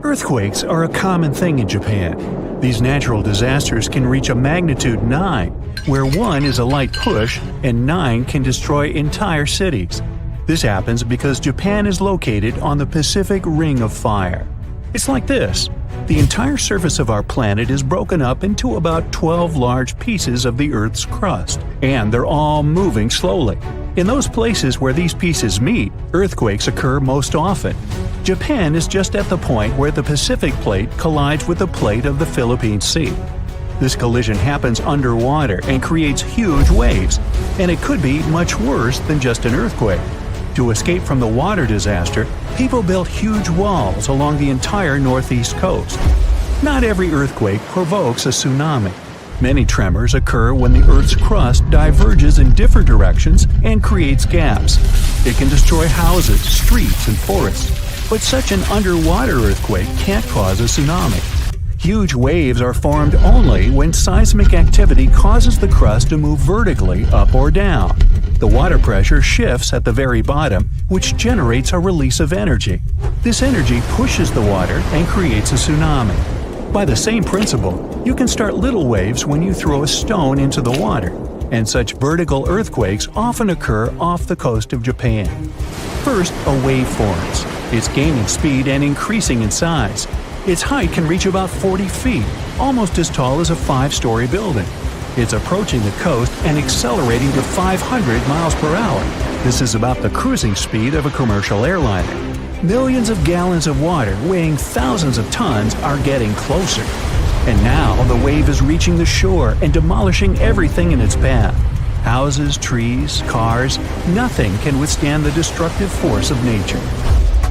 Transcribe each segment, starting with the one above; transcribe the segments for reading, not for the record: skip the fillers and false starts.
Earthquakes are a common thing in Japan. These natural disasters can reach a magnitude 9, where 1 is a light push and 9 can destroy entire cities. This happens because Japan is located on the Pacific Ring of Fire. It's like this. The entire surface of our planet is broken up into about 12 large pieces of the Earth's crust, and they're all moving slowly. In those places where these pieces meet, earthquakes occur most often. Japan is just at the point where the Pacific Plate collides with the plate of the Philippine Sea. This collision happens underwater and creates huge waves, and it could be much worse than just an earthquake. To escape from the water disaster, people built huge walls along the entire northeast coast. Not every earthquake provokes a tsunami. Many tremors occur when the Earth's crust diverges in different directions and creates gaps. It can destroy houses, streets, and forests, but such an underwater earthquake can't cause a tsunami. Huge waves are formed only when seismic activity causes the crust to move vertically up or down. The water pressure shifts at the very bottom, which generates a release of energy. This energy pushes the water and creates a tsunami. By the same principle, you can start little waves when you throw a stone into the water, and such vertical earthquakes often occur off the coast of Japan. First, a wave forms. It's gaining speed and increasing in size. Its height can reach about 40 feet, almost as tall as a 5-story building. It's approaching the coast and accelerating to 500 miles per hour. This is about the cruising speed of a commercial airliner. Millions of gallons of water weighing thousands of tons are getting closer. And now the wave is reaching the shore and demolishing everything in its path. Houses, trees, cars, nothing can withstand the destructive force of nature.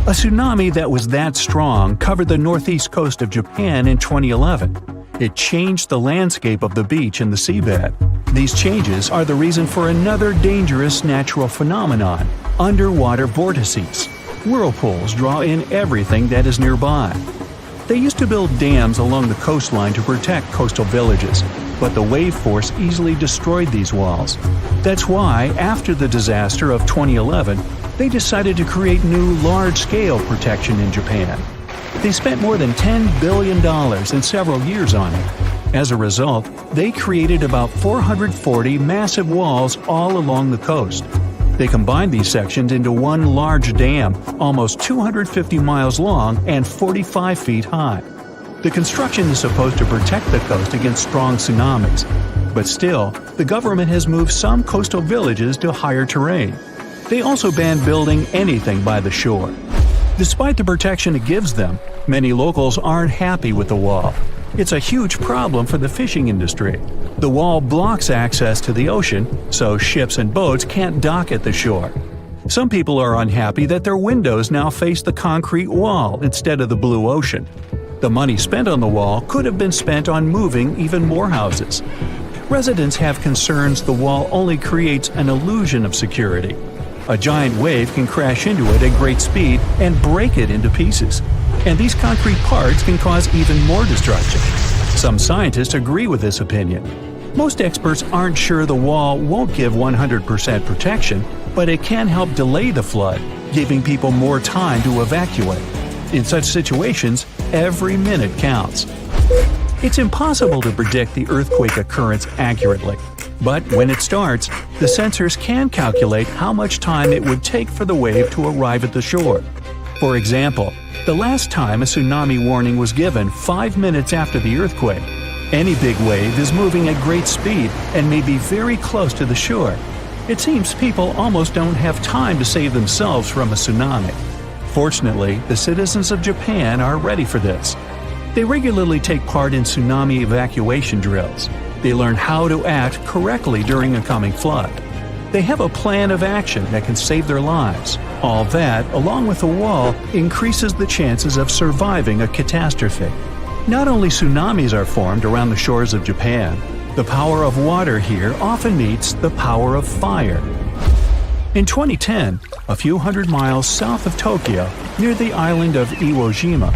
A tsunami that was that strong covered the northeast coast of Japan in 2011. It changed the landscape of the beach and the seabed. These changes are the reason for another dangerous natural phenomenon: underwater vortices. Whirlpools draw in everything that is nearby. They used to build dams along the coastline to protect coastal villages, but the wave force easily destroyed these walls. That's why, after the disaster of 2011, they decided to create new large-scale protection in Japan. They spent more than $10 billion in several years on it. As a result, they created about 440 massive walls all along the coast. They combined these sections into one large dam, almost 250 miles long and 45 feet high. The construction is supposed to protect the coast against strong tsunamis, but still, the government has moved some coastal villages to higher terrain. They also ban building anything by the shore. Despite the protection it gives them, many locals aren't happy with the wall. It's a huge problem for the fishing industry. The wall blocks access to the ocean, so ships and boats can't dock at the shore. Some people are unhappy that their windows now face the concrete wall instead of the blue ocean. The money spent on the wall could have been spent on moving even more houses. Residents have concerns the wall only creates an illusion of security. A giant wave can crash into it at great speed and break it into pieces. And these concrete parts can cause even more destruction. Some scientists agree with this opinion. Most experts aren't sure the wall won't give 100% protection, but it can help delay the flood, giving people more time to evacuate. In such situations, every minute counts. It's impossible to predict the earthquake occurrence accurately. But when it starts, the sensors can calculate how much time it would take for the wave to arrive at the shore. For example, the last time a tsunami warning was given 5 minutes after the earthquake. Any big wave is moving at great speed and may be very close to the shore. It seems people almost don't have time to save themselves from a tsunami. Fortunately, the citizens of Japan are ready for this. They regularly take part in tsunami evacuation drills. They learn how to act correctly during a coming flood. They have a plan of action that can save their lives. All that, along with a wall, increases the chances of surviving a catastrophe. Not only tsunamis are formed around the shores of Japan, the power of water here often meets the power of fire. In 2010, a few hundred miles south of Tokyo, near the island of Iwo Jima,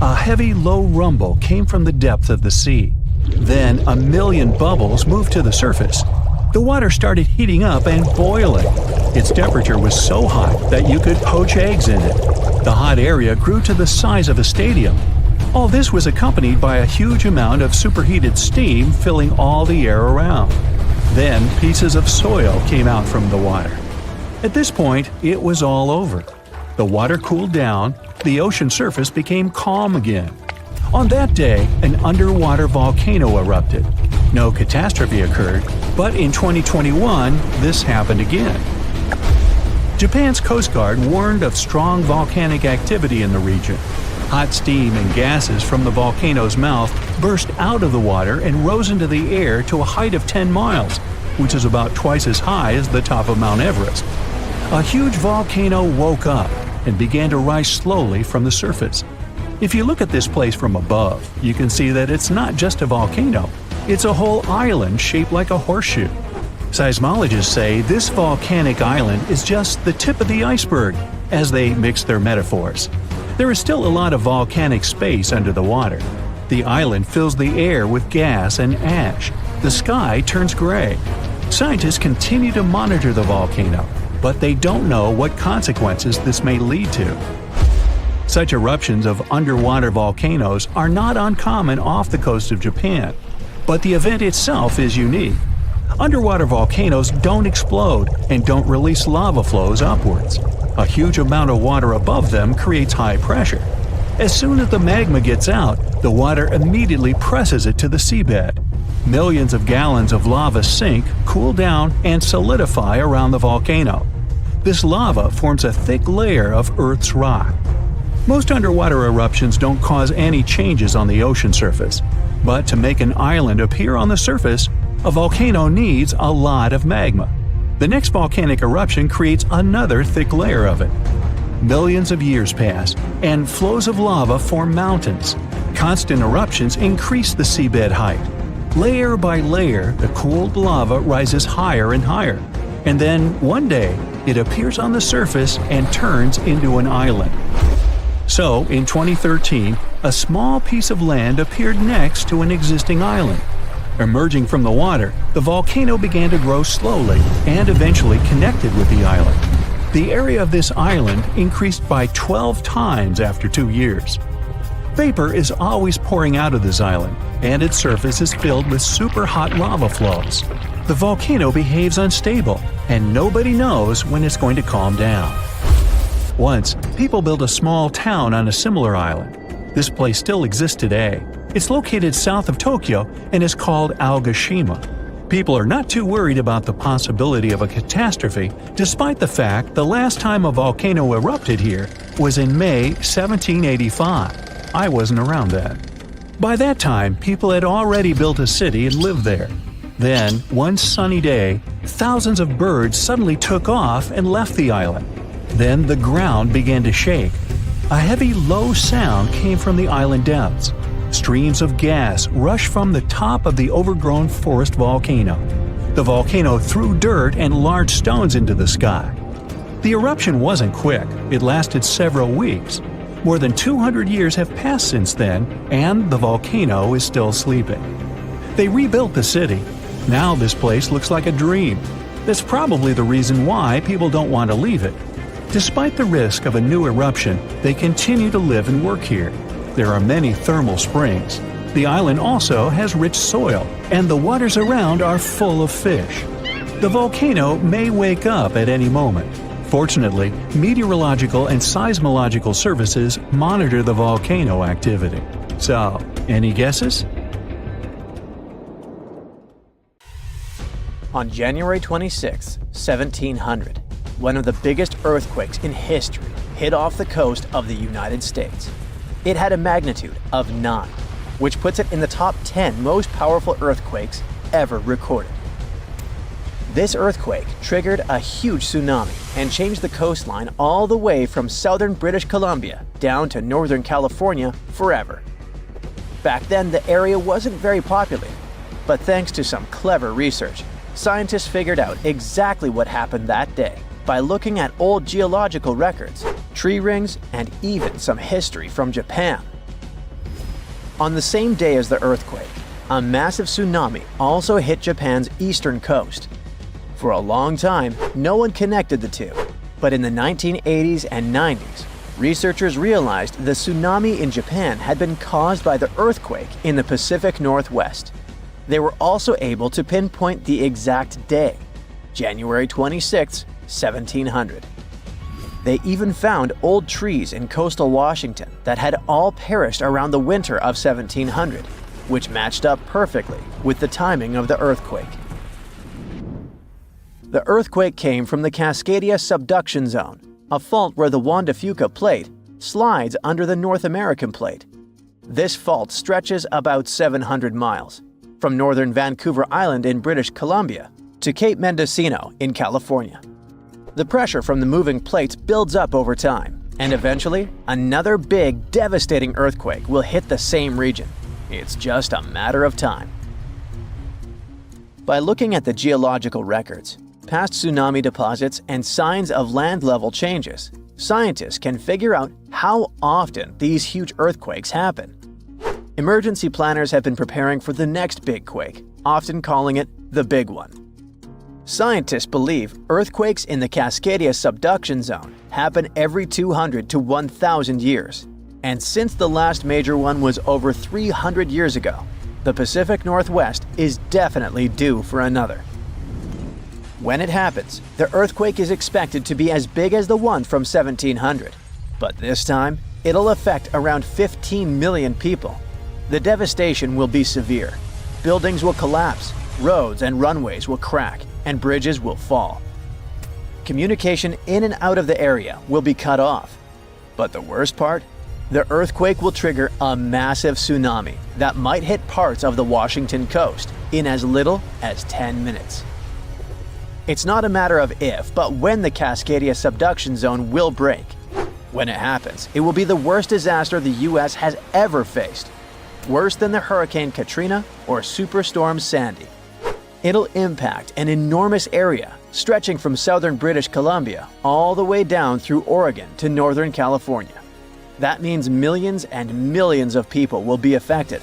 a heavy low rumble came from the depth of the sea. Then a million bubbles moved to the surface. The water started heating up and boiling. Its temperature was so hot that you could poach eggs in it. The hot area grew to the size of a stadium. All this was accompanied by a huge amount of superheated steam filling all the air around. Then pieces of soil came out from the water. At this point, it was all over. The water cooled down, the ocean surface became calm again. On that day, an underwater volcano erupted. No catastrophe occurred, but in 2021, this happened again. Japan's Coast Guard warned of strong volcanic activity in the region. Hot steam and gases from the volcano's mouth burst out of the water and rose into the air to a height of 10 miles, which is about twice as high as the top of Mount Everest. A huge volcano woke up and began to rise slowly from the surface. If you look at this place from above, you can see that it's not just a volcano, it's a whole island shaped like a horseshoe. Seismologists say this volcanic island is just the tip of the iceberg, as they mix their metaphors. There is still a lot of volcanic space under the water. The island fills the air with gas and ash. The sky turns gray. Scientists continue to monitor the volcano, but they don't know what consequences this may lead to. Such eruptions of underwater volcanoes are not uncommon off the coast of Japan, but the event itself is unique. Underwater volcanoes don't explode and don't release lava flows upwards. A huge amount of water above them creates high pressure. As soon as the magma gets out, the water immediately presses it to the seabed. Millions of gallons of lava sink, cool down, and solidify around the volcano. This lava forms a thick layer of Earth's rock. Most underwater eruptions don't cause any changes on the ocean surface, but to make an island appear on the surface, a volcano needs a lot of magma. The next volcanic eruption creates another thick layer of it. Millions of years pass, and flows of lava form mountains. Constant eruptions increase the seabed height. Layer by layer, the cooled lava rises higher and higher, and then one day it appears on the surface and turns into an island. So, in 2013, a small piece of land appeared next to an existing island. Emerging from the water, the volcano began to grow slowly and eventually connected with the island. The area of this island increased by 12 times after 2 years. Vapor is always pouring out of this island, and its surface is filled with super hot lava flows. The volcano behaves unstable, and nobody knows when it's going to calm down. Once, people built a small town on a similar island. This place still exists today. It's located south of Tokyo and is called Aogashima. People are not too worried about the possibility of a catastrophe, despite the fact the last time a volcano erupted here was in May 1785. I wasn't around then. By that time, people had already built a city and lived there. Then, one sunny day, thousands of birds suddenly took off and left the island. Then the ground began to shake. A heavy, low sound came from the island depths. Streams of gas rushed from the top of the overgrown forest volcano. The volcano threw dirt and large stones into the sky. The eruption wasn't quick. It lasted several weeks. More than 200 years have passed since then, and the volcano is still sleeping. They rebuilt the city. Now this place looks like a dream. That's probably the reason why people don't want to leave it. Despite the risk of a new eruption, they continue to live and work here. There are many thermal springs. The island also has rich soil, and the waters around are full of fish. The volcano may wake up at any moment. Fortunately, meteorological and seismological services monitor the volcano activity. So, any guesses? On January 26, 1700, one of the biggest earthquakes in history hit off the coast of the United States. It had a magnitude of 9, which puts it in the top 10 most powerful earthquakes ever recorded. This earthquake triggered a huge tsunami and changed the coastline all the way from southern British Columbia down to northern California forever. Back then, the area wasn't very populated, but thanks to some clever research, scientists figured out exactly what happened that day by looking at old geological records, tree rings, and even some history from Japan. On the same day as the earthquake, a massive tsunami also hit Japan's eastern coast. For a long time, no one connected the two, but in the 1980s and 90s, researchers realized the tsunami in Japan had been caused by the earthquake in the Pacific Northwest. They were also able to pinpoint the exact day, January 26, 1700. They even found old trees in coastal Washington that had all perished around the winter of 1700, which matched up perfectly with the timing of the earthquake. The earthquake came from the Cascadia subduction zone, a fault where the Juan de Fuca plate slides under the North American plate. This fault stretches about 700 miles, from northern Vancouver Island in British Columbia to Cape Mendocino in California. The pressure from the moving plates builds up over time, and eventually, another big, devastating earthquake will hit the same region. It's just a matter of time. By looking at the geological records, past tsunami deposits, and signs of land level changes, scientists can figure out how often these huge earthquakes happen. Emergency planners have been preparing for the next big quake, often calling it the big one. Scientists believe earthquakes in the Cascadia subduction zone happen every 200 to 1,000 years. And since the last major one was over 300 years ago, the Pacific Northwest is definitely due for another. When it happens, the earthquake is expected to be as big as the one from 1700. But this time, it'll affect around 15 million people. The devastation will be severe. Buildings will collapse, roads and runways will crack, and bridges will fall. Communication in and out of the area will be cut off. But the worst part? The earthquake will trigger a massive tsunami that might hit parts of the Washington coast in as little as 10 minutes. It's not a matter of if, but when the Cascadia subduction zone will break. When it happens, it will be the worst disaster the U.S. has ever faced. Worse than the Hurricane Katrina or Superstorm Sandy. It'll impact an enormous area, stretching from southern British Columbia all the way down through Oregon to northern California. That means millions and millions of people will be affected.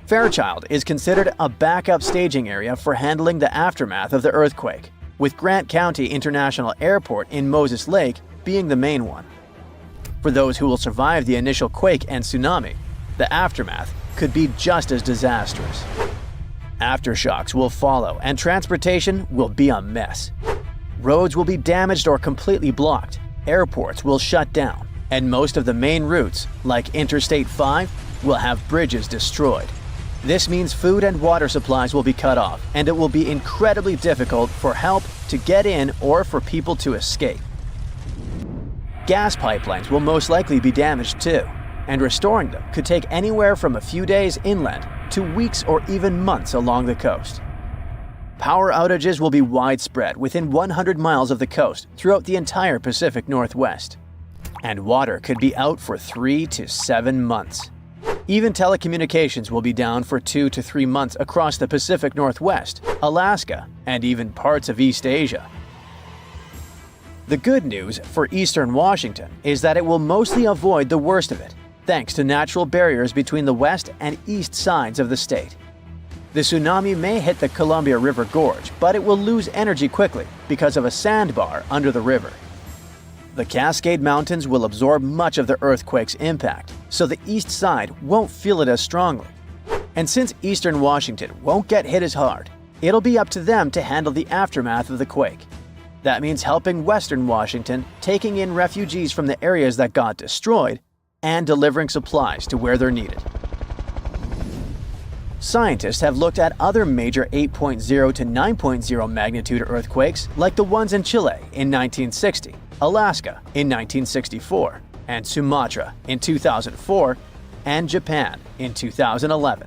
Fairchild is considered a backup staging area for handling the aftermath of the earthquake, with Grant County International Airport in Moses Lake being the main one. For those who will survive the initial quake and tsunami, the aftermath could be just as disastrous. Aftershocks will follow, and transportation will be a mess. Roads will be damaged or completely blocked, airports will shut down, and most of the main routes, like Interstate 5, will have bridges destroyed. This means food and water supplies will be cut off, and it will be incredibly difficult for help to get in or for people to escape. Gas pipelines will most likely be damaged too, and restoring them could take anywhere from a few days inland to weeks or even months along the coast. Power outages will be widespread within 100 miles of the coast throughout the entire Pacific Northwest. And water could be out for 3 to 7 months. Even telecommunications will be down for 2 to 3 months across the Pacific Northwest, Alaska, and even parts of East Asia. The good news for eastern Washington is that it will mostly avoid the worst of it, thanks to natural barriers between the west and east sides of the state. The tsunami may hit the Columbia River Gorge, but it will lose energy quickly because of a sandbar under the river. The Cascade Mountains will absorb much of the earthquake's impact, so the east side won't feel it as strongly. And since eastern Washington won't get hit as hard, it'll be up to them to handle the aftermath of the quake. That means helping western Washington, taking in refugees from the areas that got destroyed, and delivering supplies to where they're needed. Scientists have looked at other major 8.0 to 9.0 magnitude earthquakes like the ones in Chile in 1960, Alaska in 1964, and Sumatra in 2004, and Japan in 2011.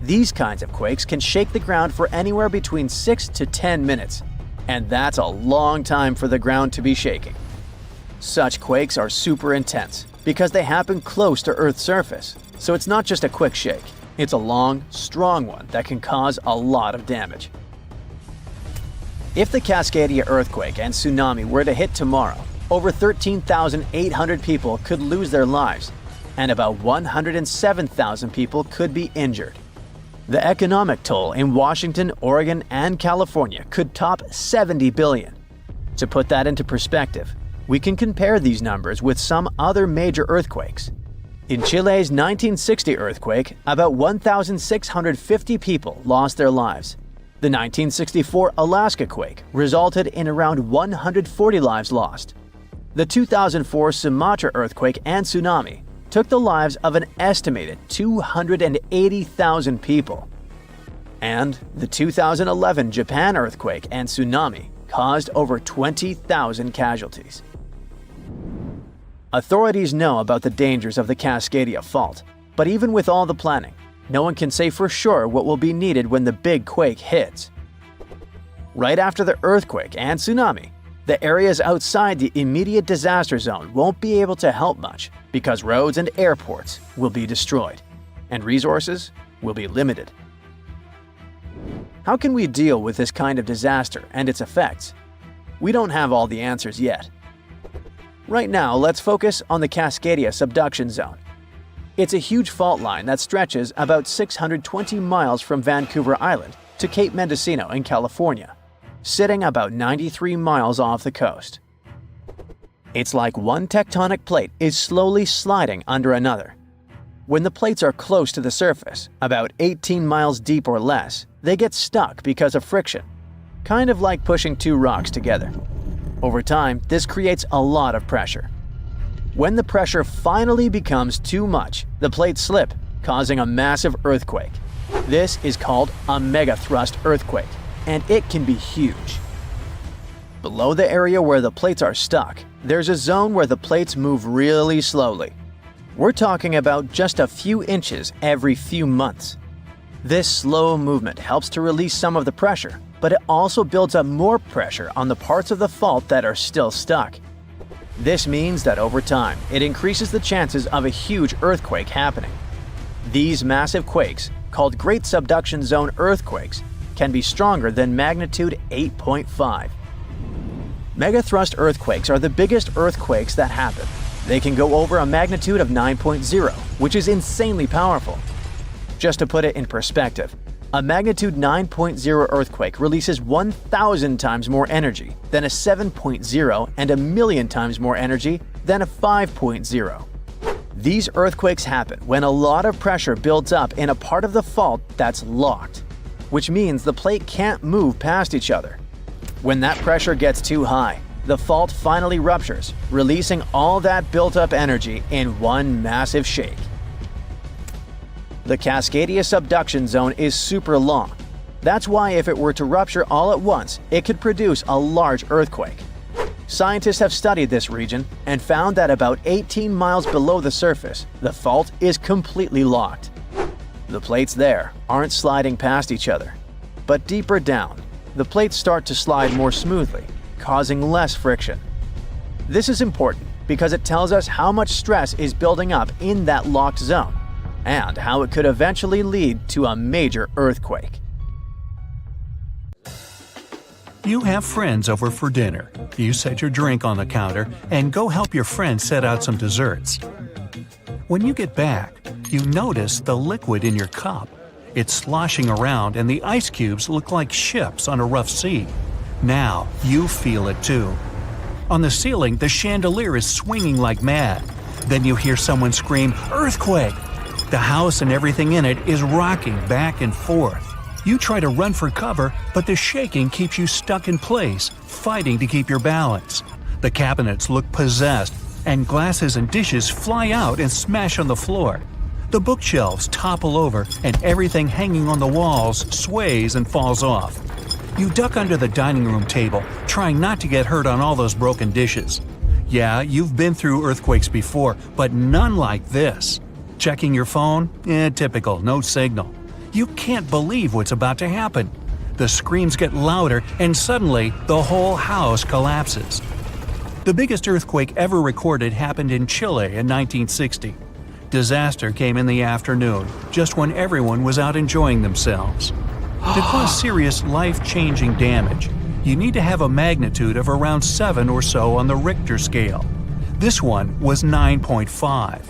These kinds of quakes can shake the ground for anywhere between 6 to 10 minutes, and that's a long time for the ground to be shaking. Such quakes are super intense because they happen close to Earth's surface, so it's not just a quick shake. It's a long, strong one that can cause a lot of damage. If the Cascadia earthquake and tsunami were to hit tomorrow, over 13,800 people could lose their lives, and about 107,000 people could be injured. The economic toll in Washington, Oregon, and California could top $70 billion. To put that into perspective, we can compare these numbers with some other major earthquakes. In Chile's 1960 earthquake, about 1,650 people lost their lives. The 1964 Alaska quake resulted in around 140 lives lost. The 2004 Sumatra earthquake and tsunami took the lives of an estimated 280,000 people. And the 2011 Japan earthquake and tsunami caused over 20,000 casualties. Authorities know about the dangers of the Cascadia Fault, but even with all the planning, no one can say for sure what will be needed when the big quake hits. Right after the earthquake and tsunami, the areas outside the immediate disaster zone won't be able to help much because roads and airports will be destroyed, and resources will be limited. How can we deal with this kind of disaster and its effects? We don't have all the answers yet. Right now, let's focus on the Cascadia subduction zone. It's a huge fault line that stretches about 620 miles from Vancouver Island to Cape Mendocino in California, sitting about 93 miles off the coast. It's like one tectonic plate is slowly sliding under another. When the plates are close to the surface, about 18 miles deep or less, they get stuck because of friction, kind of like pushing two rocks together. Over time, this creates a lot of pressure. When the pressure finally becomes too much, the plates slip, causing a massive earthquake. This is called a megathrust earthquake, and it can be huge. Below the area where the plates are stuck, there's a zone where the plates move really slowly. We're talking about just a few inches every few months. This slow movement helps to release some of the pressure, but it also builds up more pressure on the parts of the fault that are still stuck. This means that over time, it increases the chances of a huge earthquake happening. These massive quakes, called Great Subduction Zone earthquakes, can be stronger than magnitude 8.5. Megathrust earthquakes are the biggest earthquakes that happen. They can go over a magnitude of 9.0, which is insanely powerful. Just to put it in perspective, a magnitude 9.0 earthquake releases 1,000 times more energy than a 7.0 and 1,000,000 times more energy than a 5.0. These earthquakes happen when a lot of pressure builds up in a part of the fault that's locked, which means the plate can't move past each other. When that pressure gets too high, the fault finally ruptures, releasing all that built-up energy in one massive shake. The Cascadia subduction zone is super long. That's why if it were to rupture all at once, it could produce a large earthquake. Scientists have studied this region and found that about 18 miles below the surface, the fault is completely locked. The plates there aren't sliding past each other. But deeper down, the plates start to slide more smoothly, causing less friction. This is important because it tells us how much stress is building up in that locked zone, and how it could eventually lead to a major earthquake. You have friends over for dinner. You set your drink on the counter and go help your friend set out some desserts. When you get back, you notice the liquid in your cup. It's sloshing around and the ice cubes look like ships on a rough sea. Now you feel it too. On the ceiling, the chandelier is swinging like mad. Then you hear someone scream, "Earthquake!" The house and everything in it is rocking back and forth. You try to run for cover, but the shaking keeps you stuck in place, fighting to keep your balance. The cabinets look possessed, and glasses and dishes fly out and smash on the floor. The bookshelves topple over, and everything hanging on the walls sways and falls off. You duck under the dining room table, trying not to get hurt on all those broken dishes. Yeah, you've been through earthquakes before, but none like this. Checking your phone? Typical, no signal. You can't believe what's about to happen. The screams get louder, and suddenly the whole house collapses. The biggest earthquake ever recorded happened in Chile in 1960. Disaster came in the afternoon, just when everyone was out enjoying themselves. To cause serious life-changing damage, you need to have a magnitude of around 7 or so on the Richter scale. This one was 9.5.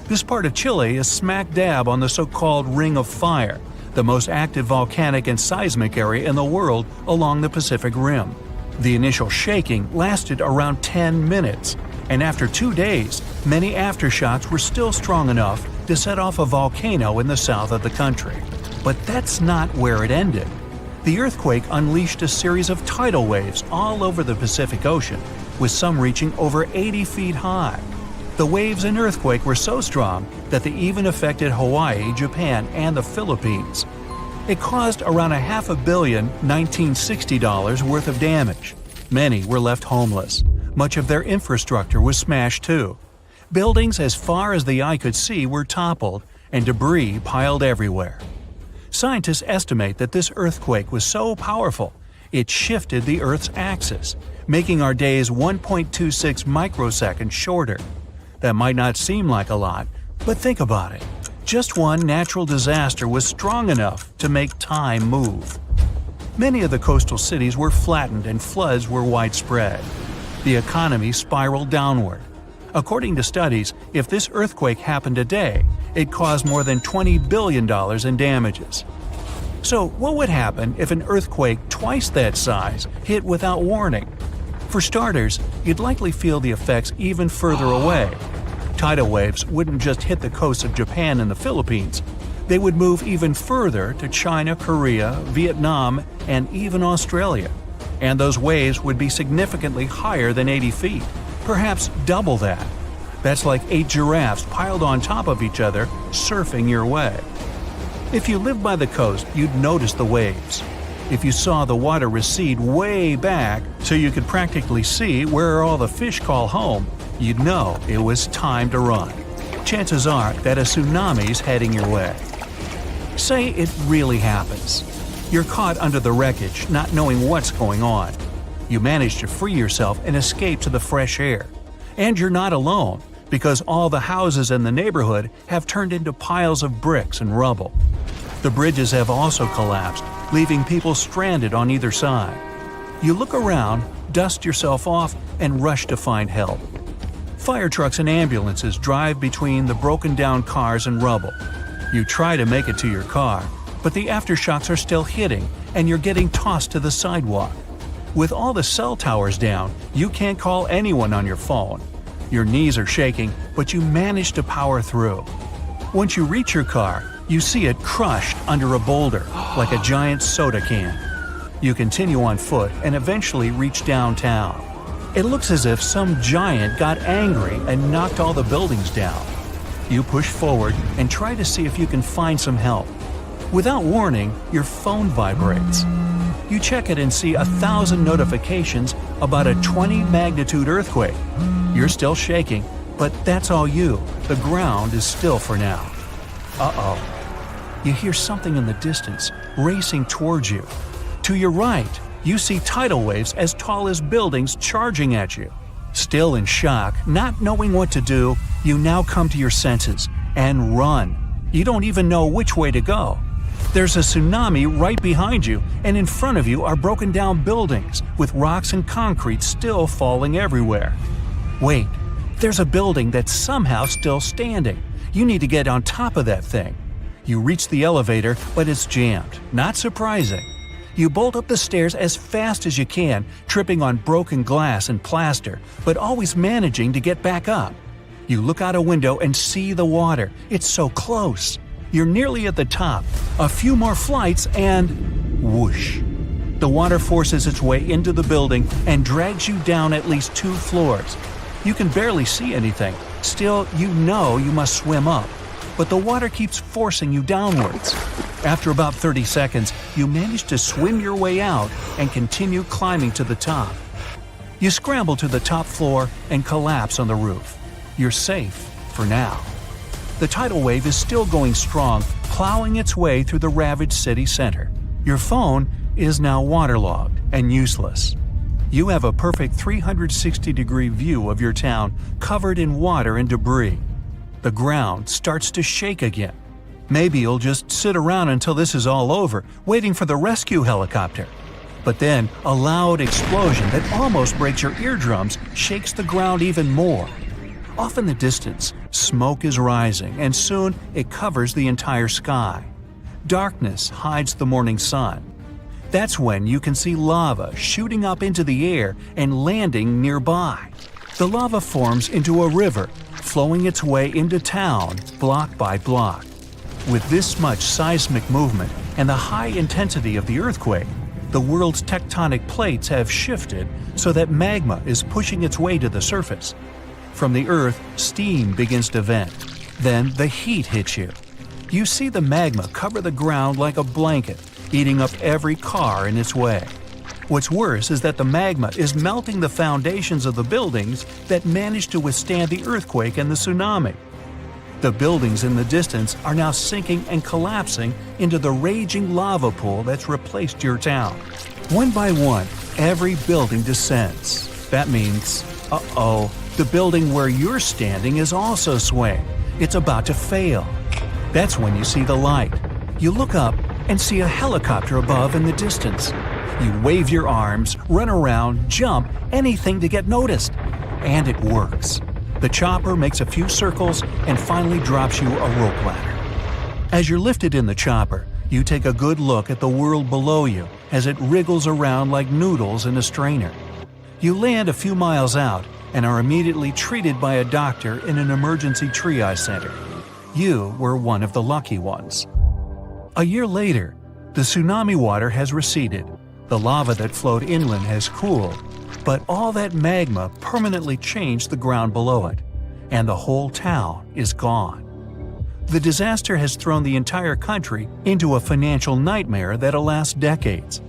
This part of Chile is smack dab on the so-called Ring of Fire, the most active volcanic and seismic area in the world along the Pacific Rim. The initial shaking lasted around 10 minutes, and after 2 days, many aftershocks were still strong enough to set off a volcano in the south of the country. But that's not where it ended. The earthquake unleashed a series of tidal waves all over the Pacific Ocean, with some reaching over 80 feet high. The waves and earthquake were so strong that they even affected Hawaii, Japan, and the Philippines. It caused around $500 million $1960 worth of damage. Many were left homeless. Much of their infrastructure was smashed too. Buildings as far as the eye could see were toppled, and debris piled everywhere. Scientists estimate that this earthquake was so powerful, it shifted the Earth's axis, making our days 1.26 microseconds shorter. That might not seem like a lot, but think about it. Just one natural disaster was strong enough to make time move. Many of the coastal cities were flattened and floods were widespread. The economy spiraled downward. According to studies, if this earthquake happened today, it caused more than $20 billion in damages. So what would happen if an earthquake twice that size hit without warning? For starters, you'd likely feel the effects even further away. Tidal waves wouldn't just hit the coasts of Japan and the Philippines. They would move even further to China, Korea, Vietnam, and even Australia. And those waves would be significantly higher than 80 feet, perhaps double that. That's like 8 giraffes piled on top of each other, surfing your way. If you lived by the coast, you'd notice the waves. If you saw the water recede way back so you could practically see where all the fish call home, you'd know it was time to run. Chances are that a tsunami's heading your way. Say it really happens. You're caught under the wreckage, not knowing what's going on. You manage to free yourself and escape to the fresh air. And you're not alone, because all the houses in the neighborhood have turned into piles of bricks and rubble. The bridges have also collapsed, leaving people stranded on either side. You look around, dust yourself off, and rush to find help. Fire trucks and ambulances drive between the broken-down cars and rubble. You try to make it to your car, but the aftershocks are still hitting, and you're getting tossed to the sidewalk. With all the cell towers down, you can't call anyone on your phone. Your knees are shaking, but you manage to power through. Once you reach your car, you see it crushed under a boulder, like a giant soda can. You continue on foot and eventually reach downtown. It looks as if some giant got angry and knocked all the buildings down. You push forward and try to see if you can find some help. Without warning, your phone vibrates. You check it and see 1,000 notifications about a 20-magnitude earthquake. You're still shaking, but that's all you. The ground is still for now. Uh-oh. You hear something in the distance, racing towards you. To your right, you see tidal waves as tall as buildings charging at you. Still in shock, not knowing what to do, you now come to your senses and run. You don't even know which way to go. There's a tsunami right behind you, and in front of you are broken down buildings with rocks and concrete still falling everywhere. Wait, there's a building that's somehow still standing. You need to get on top of that thing. You reach the elevator, but it's jammed. Not surprising. You bolt up the stairs as fast as you can, tripping on broken glass and plaster, but always managing to get back up. You look out a window and see the water. It's so close. You're nearly at the top. A few more flights and… whoosh. The water forces its way into the building and drags you down at least 2 floors. You can barely see anything. Still, you know you must swim up. But the water keeps forcing you downwards. After about 30 seconds, you manage to swim your way out and continue climbing to the top. You scramble to the top floor and collapse on the roof. You're safe for now. The tidal wave is still going strong, plowing its way through the ravaged city center. Your phone is now waterlogged and useless. You have a perfect 360-degree view of your town covered in water and debris. The ground starts to shake again. Maybe you'll just sit around until this is all over, waiting for the rescue helicopter. But then, a loud explosion that almost breaks your eardrums shakes the ground even more. Off in the distance, smoke is rising, and soon it covers the entire sky. Darkness hides the morning sun. That's when you can see lava shooting up into the air and landing nearby. The lava forms into a river, flowing its way into town block by block. With this much seismic movement and the high intensity of the earthquake, the world's tectonic plates have shifted so that magma is pushing its way to the surface. From the earth, steam begins to vent. Then the heat hits you. You see the magma cover the ground like a blanket, eating up every car in its way. What's worse is that the magma is melting the foundations of the buildings that managed to withstand the earthquake and the tsunami. The buildings in the distance are now sinking and collapsing into the raging lava pool that's replaced your town. One by one, every building descends. That means, the building where you're standing is also swaying. It's about to fail. That's when you see the light. You look up and see a helicopter above in the distance. You wave your arms, run around, jump, anything to get noticed. And it works. The chopper makes a few circles and finally drops you a rope ladder. As you're lifted in the chopper, you take a good look at the world below you as it wriggles around like noodles in a strainer. You land a few miles out and are immediately treated by a doctor in an emergency triage center. You were one of the lucky ones. A year later, the tsunami water has receded. The lava that flowed inland has cooled. But all that magma permanently changed the ground below it, and the whole town is gone. The disaster has thrown the entire country into a financial nightmare that'll last decades.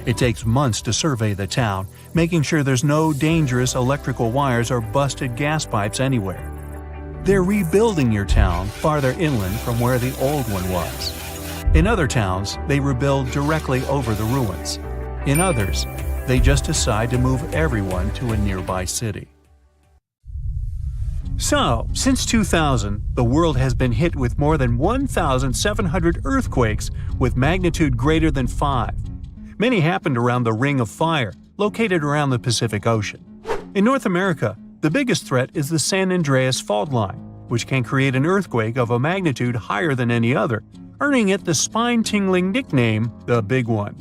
It takes months to survey the town, making sure there's no dangerous electrical wires or busted gas pipes anywhere. They're rebuilding your town farther inland from where the old one was. In other towns, they rebuild directly over the ruins. In others, they just decide to move everyone to a nearby city. So, since 2000, the world has been hit with more than 1,700 earthquakes with magnitude greater than 5. Many happened around the Ring of Fire, located around the Pacific Ocean. In North America, the biggest threat is the San Andreas fault line, which can create an earthquake of a magnitude higher than any other, earning it the spine-tingling nickname, the Big One.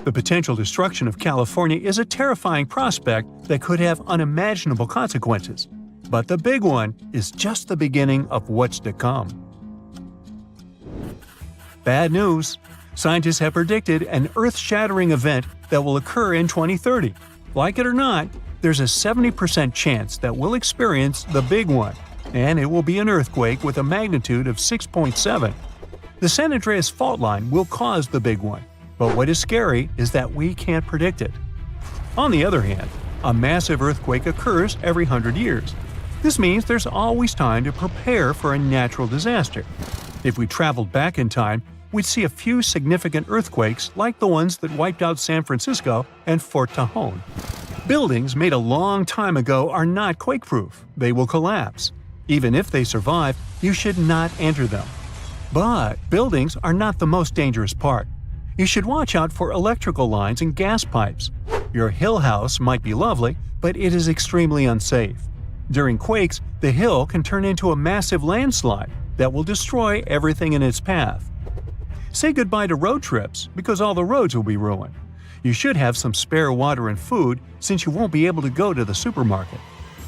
The potential destruction of California is a terrifying prospect that could have unimaginable consequences. But the big one is just the beginning of what's to come. Bad news! Scientists have predicted an earth-shattering event that will occur in 2030. Like it or not, there's a 70% chance that we'll experience the big one, and it will be an earthquake with a magnitude of 6.7. The San Andreas fault line will cause the big one. But what is scary is that we can't predict it. On the other hand, a massive earthquake occurs every 100 years. This means there's always time to prepare for a natural disaster. If we traveled back in time, we'd see a few significant earthquakes like the ones that wiped out San Francisco and Fort Tejon. Buildings made a long time ago are not quake-proof. They will collapse. Even if they survive, you should not enter them. But buildings are not the most dangerous part. You should watch out for electrical lines and gas pipes. Your hill house might be lovely, but it is extremely unsafe. During quakes, the hill can turn into a massive landslide that will destroy everything in its path. Say goodbye to road trips because all the roads will be ruined. You should have some spare water and food since you won't be able to go to the supermarket.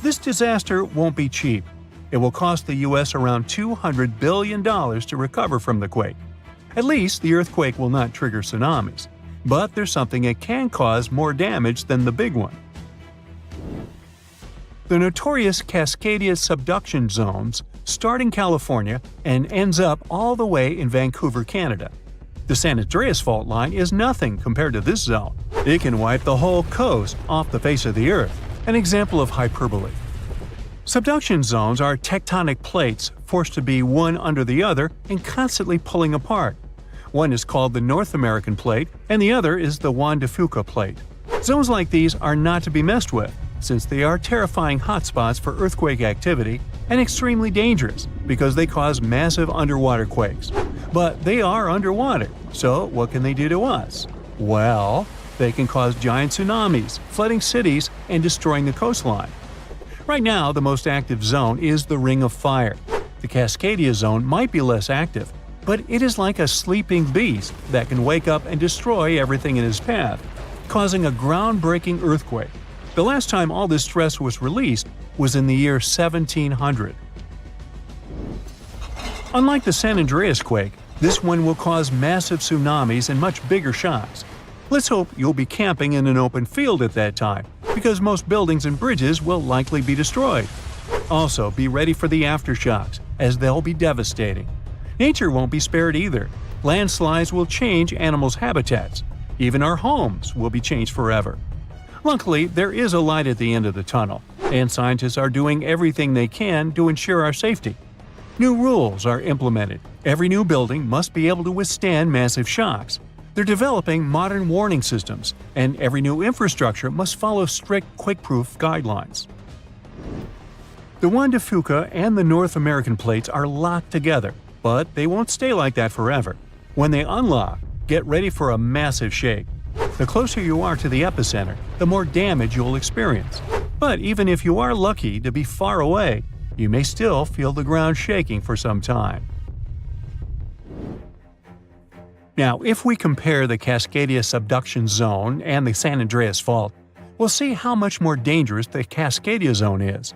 This disaster won't be cheap. It will cost the U.S. around $200 billion to recover from the quake. At least the earthquake will not trigger tsunamis. But there's something that can cause more damage than the big one. The notorious Cascadia subduction zones start in California and ends up all the way in Vancouver, Canada. The San Andreas fault line is nothing compared to this zone. It can wipe the whole coast off the face of the Earth, an example of hyperbole. Subduction zones are tectonic plates forced to be one under the other and constantly pulling apart. One is called the North American Plate, and the other is the Juan de Fuca Plate. Zones like these are not to be messed with, since they are terrifying hotspots for earthquake activity and extremely dangerous because they cause massive underwater quakes. But they are underwater, so what can they do to us? Well, they can cause giant tsunamis, flooding cities, and destroying the coastline. Right now, the most active zone is the Ring of Fire. The Cascadia zone might be less active, but it is like a sleeping beast that can wake up and destroy everything in its path, causing a groundbreaking earthquake. The last time all this stress was released was in the year 1700. Unlike the San Andreas quake, this one will cause massive tsunamis and much bigger shocks. Let's hope you'll be camping in an open field at that time, because most buildings and bridges will likely be destroyed. Also, be ready for the aftershocks, as they'll be devastating. Nature won't be spared either. Landslides will change animals' habitats. Even our homes will be changed forever. Luckily, there is a light at the end of the tunnel, and scientists are doing everything they can to ensure our safety. New rules are implemented. Every new building must be able to withstand massive shocks. They're developing modern warning systems, and every new infrastructure must follow strict quake-proof guidelines. The Juan de Fuca and the North American plates are locked together, but they won't stay like that forever. When they unlock, get ready for a massive shake. The closer you are to the epicenter, the more damage you'll experience. But even if you are lucky to be far away, you may still feel the ground shaking for some time. Now, if we compare the Cascadia subduction zone and the San Andreas fault, we'll see how much more dangerous the Cascadia zone is.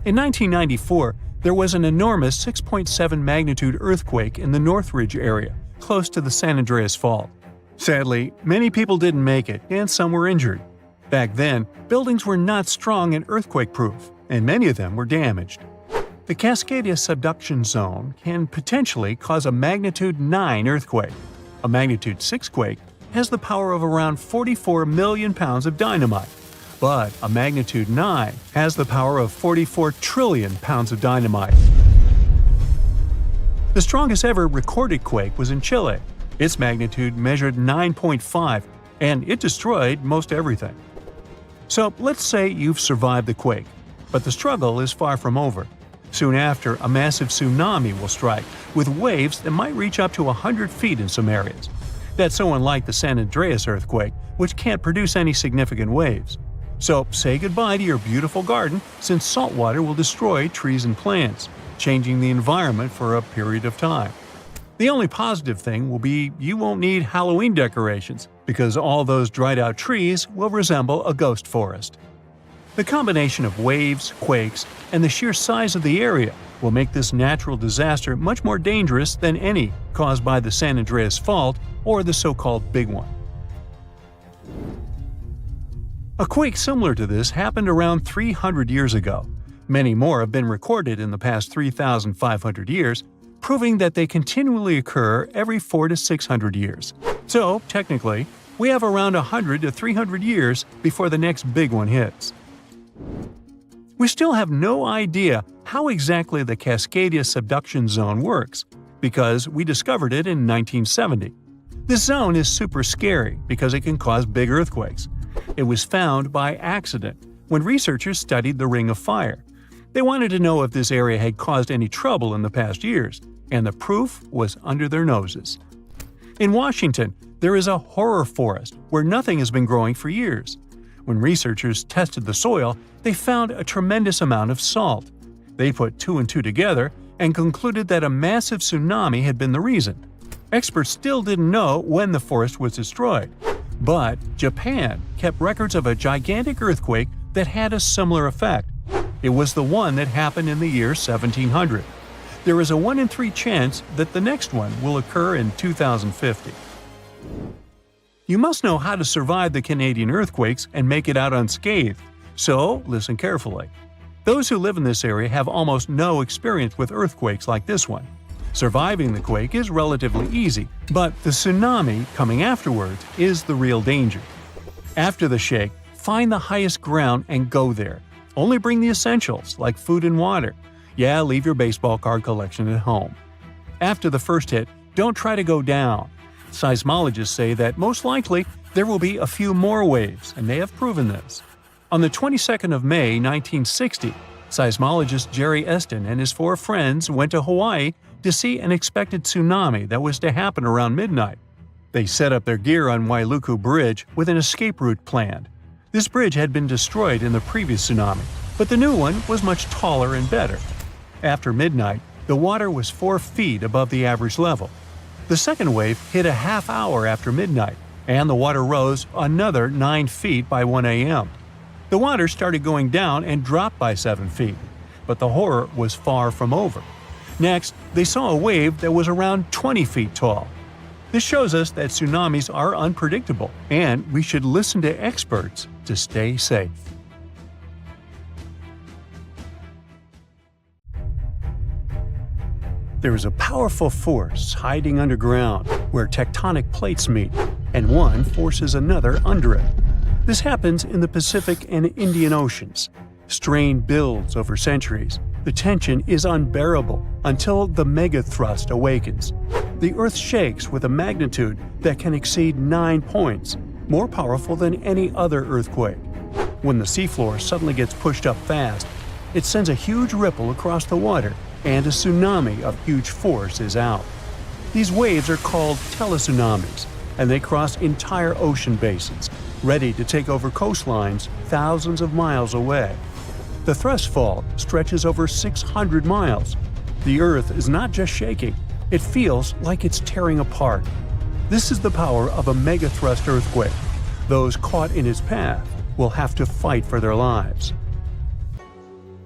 In 1994, there was an enormous 6.7 magnitude earthquake in the Northridge area, close to the San Andreas fault. Sadly, many people didn't make it, and some were injured. Back then, buildings were not strong and earthquake-proof, and many of them were damaged. The Cascadia subduction zone can potentially cause a magnitude 9 earthquake. A magnitude 6 quake has the power of around 44 million pounds of dynamite, but a magnitude 9 has the power of 44 trillion pounds of dynamite. The strongest ever recorded quake was in Chile. Its magnitude measured 9.5, and it destroyed most everything. So let's say you've survived the quake, but the struggle is far from over. Soon after, a massive tsunami will strike, with waves that might reach up to 100 feet in some areas. That's so unlike the San Andreas earthquake, which can't produce any significant waves. So say goodbye to your beautiful garden, since salt water will destroy trees and plants, changing the environment for a period of time. The only positive thing will be you won't need Halloween decorations, because all those dried-out trees will resemble a ghost forest. The combination of waves, quakes, and the sheer size of the area will make this natural disaster much more dangerous than any caused by the San Andreas fault or the so-called Big One. A quake similar to this happened around 300 years ago. Many more have been recorded in the past 3,500 years, proving that they continually occur every 400 to 600 years. So, technically, we have around 100 to 300 years before the next big one hits. We still have no idea how exactly the Cascadia subduction zone works, because we discovered it in 1970. This zone is super scary because it can cause big earthquakes. It was found by accident when researchers studied the Ring of Fire. They wanted to know if this area had caused any trouble in the past years, and the proof was under their noses. In Washington, there is a horror forest where nothing has been growing for years. When researchers tested the soil, they found a tremendous amount of salt. They put 2 and 2 together and concluded that a massive tsunami had been the reason. Experts still didn't know when the forest was destroyed. But Japan kept records of a gigantic earthquake that had a similar effect. It was the one that happened in the year 1700. There is a 1 in 3 chance that the next one will occur in 2050. You must know how to survive the Canadian earthquakes and make it out unscathed, so listen carefully. Those who live in this area have almost no experience with earthquakes like this one. Surviving the quake is relatively easy, but the tsunami coming afterwards is the real danger. After the shake, find the highest ground and go there. Only bring the essentials, like food and water. Yeah, leave your baseball card collection at home. After the first hit, don't try to go down. Seismologists say that most likely there will be a few more waves, and they have proven this. On the 22nd of May, 1960, seismologist Jerry Eston and his 4 friends went to Hawaii to see an expected tsunami that was to happen around midnight. They set up their gear on Wailuku Bridge with an escape route planned. This bridge had been destroyed in the previous tsunami, but the new one was much taller and better. After midnight, the water was 4 feet above the average level. The second wave hit a half hour after midnight, and the water rose another 9 feet by 1 a.m. The water started going down and dropped by 7 feet, but the horror was far from over. Next, they saw a wave that was around 20 feet tall. This shows us that tsunamis are unpredictable, and we should listen to experts to stay safe. There is a powerful force hiding underground where tectonic plates meet, and one forces another under it. This happens in the Pacific and Indian Oceans. Strain builds over centuries. The tension is unbearable until the megathrust awakens. The Earth shakes with a magnitude that can exceed 9 points, more powerful than any other earthquake. When the seafloor suddenly gets pushed up fast, it sends a huge ripple across the water, and a tsunami of huge force is out. These waves are called teletsunamis, and they cross entire ocean basins, ready to take over coastlines thousands of miles away. The thrust fault stretches over 600 miles. The Earth is not just shaking, it feels like it's tearing apart. This is the power of a megathrust earthquake. Those caught in its path will have to fight for their lives.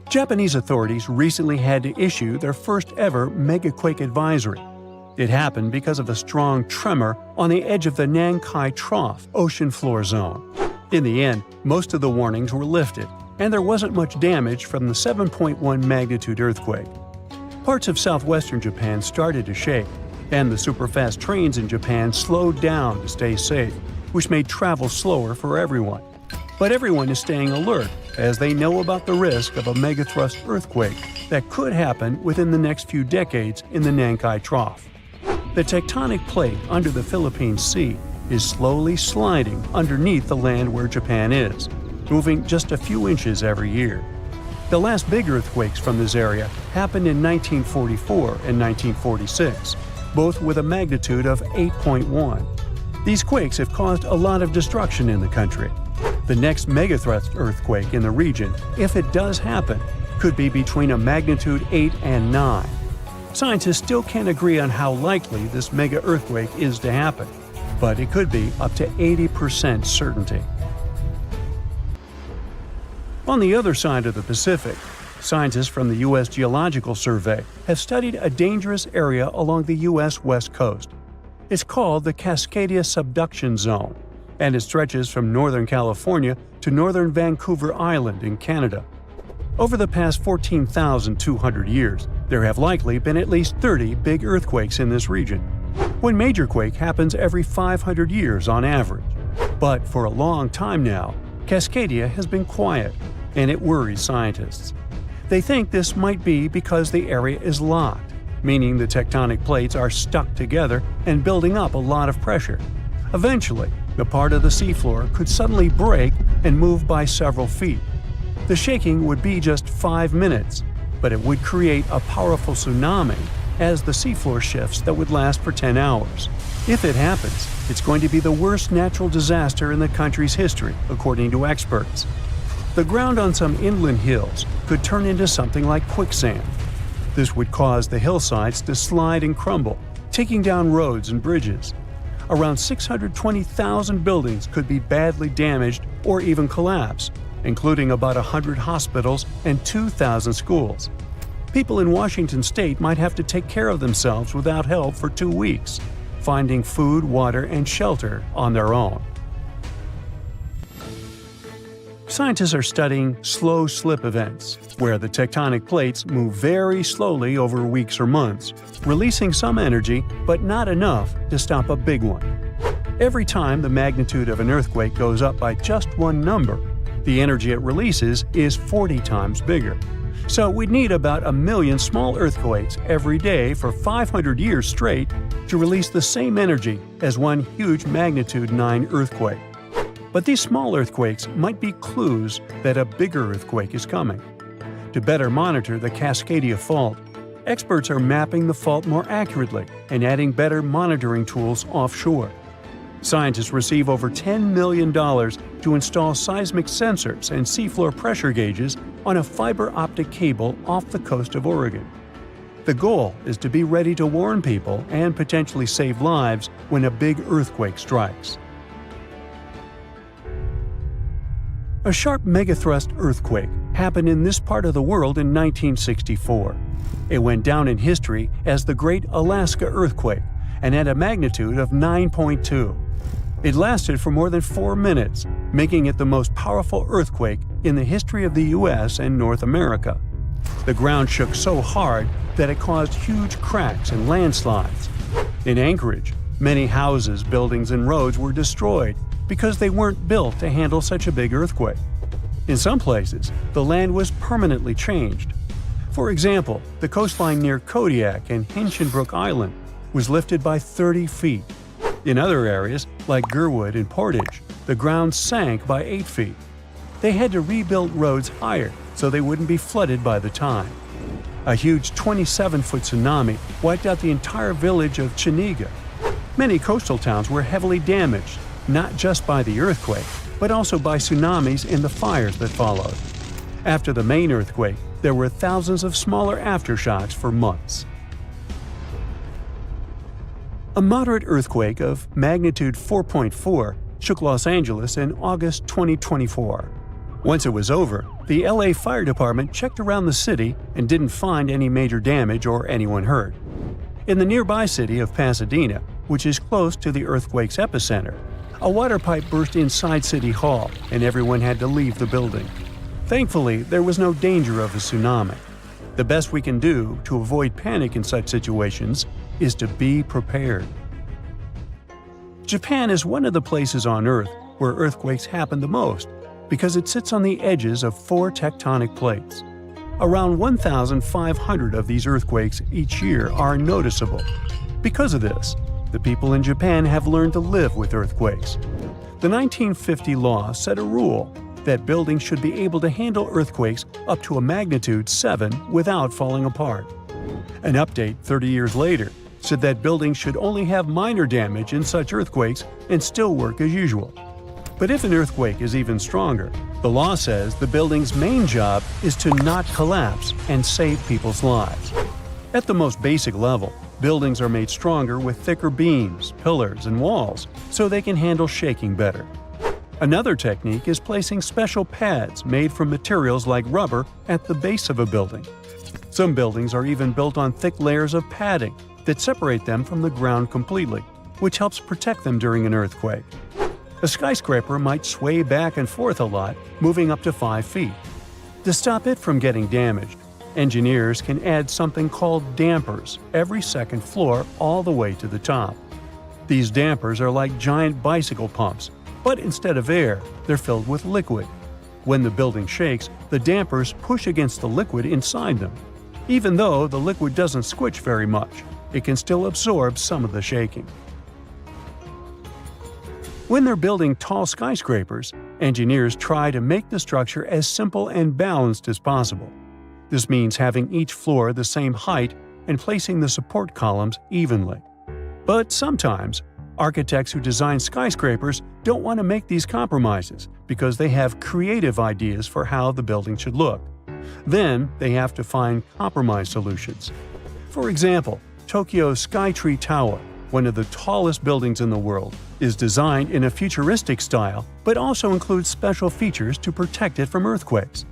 Japanese authorities recently had to issue their first ever megaquake advisory. It happened because of a strong tremor on the edge of the Nankai Trough ocean floor zone. In the end, most of the warnings were lifted, and there wasn't much damage from the 7.1 magnitude earthquake. Parts of southwestern Japan started to shake, and the superfast trains in Japan slowed down to stay safe, which made travel slower for everyone. But everyone is staying alert as they know about the risk of a megathrust earthquake that could happen within the next few decades in the Nankai Trough. The tectonic plate under the Philippine Sea is slowly sliding underneath the land where Japan is, moving just a few inches every year. The last big earthquakes from this area happened in 1944 and 1946, both with a magnitude of 8.1. These quakes have caused a lot of destruction in the country. The next megathrust earthquake in the region, if it does happen, could be between a magnitude 8 and 9. Scientists still can't agree on how likely this mega earthquake is to happen, but it could be up to 80% certainty. On the other side of the Pacific, scientists from the U.S. Geological Survey have studied a dangerous area along the U.S. West Coast. It's called the Cascadia Subduction Zone, and it stretches from northern California to northern Vancouver Island in Canada. Over the past 14,200 years, there have likely been at least 30 big earthquakes in this region. One major quake happens every 500 years on average. But for a long time now, Cascadia has been quiet, and it worries scientists. They think this might be because the area is locked, meaning the tectonic plates are stuck together and building up a lot of pressure. Eventually, the part of the seafloor could suddenly break and move by several feet. The shaking would be just 5 minutes, but it would create a powerful tsunami as the seafloor shifts that would last for 10 hours. If it happens, it's going to be the worst natural disaster in the country's history, according to experts. The ground on some inland hills could turn into something like quicksand. This would cause the hillsides to slide and crumble, taking down roads and bridges. Around 620,000 buildings could be badly damaged or even collapse, including about 100 hospitals and 2,000 schools. People in Washington state might have to take care of themselves without help for 2 weeks, finding food, water, and shelter on their own. Scientists are studying slow slip events, where the tectonic plates move very slowly over weeks or months, releasing some energy but not enough to stop a big one. Every time the magnitude of an earthquake goes up by just one number, the energy it releases is 40 times bigger. So we'd need about 1 million small earthquakes every day for 500 years straight to release the same energy as one huge magnitude 9 earthquake. But these small earthquakes might be clues that a bigger earthquake is coming. To better monitor the Cascadia Fault, experts are mapping the fault more accurately and adding better monitoring tools offshore. Scientists receive over $10 million to install seismic sensors and seafloor pressure gauges on a fiber optic cable off the coast of Oregon. The goal is to be ready to warn people and potentially save lives when a big earthquake strikes. A sharp megathrust earthquake happened in this part of the world in 1964. It went down in history as the Great Alaska Earthquake and had a magnitude of 9.2. It lasted for more than 4 minutes, making it the most powerful earthquake in the history of the US and North America. The ground shook so hard that it caused huge cracks and landslides. In Anchorage, many houses, buildings, and roads were destroyed because they weren't built to handle such a big earthquake. In some places, the land was permanently changed. For example, the coastline near Kodiak and Hinchinbrook Island was lifted by 30 feet. In other areas, like Gerwood and Portage, the ground sank by 8 feet. They had to rebuild roads higher so they wouldn't be flooded by the time. A huge 27-foot tsunami wiped out the entire village of Chiniga. Many coastal towns were heavily damaged, not just by the earthquake, but also by tsunamis and the fires that followed. After the main earthquake, there were thousands of smaller aftershocks for months. A moderate earthquake of magnitude 4.4 shook Los Angeles in August 2024. Once it was over, the LA Fire Department checked around the city and didn't find any major damage or anyone hurt. In the nearby city of Pasadena, which is close to the earthquake's epicenter, a water pipe burst inside City Hall and everyone had to leave the building. Thankfully, there was no danger of a tsunami. The best we can do to avoid panic in such situations is to be prepared. Japan is one of the places on Earth where earthquakes happen the most because it sits on the edges of 4 tectonic plates. Around 1,500 of these earthquakes each year are noticeable. Because of this, the people in Japan have learned to live with earthquakes. The 1950 law set a rule that buildings should be able to handle earthquakes up to a magnitude 7 without falling apart. An update 30 years later said that buildings should only have minor damage in such earthquakes and still work as usual. But if an earthquake is even stronger, the law says the building's main job is to not collapse and save people's lives. At the most basic level, buildings are made stronger with thicker beams, pillars, and walls so they can handle shaking better. Another technique is placing special pads made from materials like rubber at the base of a building. Some buildings are even built on thick layers of padding that separate them from the ground completely, which helps protect them during an earthquake. A skyscraper might sway back and forth a lot, moving up to 5 feet. To stop it from getting damaged, engineers can add something called dampers every second floor all the way to the top. These dampers are like giant bicycle pumps, but instead of air, they're filled with liquid. When the building shakes, the dampers push against the liquid inside them. Even though the liquid doesn't squish very much, it can still absorb some of the shaking. When they're building tall skyscrapers, engineers try to make the structure as simple and balanced as possible. This means having each floor the same height and placing the support columns evenly. But sometimes, architects who design skyscrapers don't want to make these compromises because they have creative ideas for how the building should look. Then they have to find compromise solutions. For example, Tokyo's Skytree Tower, one of the tallest buildings in the world, is designed in a futuristic style but also includes special features to protect it from earthquakes.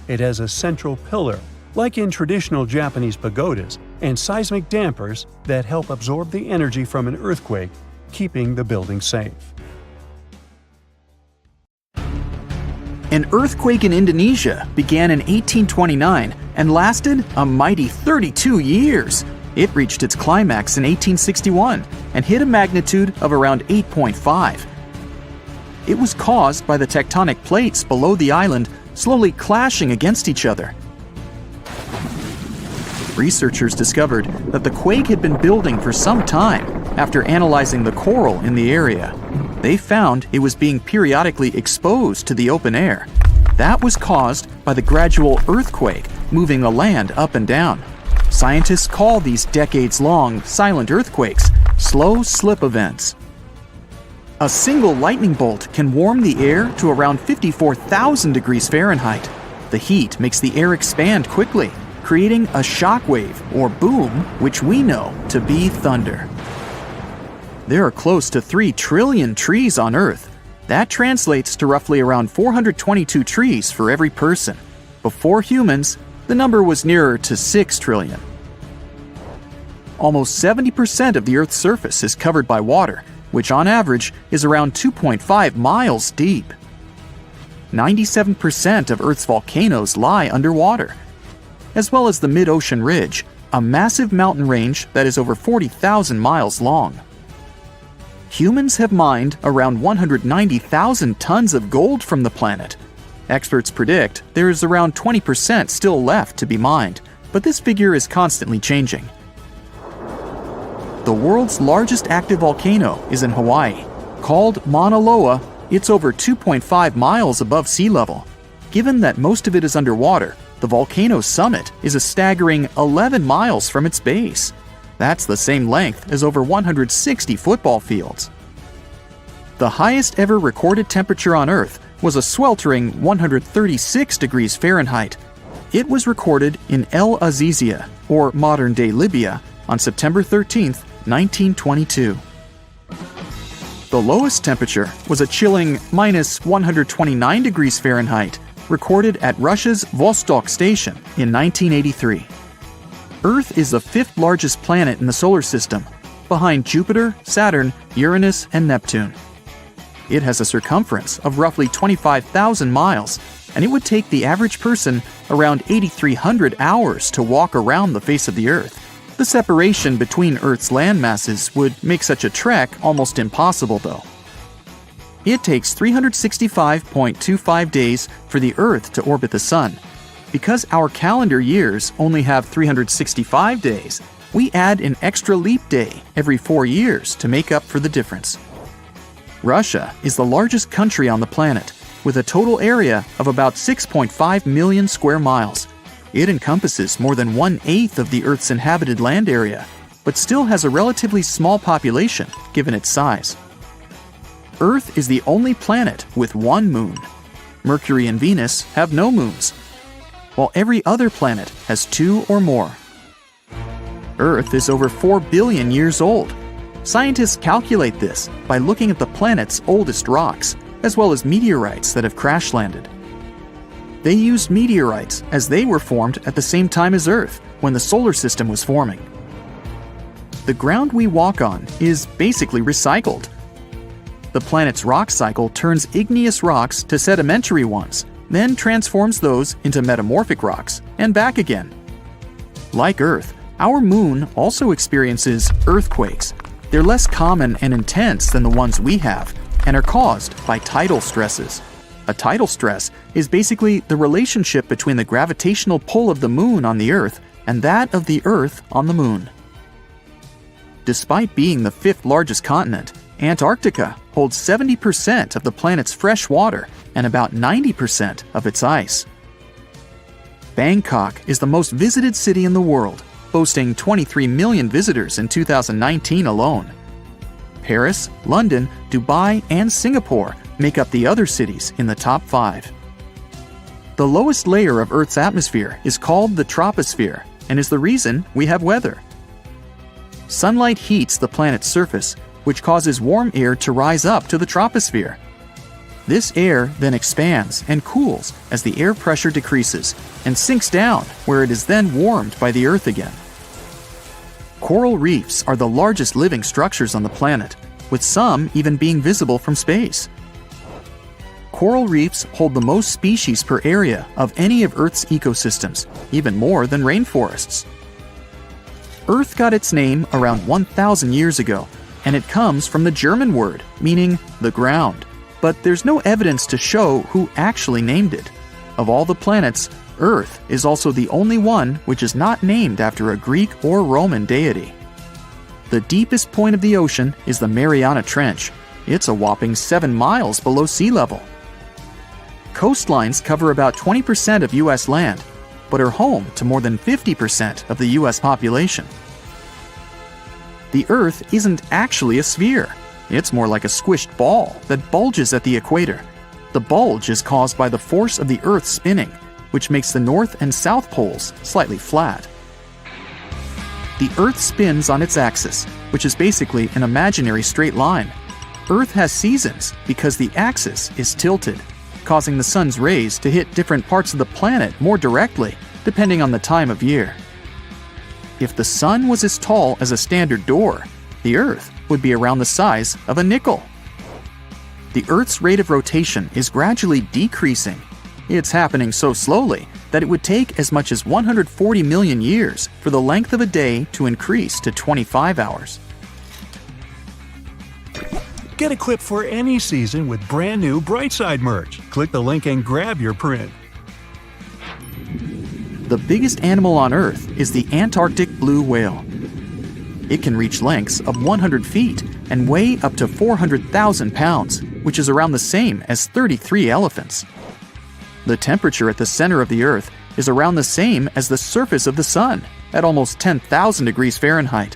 It has a central pillar, like in traditional Japanese pagodas, and seismic dampers that help absorb the energy from an earthquake, keeping the building safe. An earthquake in Indonesia began in 1829 and lasted a mighty 32 years. It reached its climax in 1861 and hit a magnitude of around 8.5. It was caused by the tectonic plates below the island slowly clashing against each other. Researchers discovered that the quake had been building for some time after analyzing the coral in the area. They found it was being periodically exposed to the open air. That was caused by the gradual earthquake moving the land up and down. Scientists call these decades-long silent earthquakes slow slip events. A single lightning bolt can warm the air to around 54,000 degrees Fahrenheit. The heat makes the air expand quickly, creating a shockwave or boom, which we know to be thunder. There are close to 3 trillion trees on Earth. That translates to roughly around 422 trees for every person. Before humans, the number was nearer to 6 trillion. Almost 70% of the Earth's surface is covered by water, which on average is around 2.5 miles deep. 97% of Earth's volcanoes lie underwater, as well as the mid-ocean ridge, a massive mountain range that is over 40,000 miles long. Humans have mined around 190,000 tons of gold from the planet. Experts predict there is around 20% still left to be mined, but this figure is constantly changing. The world's largest active volcano is in Hawaii. Called Mauna Loa, it's over 2.5 miles above sea level. Given that most of it is underwater, the volcano's summit is a staggering 11 miles from its base. That's the same length as over 160 football fields. The highest ever recorded temperature on Earth was a sweltering 136 degrees Fahrenheit. It was recorded in El Azizia, or modern-day Libya, on September 13, 1922. The lowest temperature was a chilling minus 129 degrees Fahrenheit, recorded at Russia's Vostok station in 1983. Earth is the 5th largest planet in the solar system, behind Jupiter, Saturn, Uranus, and Neptune. It has a circumference of roughly 25,000 miles, and it would take the average person around 8,300 hours to walk around the face of the Earth. The separation between Earth's land masses would make such a trek almost impossible, though. It takes 365.25 days for the Earth to orbit the Sun. Because our calendar years only have 365 days, we add an extra leap day every 4 years to make up for the difference. Russia is the largest country on the planet, with a total area of about 6.5 million square miles. It encompasses more than 1/8 of the Earth's inhabited land area, but still has a relatively small population given its size. Earth is the only planet with one moon. Mercury and Venus have no moons, while every other planet has 2 or more. Earth is over 4 billion years old. Scientists calculate this by looking at the planet's oldest rocks, as well as meteorites that have crash-landed. They used meteorites as they were formed at the same time as Earth, when the solar system was forming. The ground we walk on is basically recycled. The planet's rock cycle turns igneous rocks to sedimentary ones, then transforms those into metamorphic rocks, and back again. Like Earth, our moon also experiences earthquakes. They're less common and intense than the ones we have, and are caused by tidal stresses. A tidal stress is basically the relationship between the gravitational pull of the moon on the Earth and that of the Earth on the moon. Despite being the 5th largest continent, Antarctica holds 70% of the planet's fresh water and about 90% of its ice. Bangkok is the most visited city in the world, boasting 23 million visitors in 2019 alone. Paris, London, Dubai, and Singapore make up the other cities in the top 5. The lowest layer of Earth's atmosphere is called the troposphere and is the reason we have weather. Sunlight heats the planet's surface, which causes warm air to rise up to the troposphere. This air then expands and cools as the air pressure decreases and sinks down, where it is then warmed by the Earth again. Coral reefs are the largest living structures on the planet, with some even being visible from space. Coral reefs hold the most species per area of any of Earth's ecosystems, even more than rainforests. Earth got its name around 1,000 years ago, and it comes from the German word meaning the ground. But there's no evidence to show who actually named it. Of all the planets, Earth is also the only one which is not named after a Greek or Roman deity. The deepest point of the ocean is the Mariana Trench. It's a whopping 7 miles below sea level. Coastlines cover about 20% of U.S. land, but are home to more than 50% of the U.S. population. The Earth isn't actually a sphere. It's more like a squished ball that bulges at the equator. The bulge is caused by the force of the Earth spinning, which makes the north and south poles slightly flat. The Earth spins on its axis, which is basically an imaginary straight line. Earth has seasons because the axis is tilted, causing the sun's rays to hit different parts of the planet more directly, depending on the time of year. If the sun was as tall as a standard door, the Earth would be around the size of a nickel. The Earth's rate of rotation is gradually decreasing. It's happening so slowly that it would take as much as 140 million years for the length of a day to increase to 25 hours. Get equipped for any season with brand new Brightside merch. Click the link and grab your print. The biggest animal on Earth is the Antarctic blue whale. It can reach lengths of 100 feet and weigh up to 400,000 pounds, which is around the same as 33 elephants. The temperature at the center of the Earth is around the same as the surface of the Sun, at almost 10,000 degrees Fahrenheit.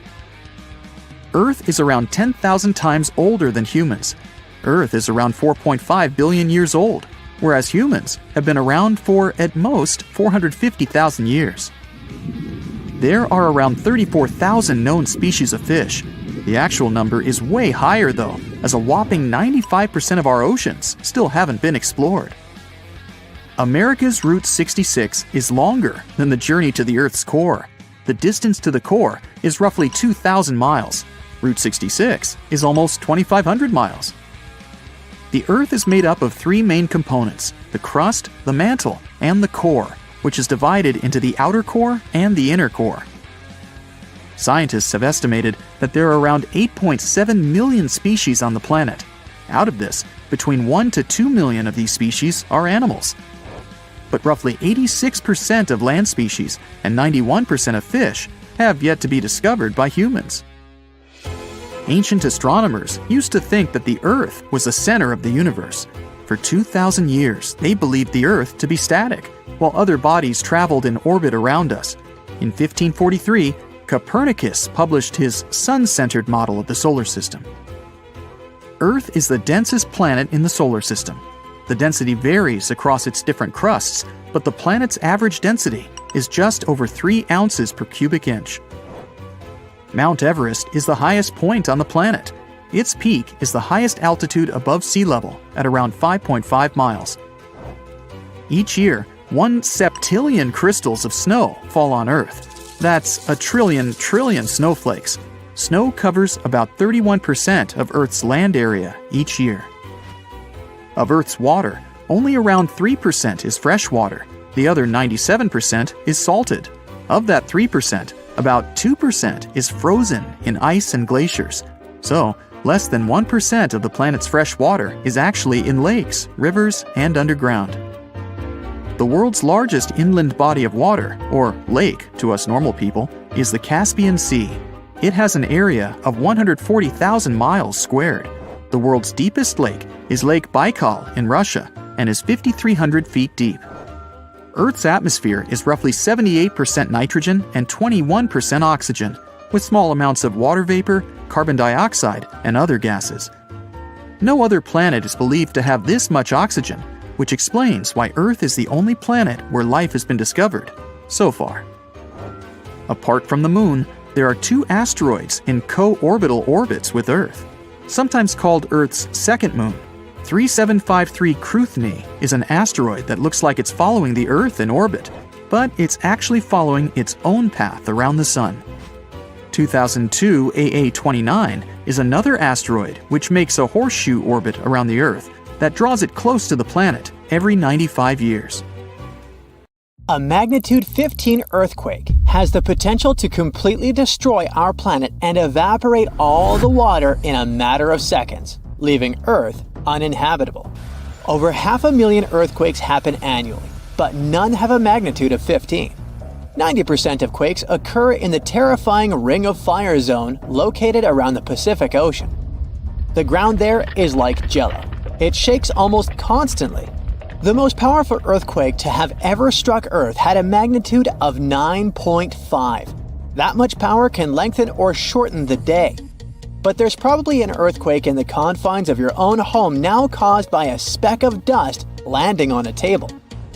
Earth is around 10,000 times older than humans. Earth is around 4.5 billion years old, whereas humans have been around for, at most, 450,000 years. There are around 34,000 known species of fish. The actual number is way higher though, as a whopping 95% of our oceans still haven't been explored. America's Route 66 is longer than the journey to the Earth's core. The distance to the core is roughly 2,000 miles. Route 66 is almost 2,500 miles. The Earth is made up of three main components: the crust, the mantle, and the core, which is divided into the outer core and the inner core. Scientists have estimated that there are around 8.7 million species on the planet. Out of this, between 1 to 2 million of these species are animals. But roughly 86% of land species and 91% of fish have yet to be discovered by humans. Ancient astronomers used to think that the Earth was the center of the universe. For 2,000 years, they believed the Earth to be static, while other bodies traveled in orbit around us. In 1543, Copernicus published his sun-centered model of the solar system. Earth is the densest planet in the solar system. The density varies across its different crusts, but the planet's average density is just over 3 ounces per cubic inch. Mount Everest is the highest point on the planet. Its peak is the highest altitude above sea level at around 5.5 miles. Each year, 1 septillion crystals of snow fall on Earth. That's a trillion snowflakes. Snow covers about 31% of Earth's land area each year. Of Earth's water, only around 3% is fresh water. The other 97% is salted. Of that 3%, about 2% is frozen in ice and glaciers. So, less than 1% of the planet's fresh water is actually in lakes, rivers, and underground. The world's largest inland body of water, or lake to us normal people, is the Caspian Sea. It has an area of 140,000 miles squared. The world's deepest lake is Lake Baikal in Russia and is 5,300 feet deep. Earth's atmosphere is roughly 78% nitrogen and 21% oxygen, with small amounts of water vapor, carbon dioxide, and other gases. No other planet is believed to have this much oxygen, which explains why Earth is the only planet where life has been discovered so far. Apart from the Moon, there are 2 asteroids in co-orbital orbits with Earth, sometimes called Earth's second moon. 3753 Cruithne is an asteroid that looks like it's following the Earth in orbit, but it's actually following its own path around the Sun. 2002 AA29 is another asteroid which makes a horseshoe orbit around the Earth that draws it close to the planet every 95 years. A magnitude 15 earthquake has the potential to completely destroy our planet and evaporate all the water in a matter of seconds, leaving Earth uninhabitable. Over 500,000 earthquakes happen annually, but none have a magnitude of 15. 90% of quakes occur in the terrifying Ring of Fire zone located around the Pacific Ocean. The ground there is like jello. It shakes almost constantly. The most powerful earthquake to have ever struck Earth had a magnitude of 9.5. That much power can lengthen or shorten the day. But there's probably an earthquake in the confines of your own home now caused by a speck of dust landing on a table.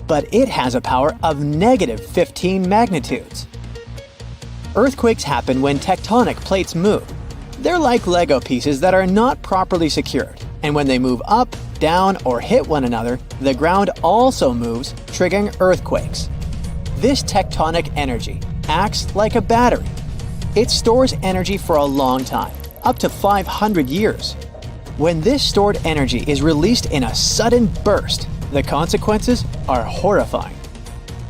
but it has a power of negative 15 magnitudes. Earthquakes happen when tectonic plates move. They're like Lego pieces that are not properly secured, and when they move up, down, or hit one another, the ground also moves, triggering earthquakes. This tectonic energy acts like a battery. It stores energy for a long time, up to 500 years. When this stored energy is released in a sudden burst, the consequences are horrifying.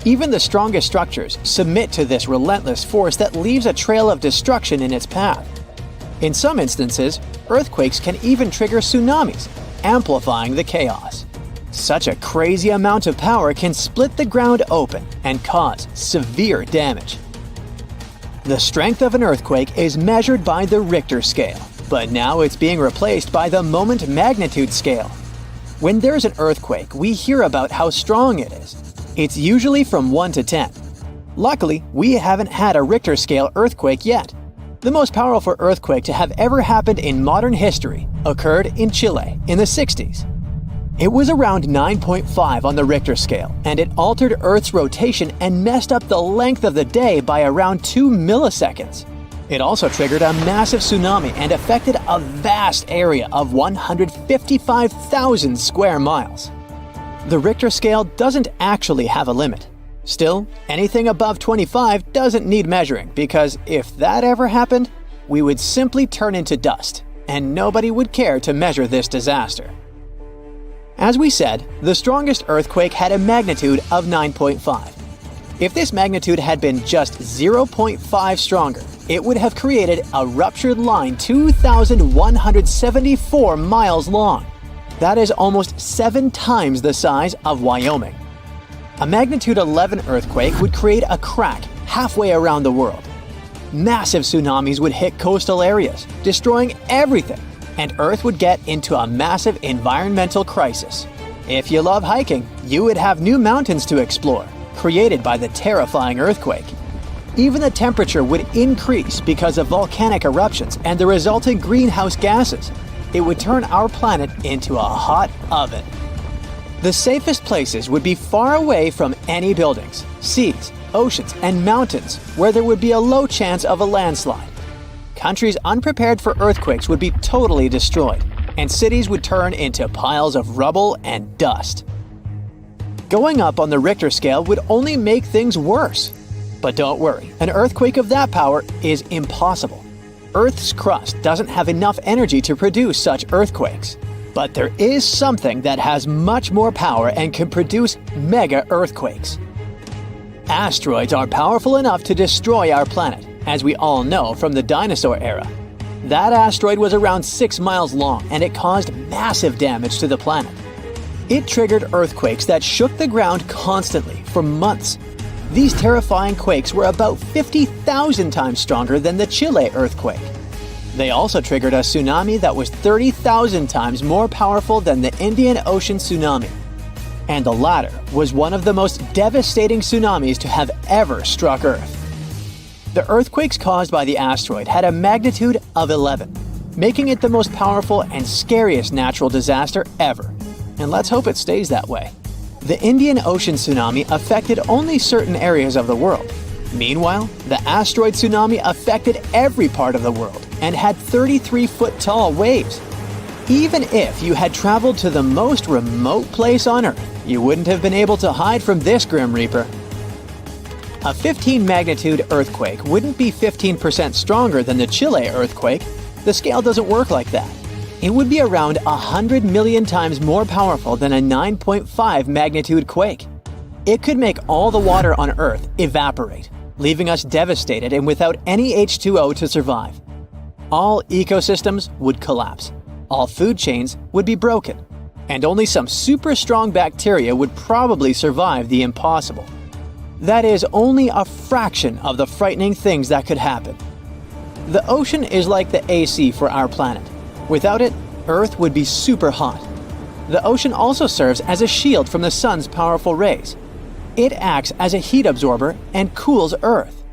Even the strongest structures submit to this relentless force that leaves a trail of destruction in its path. In some instances, earthquakes can even trigger tsunamis, amplifying the chaos. Such a crazy amount of power can split the ground open and cause severe damage. The strength of an earthquake is measured by the Richter scale, but now it's being replaced by the moment magnitude scale. When there's an earthquake, we hear about how strong it is. It's usually from 1 to 10. Luckily, we haven't had a Richter scale earthquake yet. The most powerful earthquake to have ever happened in modern history occurred in Chile in the 60s. It was around 9.5 on the Richter scale, and it altered Earth's rotation and messed up the length of the day by around 2 milliseconds. It also triggered a massive tsunami and affected a vast area of 155,000 square miles. The Richter scale doesn't actually have a limit. Still, anything above 25 doesn't need measuring, because if that ever happened, we would simply turn into dust, and nobody would care to measure this disaster. As we said, the strongest earthquake had a magnitude of 9.5. If this magnitude had been just 0.5 stronger, it would have created a ruptured line 2,174 miles long. That is almost 7 times the size of Wyoming. A magnitude 11 earthquake would create a crack halfway around the world. Massive tsunamis would hit coastal areas, destroying everything, and Earth would get into a massive environmental crisis. If you love hiking, you would have new mountains to explore, created by the terrifying earthquake. Even the temperature would increase because of volcanic eruptions and the resulting greenhouse gases. It would turn our planet into a hot oven. The safest places would be far away from any buildings, seas, oceans, and mountains where there would be a low chance of a landslide. Countries unprepared for earthquakes would be totally destroyed, and cities would turn into piles of rubble and dust. Going up on the Richter scale would only make things worse. But don't worry, an earthquake of that power is impossible. Earth's crust doesn't have enough energy to produce such earthquakes. But there is something that has much more power and can produce mega earthquakes. Asteroids are powerful enough to destroy our planet, as we all know from the dinosaur era. That asteroid was around 6 miles long, and it caused massive damage to the planet. It triggered earthquakes that shook the ground constantly for months. These terrifying quakes were about 50,000 times stronger than the Chile earthquake. They also triggered a tsunami that was 30,000 times more powerful than the Indian Ocean tsunami. And the latter was one of the most devastating tsunamis to have ever struck Earth. The earthquakes caused by the asteroid had a magnitude of 11, making it the most powerful and scariest natural disaster ever. And let's hope it stays that way. The Indian Ocean tsunami affected only certain areas of the world. Meanwhile, the asteroid tsunami affected every part of the world and had 33-foot-tall waves. Even if you had traveled to the most remote place on Earth, you wouldn't have been able to hide from this Grim Reaper. A 15-magnitude earthquake wouldn't be 15% stronger than the Chile earthquake. The scale doesn't work like that. It would be around 100 million times more powerful than a 9.5 magnitude quake. It could make all the water on Earth evaporate, leaving us devastated and without any H2O to survive. All ecosystems would collapse, all food chains would be broken, and only some super strong bacteria would probably survive the impossible. That is only a fraction of the frightening things that could happen. The ocean is like the AC for our planet. Without it, Earth would be super hot. The ocean also serves as a shield from the sun's powerful rays. It acts as a heat absorber and cools Earth.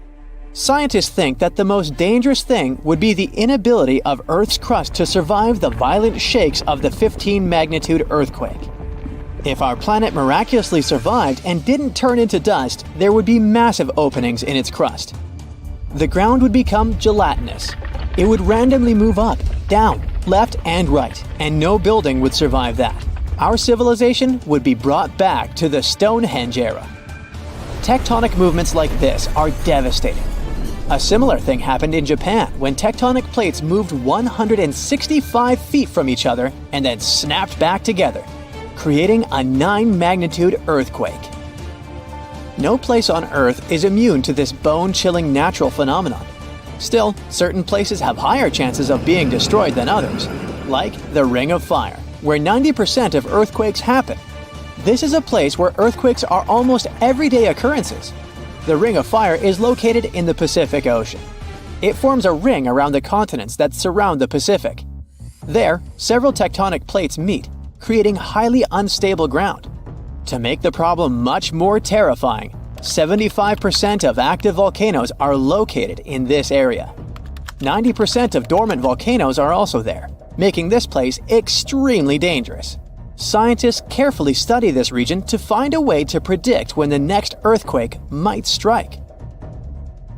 Scientists think that the most dangerous thing would be the inability of Earth's crust to survive the violent shakes of the 15-magnitude earthquake. If our planet miraculously survived and didn't turn into dust, there would be massive openings in its crust. The ground would become gelatinous. It would randomly move up, down, left, and right, and no building would survive that. Our civilization would be brought back to the Stonehenge era. Tectonic movements like this are devastating. A similar thing happened in Japan when tectonic plates moved 165 feet from each other and then snapped back together, creating a 9-magnitude earthquake. No place on Earth is immune to this bone-chilling natural phenomenon. Still, certain places have higher chances of being destroyed than others, like the Ring of Fire, where 90% of earthquakes happen. This is a place where earthquakes are almost everyday occurrences. The Ring of Fire is located in the Pacific Ocean. It forms a ring around the continents that surround the Pacific. There, several tectonic plates meet, creating highly unstable ground. To make the problem much more terrifying, 75% of active volcanoes are located in this area. 90% of dormant volcanoes are also there, making this place extremely dangerous. Scientists carefully study this region to find a way to predict when the next earthquake might strike.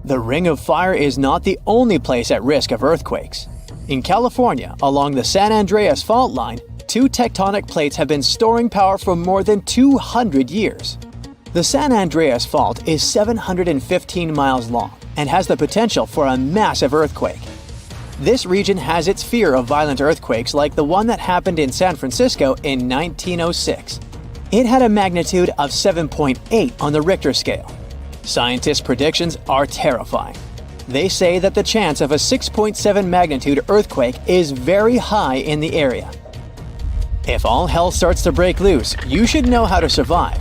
The Ring of Fire is not the only place at risk of earthquakes. In California, along the San Andreas fault line, 2 tectonic plates have been storing power for more than 200 years. The San Andreas Fault is 715 miles long and has the potential for a massive earthquake. This region has its fear of violent earthquakes like the one that happened in San Francisco in 1906. It had a magnitude of 7.8 on the Richter scale. Scientists' predictions are terrifying. They say that the chance of a 6.7 magnitude earthquake is very high in the area. If all hell starts to break loose, you should know how to survive.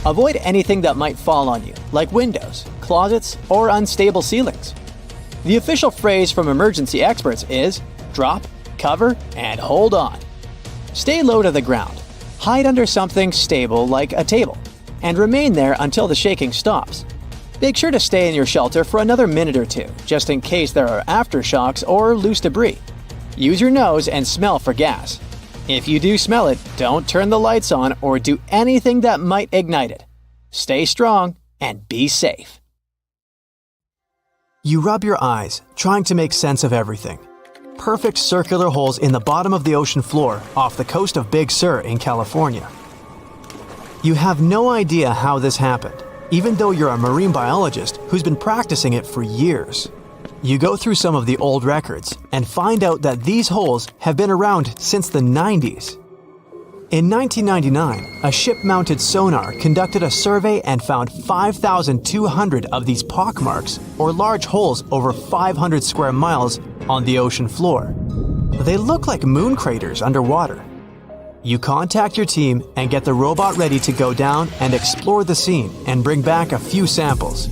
Avoid anything that might fall on you, like windows, closets, or unstable ceilings. The official phrase from emergency experts is drop, cover, and hold on. Stay low to the ground. Hide under something stable like a table, and remain there until the shaking stops. Make sure to stay in your shelter for another minute or two, just in case there are aftershocks or loose debris. Use your nose and smell for gas. If you do smell it, don't turn the lights on or do anything that might ignite it. Stay strong and be safe. You rub your eyes, trying to make sense of everything. Perfect circular holes in the bottom of the ocean floor off the coast of Big Sur in California. You have no idea how this happened, even though you're a marine biologist who's been practicing it for years. You go through some of the old records and find out that these holes have been around since the 90s. In 1999, a ship-mounted sonar conducted a survey and found 5,200 of these pockmarks, or large holes over 500 square miles, on the ocean floor. They look like moon craters underwater. You contact your team and get the robot ready to go down and explore the scene and bring back a few samples.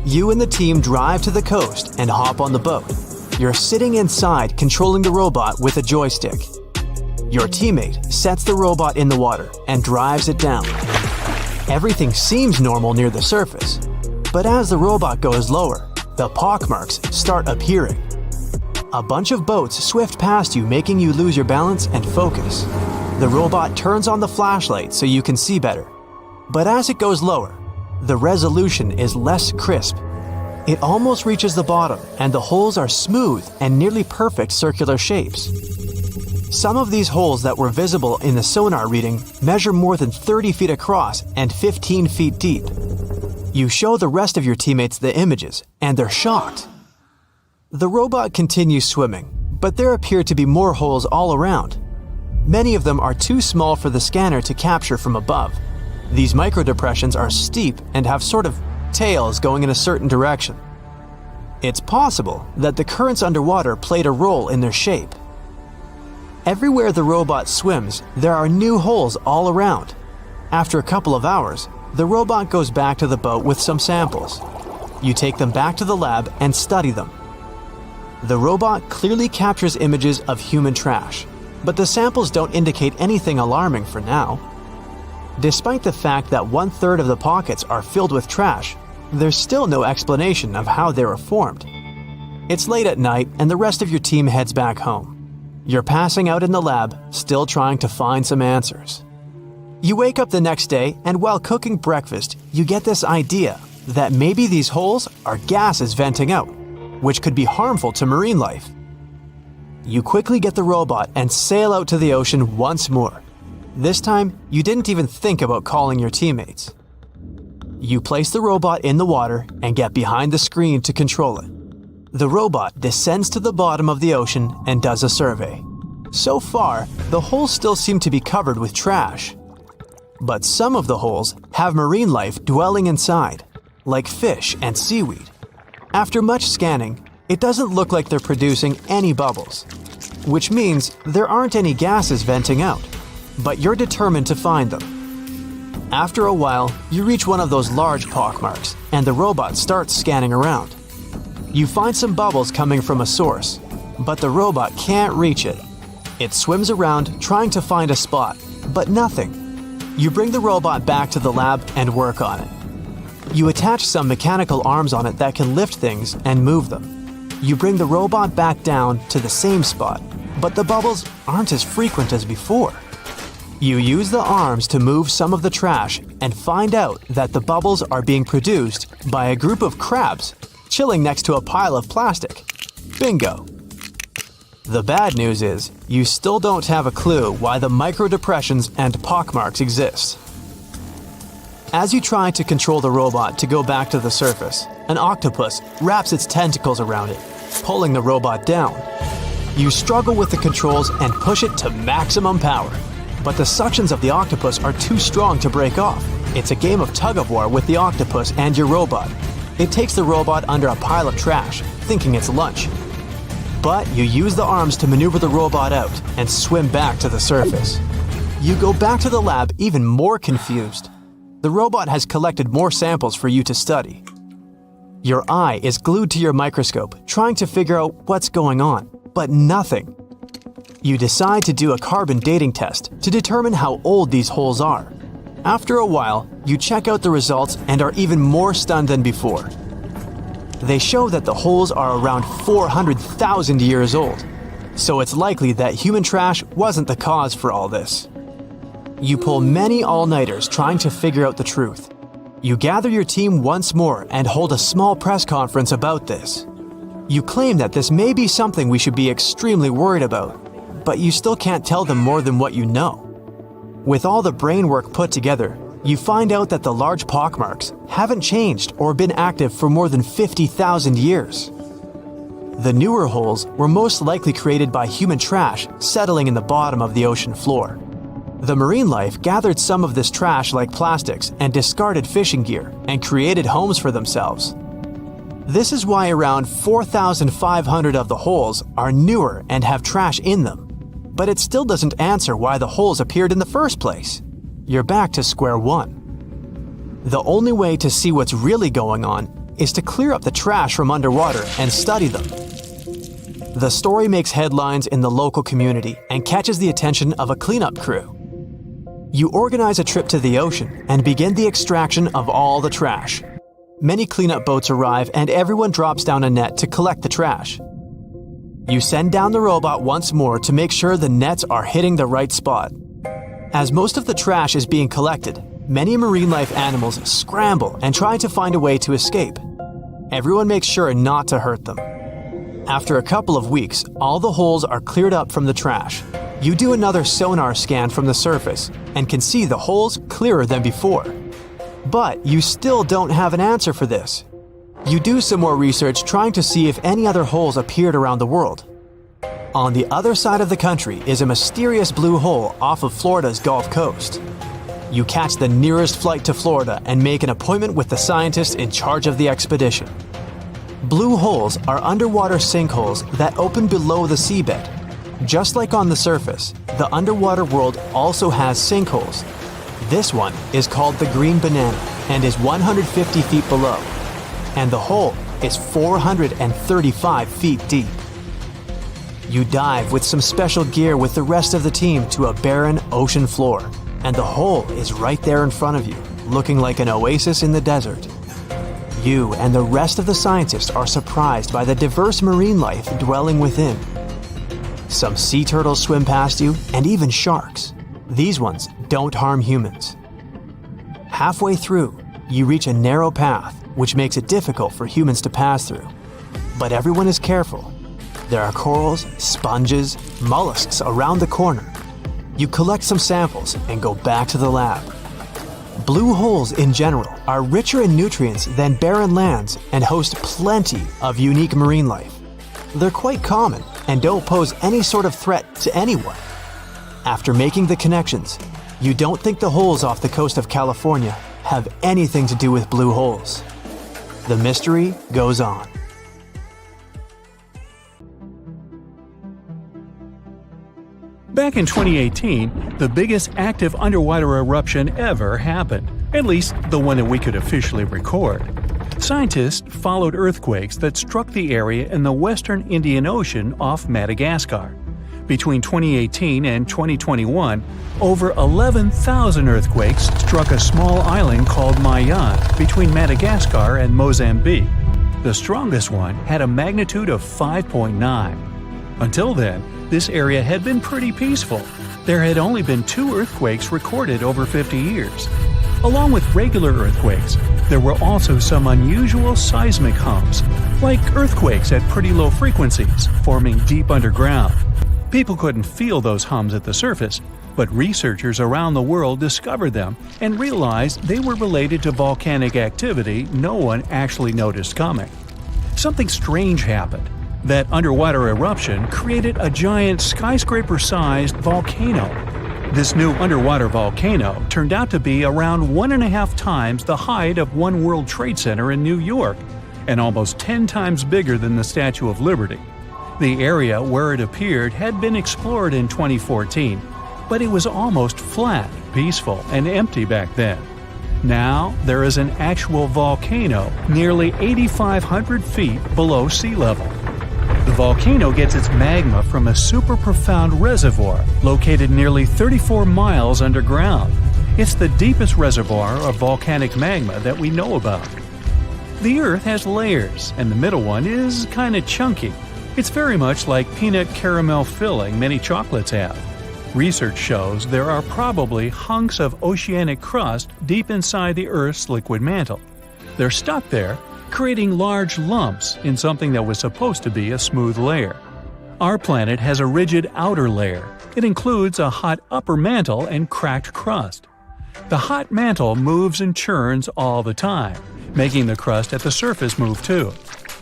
You and the team drive to the coast and hop on the boat. You're sitting inside controlling the robot with a joystick. Your teammate sets the robot in the water and drives it down. Everything seems normal near the surface, but as the robot goes lower, the pockmarks start appearing. A bunch of boats swift past you, making you lose your balance and focus. The robot turns on the flashlight so you can see better. But as it goes lower, the resolution is less crisp. It almost reaches the bottom, and the holes are smooth and nearly perfect circular shapes. Some of these holes that were visible in the sonar reading measure more than 30 feet across and 15 feet deep. You show the rest of your teammates the images, and they're shocked. The robot continues swimming, but there appear to be more holes all around. Many of them are too small for the scanner to capture from above. These microdepressions are steep and have sort of tails going in a certain direction. It's possible that the currents underwater played a role in their shape. Everywhere the robot swims, there are new holes all around. After a couple of hours, the robot goes back to the boat with some samples. You take them back to the lab and study them. The robot clearly captures images of human trash, but the samples don't indicate anything alarming for now. Despite the fact that 1/3 of the pockets are filled with trash, there's still no explanation of how they were formed. It's late at night and the rest of your team heads back home. You're passing out in the lab, still trying to find some answers. You wake up the next day, and while cooking breakfast, you get this idea that maybe these holes are gases venting out, which could be harmful to marine life. You quickly get the robot and sail out to the ocean once more. This time, you didn't even think about calling your teammates. You place the robot in the water and get behind the screen to control it. The robot descends to the bottom of the ocean and does a survey. So far, the holes still seem to be covered with trash. But some of the holes have marine life dwelling inside, like fish and seaweed. After much scanning, it doesn't look like they're producing any bubbles, which means there aren't any gases venting out, but you're determined to find them. After a while, you reach one of those large pockmarks, and the robot starts scanning around. You find some bubbles coming from a source, but the robot can't reach it. It swims around trying to find a spot, but nothing. You bring the robot back to the lab and work on it. You attach some mechanical arms on it that can lift things and move them. You bring the robot back down to the same spot, but the bubbles aren't as frequent as before. You use the arms to move some of the trash and find out that the bubbles are being produced by a group of crabs chilling next to a pile of plastic. Bingo! The bad news is, you still don't have a clue why the microdepressions and pockmarks exist. As you try to control the robot to go back to the surface, an octopus wraps its tentacles around it, pulling the robot down. You struggle with the controls and push it to maximum power, but the suctions of the octopus are too strong to break off. It's a game of tug-of-war with the octopus and your robot. It takes the robot under a pile of trash, thinking it's lunch. But you use the arms to maneuver the robot out and swim back to the surface. You go back to the lab even more confused. The robot has collected more samples for you to study. Your eye is glued to your microscope, trying to figure out what's going on, but nothing. You decide to do a carbon dating test to determine how old these holes are. After a while, you check out the results and are even more stunned than before. They show that the holes are around 400,000 years old, so it's likely that human trash wasn't the cause for all this. You pull many all-nighters trying to figure out the truth. You gather your team once more and hold a small press conference about this. You claim that this may be something we should be extremely worried about, but you still can't tell them more than what you know. With all the brain work put together, you find out that the large pockmarks haven't changed or been active for more than 50,000 years. The newer holes were most likely created by human trash settling in the bottom of the ocean floor. The marine life gathered some of this trash like plastics and discarded fishing gear and created homes for themselves. This is why around 4,500 of the holes are newer and have trash in them. But it still doesn't answer why the holes appeared in the first place. You're back to square one. The only way to see what's really going on is to clear up the trash from underwater and study them. The story makes headlines in the local community and catches the attention of a cleanup crew. You organize a trip to the ocean and begin the extraction of all the trash. Many cleanup boats arrive and everyone drops down a net to collect the trash. You send down the robot once more to make sure the nets are hitting the right spot. As most of the trash is being collected, many marine life animals scramble and try to find a way to escape. Everyone makes sure not to hurt them. After a couple of weeks, all the holes are cleared up from the trash. You do another sonar scan from the surface and can see the holes clearer than before. But you still don't have an answer for this. You do some more research trying to see if any other holes appeared around the world. On the other side of the country is a mysterious blue hole off of Florida's Gulf Coast. You catch the nearest flight to Florida and make an appointment with the scientist in charge of the expedition. Blue holes are underwater sinkholes that open below the seabed. Just like on the surface, the underwater world also has sinkholes. This one is called the Green Banana and is 150 feet below. And the hole is 435 feet deep. You dive with some special gear with the rest of the team to a barren ocean floor, and the hole is right there in front of you, looking like an oasis in the desert. You and the rest of the scientists are surprised by the diverse marine life dwelling within. Some sea turtles swim past you, and even sharks. These ones don't harm humans. Halfway through, you reach a narrow path, which makes it difficult for humans to pass through. But everyone is careful. There are corals, sponges, mollusks around the corner. You collect some samples and go back to the lab. Blue holes in general are richer in nutrients than barren lands and host plenty of unique marine life. They're quite common and don't pose any sort of threat to anyone. After making the connections, you don't think the holes off the coast of California have anything to do with blue holes. The mystery goes on. Back in 2018, the biggest active underwater eruption ever happened, at least the one that we could officially record. Scientists followed earthquakes that struck the area in the western Indian Ocean off Madagascar. Between 2018 and 2021, over 11,000 earthquakes struck a small island called Mayan between Madagascar and Mozambique. The strongest one had a magnitude of 5.9. Until then, this area had been pretty peaceful. There had only been 2 earthquakes recorded over 50 years. Along with regular earthquakes, there were also some unusual seismic hums, like earthquakes at pretty low frequencies, forming deep underground. People couldn't feel those hums at the surface, but researchers around the world discovered them and realized they were related to volcanic activity no one actually noticed coming. Something strange happened. That underwater eruption created a giant skyscraper-sized volcano. This new underwater volcano turned out to be around 1.5 times the height of One World Trade Center in New York, and almost 10 times bigger than the Statue of Liberty. The area where it appeared had been explored in 2014, but it was almost flat, peaceful, and empty back then. Now, there is an actual volcano nearly 8,500 feet below sea level. The volcano gets its magma from a super profound reservoir located nearly 34 miles underground. It's the deepest reservoir of volcanic magma that we know about. The Earth has layers, and the middle one is kinda chunky. It's very much like peanut caramel filling many chocolates have. Research shows there are probably hunks of oceanic crust deep inside the Earth's liquid mantle. They're stuck there, creating large lumps in something that was supposed to be a smooth layer. Our planet has a rigid outer layer. It includes a hot upper mantle and cracked crust. The hot mantle moves and churns all the time, making the crust at the surface move too.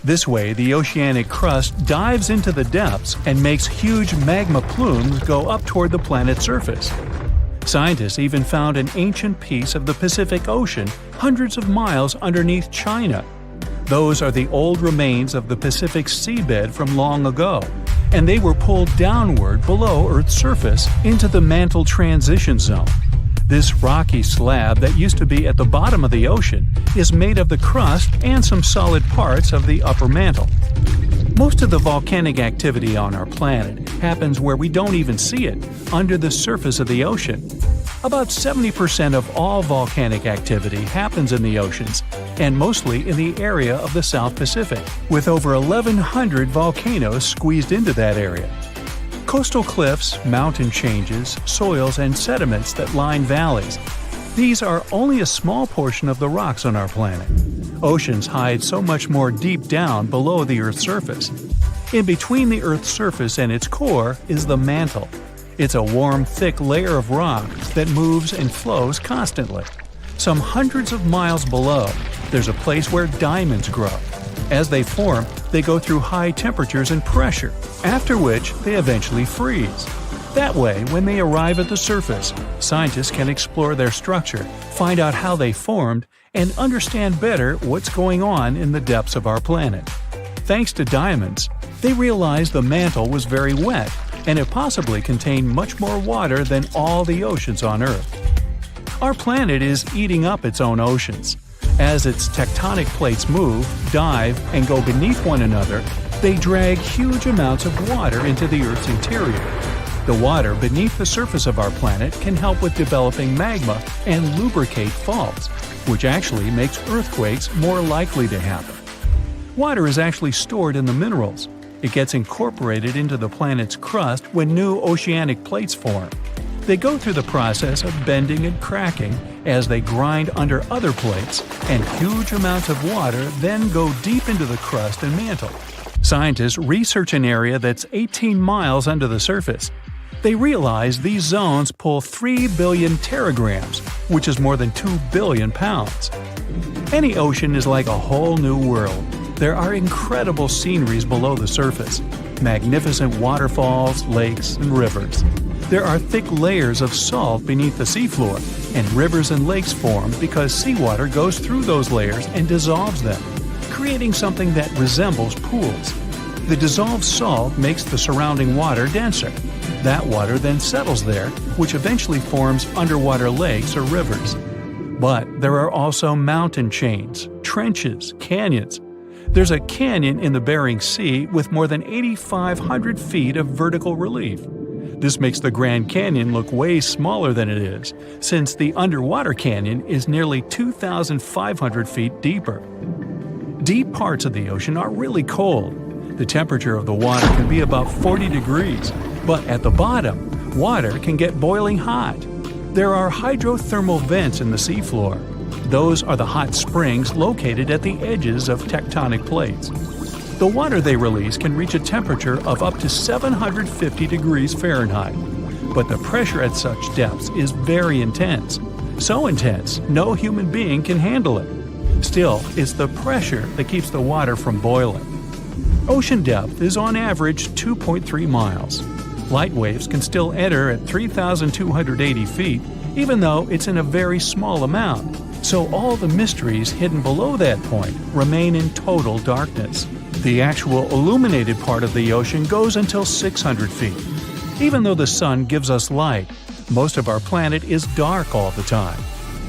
This way, the oceanic crust dives into the depths and makes huge magma plumes go up toward the planet's surface. Scientists even found an ancient piece of the Pacific Ocean hundreds of miles underneath China. Those are the old remains of the Pacific seabed from long ago, and they were pulled downward below Earth's surface into the mantle transition zone. This rocky slab that used to be at the bottom of the ocean is made of the crust and some solid parts of the upper mantle. Most of the volcanic activity on our planet happens where we don't even see it, under the surface of the ocean. About 70% of all volcanic activity happens in the oceans, and mostly in the area of the South Pacific, with over 1,100 volcanoes squeezed into that area. Coastal cliffs, mountain changes, soils, and sediments that line valleys. These are only a small portion of the rocks on our planet. Oceans hide so much more deep down below the Earth's surface. In between the Earth's surface and its core is the mantle. It's a warm, thick layer of rock that moves and flows constantly. Some hundreds of miles below, there's a place where diamonds grow. As they form, they go through high temperatures and pressure, after which they eventually freeze. That way, when they arrive at the surface, scientists can explore their structure, find out how they formed, and understand better what's going on in the depths of our planet. Thanks to diamonds, they realized the mantle was very wet, and it possibly contained much more water than all the oceans on Earth. Our planet is eating up its own oceans. As its tectonic plates move, dive, and go beneath one another, they drag huge amounts of water into the Earth's interior. The water beneath the surface of our planet can help with developing magma and lubricate faults, which actually makes earthquakes more likely to happen. Water is actually stored in the minerals. It gets incorporated into the planet's crust when new oceanic plates form. They go through the process of bending and cracking as they grind under other plates, and huge amounts of water then go deep into the crust and mantle. Scientists research an area that's 18 miles under the surface. They realize these zones pull 3 billion teragrams, which is more than 2 billion pounds. Any ocean is like a whole new world. There are incredible sceneries below the surface, magnificent waterfalls, lakes, and rivers. There are thick layers of salt beneath the seafloor, and rivers and lakes form because seawater goes through those layers and dissolves them, creating something that resembles pools. The dissolved salt makes the surrounding water denser. That water then settles there, which eventually forms underwater lakes or rivers. But there are also mountain chains, trenches, canyons. There's a canyon in the Bering Sea with more than 8,500 feet of vertical relief. This makes the Grand Canyon look way smaller than it is, since the underwater canyon is nearly 2,500 feet deeper. Deep parts of the ocean are really cold. The temperature of the water can be about 40 degrees, but at the bottom, water can get boiling hot. There are hydrothermal vents in the seafloor. Those are the hot springs located at the edges of tectonic plates. The water they release can reach a temperature of up to 750 degrees Fahrenheit, but the pressure at such depths is very intense. So intense, no human being can handle it. Still, it's the pressure that keeps the water from boiling. Ocean depth is on average 2.3 miles. Light waves can still enter at 3,280 feet, even though it's in a very small amount. So all the mysteries hidden below that point remain in total darkness. The actual illuminated part of the ocean goes until 600 feet. Even though the sun gives us light, most of our planet is dark all the time.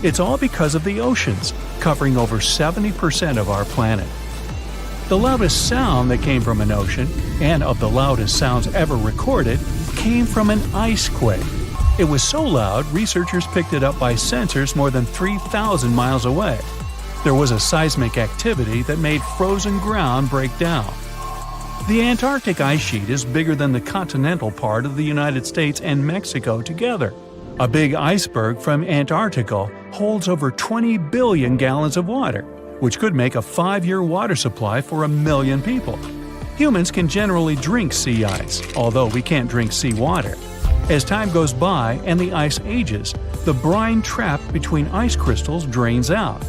It's all because of the oceans, covering over 70% of our planet. The loudest sound that came from an ocean, and of the loudest sounds ever recorded, came from an ice quake. It was so loud, researchers picked it up by sensors more than 3,000 miles away. There was a seismic activity that made frozen ground break down. The Antarctic ice sheet is bigger than the continental part of the United States and Mexico together. A big iceberg from Antarctica holds over 20 billion gallons of water, which could make a 5-year water supply for 1 million people. Humans can generally drink sea ice, although we can't drink seawater. As time goes by and the ice ages, the brine trapped between ice crystals drains out.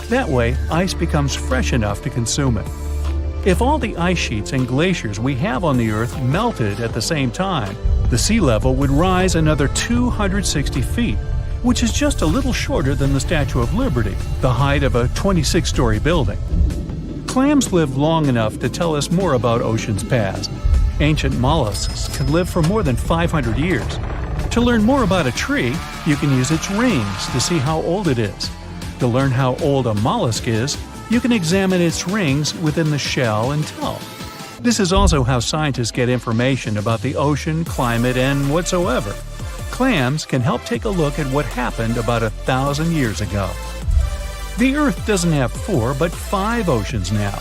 That way, ice becomes fresh enough to consume it. If all the ice sheets and glaciers we have on the Earth melted at the same time, the sea level would rise another 260 feet, which is just a little shorter than the Statue of Liberty, the height of a 26-story building. Clams lived long enough to tell us more about oceans past. Ancient mollusks could live for more than 500 years. To learn more about a tree, you can use its rings to see how old it is. To learn how old a mollusk is, you can examine its rings within the shell and tell. This is also how scientists get information about the ocean, climate, and whatsoever. Clams can help take a look at what happened about 1,000 years ago. The Earth doesn't have 4 but 5 oceans now.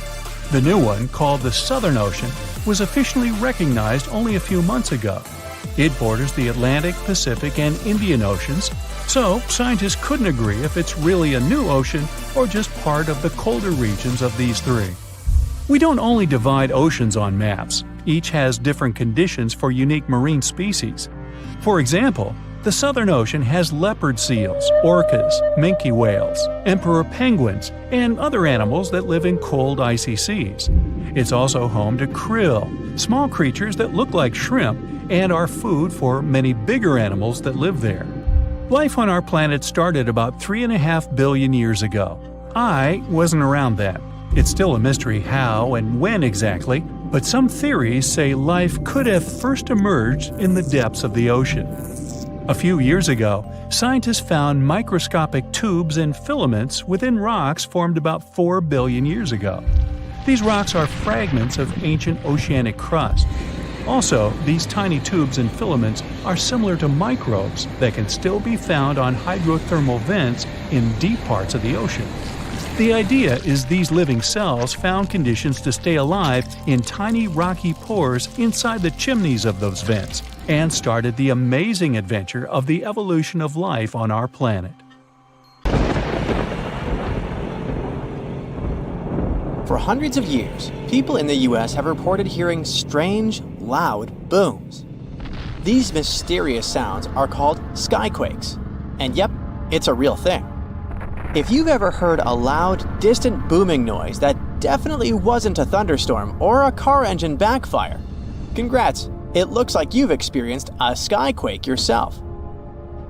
The new one, called the Southern Ocean, was officially recognized only a few months ago. It borders the Atlantic, Pacific, and Indian Oceans, so scientists couldn't agree if it's really a new ocean or just part of the colder regions of these 3. We don't only divide oceans on maps, each has different conditions for unique marine species. For example, the Southern Ocean has leopard seals, orcas, minke whales, emperor penguins, and other animals that live in cold, icy seas. It's also home to krill, small creatures that look like shrimp and are food for many bigger animals that live there. Life on our planet started about 3.5 billion years ago. I wasn't around then. It's still a mystery how and when exactly, but some theories say life could have first emerged in the depths of the ocean. A few years ago, scientists found microscopic tubes and filaments within rocks formed about 4 billion years ago. These rocks are fragments of ancient oceanic crust. Also, these tiny tubes and filaments are similar to microbes that can still be found on hydrothermal vents in deep parts of the ocean. The idea is these living cells found conditions to stay alive in tiny rocky pores inside the chimneys of those vents, and started the amazing adventure of the evolution of life on our planet. For hundreds of years, people in the US have reported hearing strange, loud booms. These mysterious sounds are called skyquakes. And yep, it's a real thing. If you've ever heard a loud, distant booming noise that definitely wasn't a thunderstorm or a car engine backfire, congrats, it looks like you've experienced a skyquake yourself.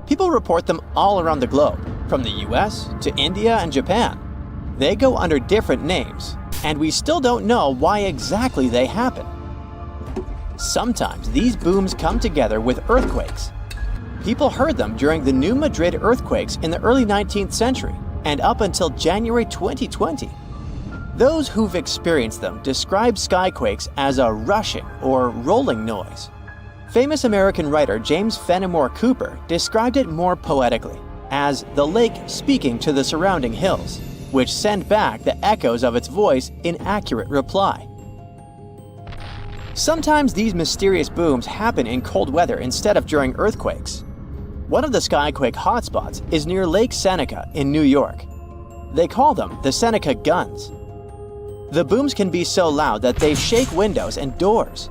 People report them all around the globe, from the US to India and Japan. They go under different names, and we still don't know why exactly they happen. Sometimes these booms come together with earthquakes. People heard them during the New Madrid earthquakes in the early 19th century and up until January 2020. Those who've experienced them describe skyquakes as a rushing or rolling noise. Famous American writer James Fenimore Cooper described it more poetically as the lake speaking to the surrounding hills, which sent back the echoes of its voice in accurate reply. Sometimes these mysterious booms happen in cold weather instead of during earthquakes. One of the skyquake hotspots is near Lake Seneca in New York. They call them the Seneca Guns. The booms can be so loud that they shake windows and doors.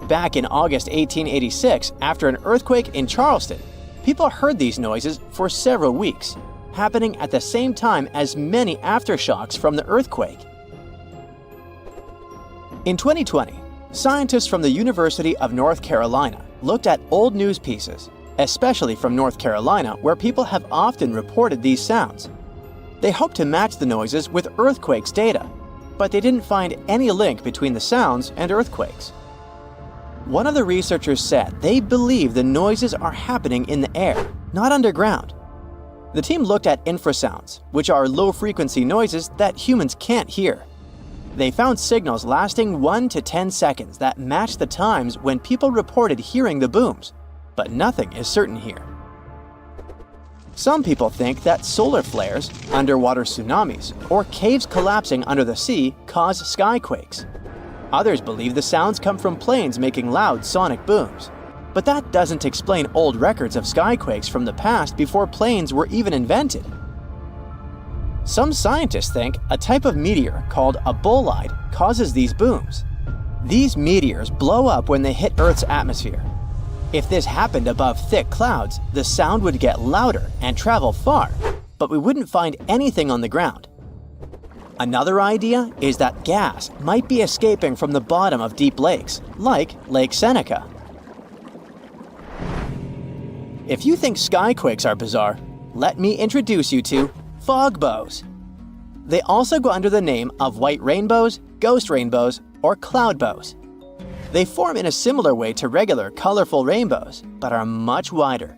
Back in August 1886, after an earthquake in Charleston, people heard these noises for several weeks, happening at the same time as many aftershocks from the earthquake. In 2020, scientists from the University of North Carolina looked at old news pieces, especially from North Carolina, where people have often reported these sounds. They hoped to match the noises with earthquakes data, but they didn't find any link between the sounds and earthquakes. One of the researchers said they believe the noises are happening in the air, not underground. The team looked at infrasounds, which are low-frequency noises that humans can't hear. They found signals lasting 1 to 10 seconds that matched the times when people reported hearing the booms, but nothing is certain here. Some people think that solar flares, underwater tsunamis, or caves collapsing under the sea cause skyquakes. Others believe the sounds come from planes making loud sonic booms. But that doesn't explain old records of skyquakes from the past before planes were even invented. Some scientists think a type of meteor called a bolide causes these booms. These meteors blow up when they hit Earth's atmosphere. If this happened above thick clouds, the sound would get louder and travel far, but we wouldn't find anything on the ground. Another idea is that gas might be escaping from the bottom of deep lakes, like Lake Seneca. If you think skyquakes are bizarre, let me introduce you to fog bows. They also go under the name of white rainbows, ghost rainbows, or cloud bows. They form in a similar way to regular colorful rainbows, but are much wider.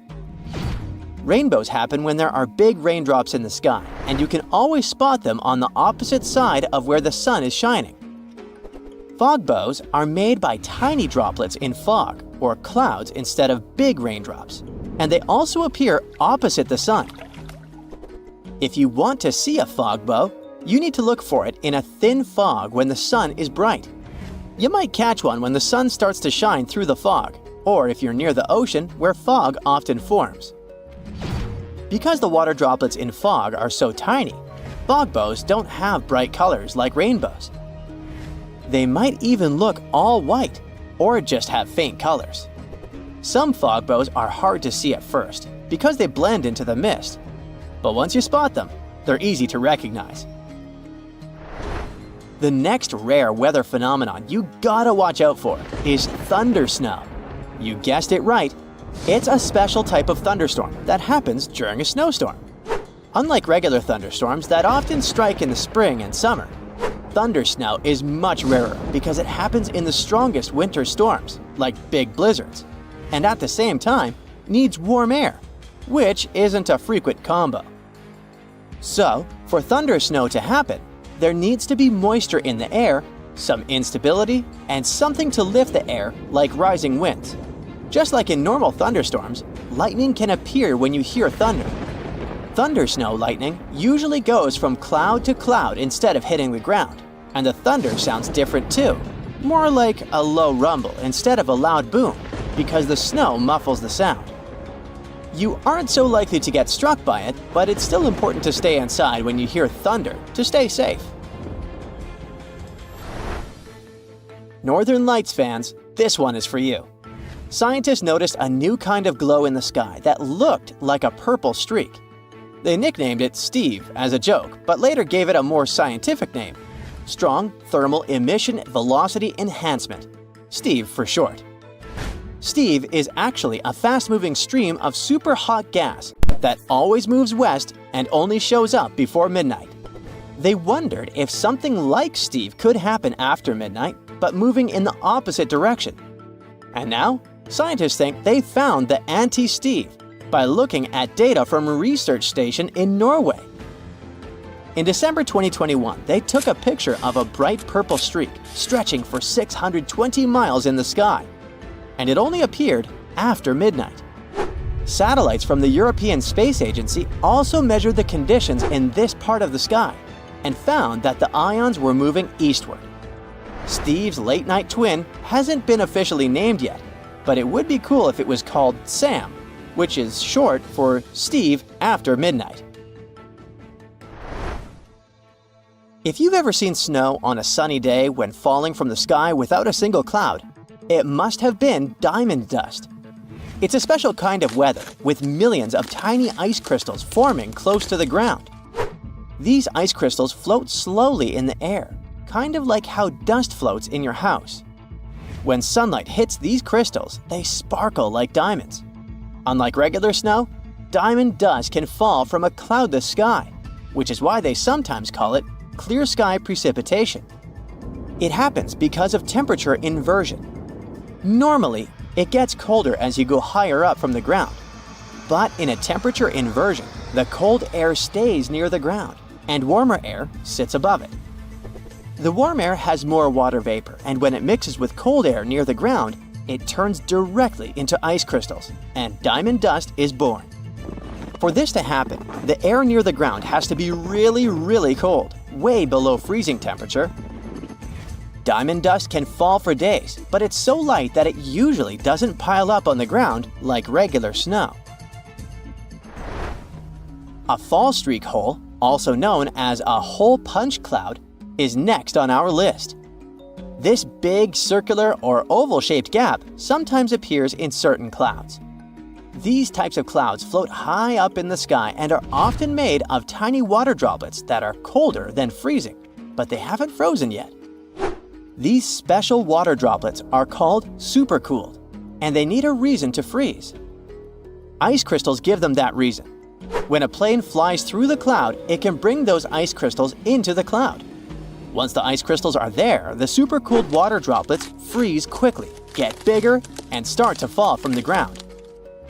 Rainbows happen when there are big raindrops in the sky, and you can always spot them on the opposite side of where the sun is shining. Fog bows are made by tiny droplets in fog, or clouds, instead of big raindrops, and they also appear opposite the sun. If you want to see a fog bow, you need to look for it in a thin fog when the sun is bright. You might catch one when the sun starts to shine through the fog, or if you're near the ocean where fog often forms. Because the water droplets in fog are so tiny, fog bows don't have bright colors like rainbows. They might even look all white, or just have faint colors. Some fog bows are hard to see at first because they blend into the mist, but once you spot them, they're easy to recognize. The next rare weather phenomenon you gotta watch out for is thunder snow. You guessed it right, it's a special type of thunderstorm that happens during a snowstorm. Unlike regular thunderstorms that often strike in the spring and summer, thunder snow is much rarer because it happens in the strongest winter storms, like big blizzards, and at the same time needs warm air, which isn't a frequent combo. So, for thunder snow to happen, there needs to be moisture in the air, some instability, and something to lift the air like rising winds. Just like in normal thunderstorms, lightning can appear when you hear thunder. Thunder snow lightning usually goes from cloud to cloud instead of hitting the ground, and the thunder sounds different too, more like a low rumble instead of a loud boom, because the snow muffles the sound. You aren't so likely to get struck by it, but it's still important to stay inside when you hear thunder to stay safe. Northern Lights fans, this one is for you. Scientists noticed a new kind of glow in the sky that looked like a purple streak. They nicknamed it Steve as a joke, but later gave it a more scientific name: Strong Thermal Emission Velocity Enhancement, Steve for short. Steve is actually a fast-moving stream of super hot gas that always moves west and only shows up before midnight. They wondered if something like Steve could happen after midnight, but moving in the opposite direction. And now, scientists think they found the anti-Steve by looking at data from a research station in Norway. In December 2021, they took a picture of a bright purple streak stretching for 620 miles in the sky, and it only appeared after midnight. Satellites from the European Space Agency also measured the conditions in this part of the sky and found that the ions were moving eastward. Steve's late-night twin hasn't been officially named yet, but it would be cool if it was called SAM, which is short for Steve after midnight. If you've ever seen snow on a sunny day when falling from the sky without a single cloud, it must have been diamond dust. It's a special kind of weather with millions of tiny ice crystals forming close to the ground. These ice crystals float slowly in the air, kind of like how dust floats in your house. When sunlight hits these crystals, they sparkle like diamonds. Unlike regular snow, diamond dust can fall from a cloudless sky, which is why they sometimes call it clear sky precipitation. It happens because of temperature inversion. Normally, it gets colder as you go higher up from the ground. But in a temperature inversion, the cold air stays near the ground, and warmer air sits above it. The warm air has more water vapor, and when it mixes with cold air near the ground, it turns directly into ice crystals, and diamond dust is born. For this to happen, the air near the ground has to be really, really cold, way below freezing temperature. Diamond dust can fall for days, but it's so light that it usually doesn't pile up on the ground like regular snow. A fall streak hole, also known as a hole punch cloud, is next on our list. This big circular or oval-shaped gap sometimes appears in certain clouds. These types of clouds float high up in the sky and are often made of tiny water droplets that are colder than freezing, but they haven't frozen yet. These special water droplets are called supercooled, and they need a reason to freeze. Ice crystals give them that reason. When a plane flies through the cloud, it can bring those ice crystals into the cloud. Once the ice crystals are there, the supercooled water droplets freeze quickly, get bigger, and start to fall from the ground.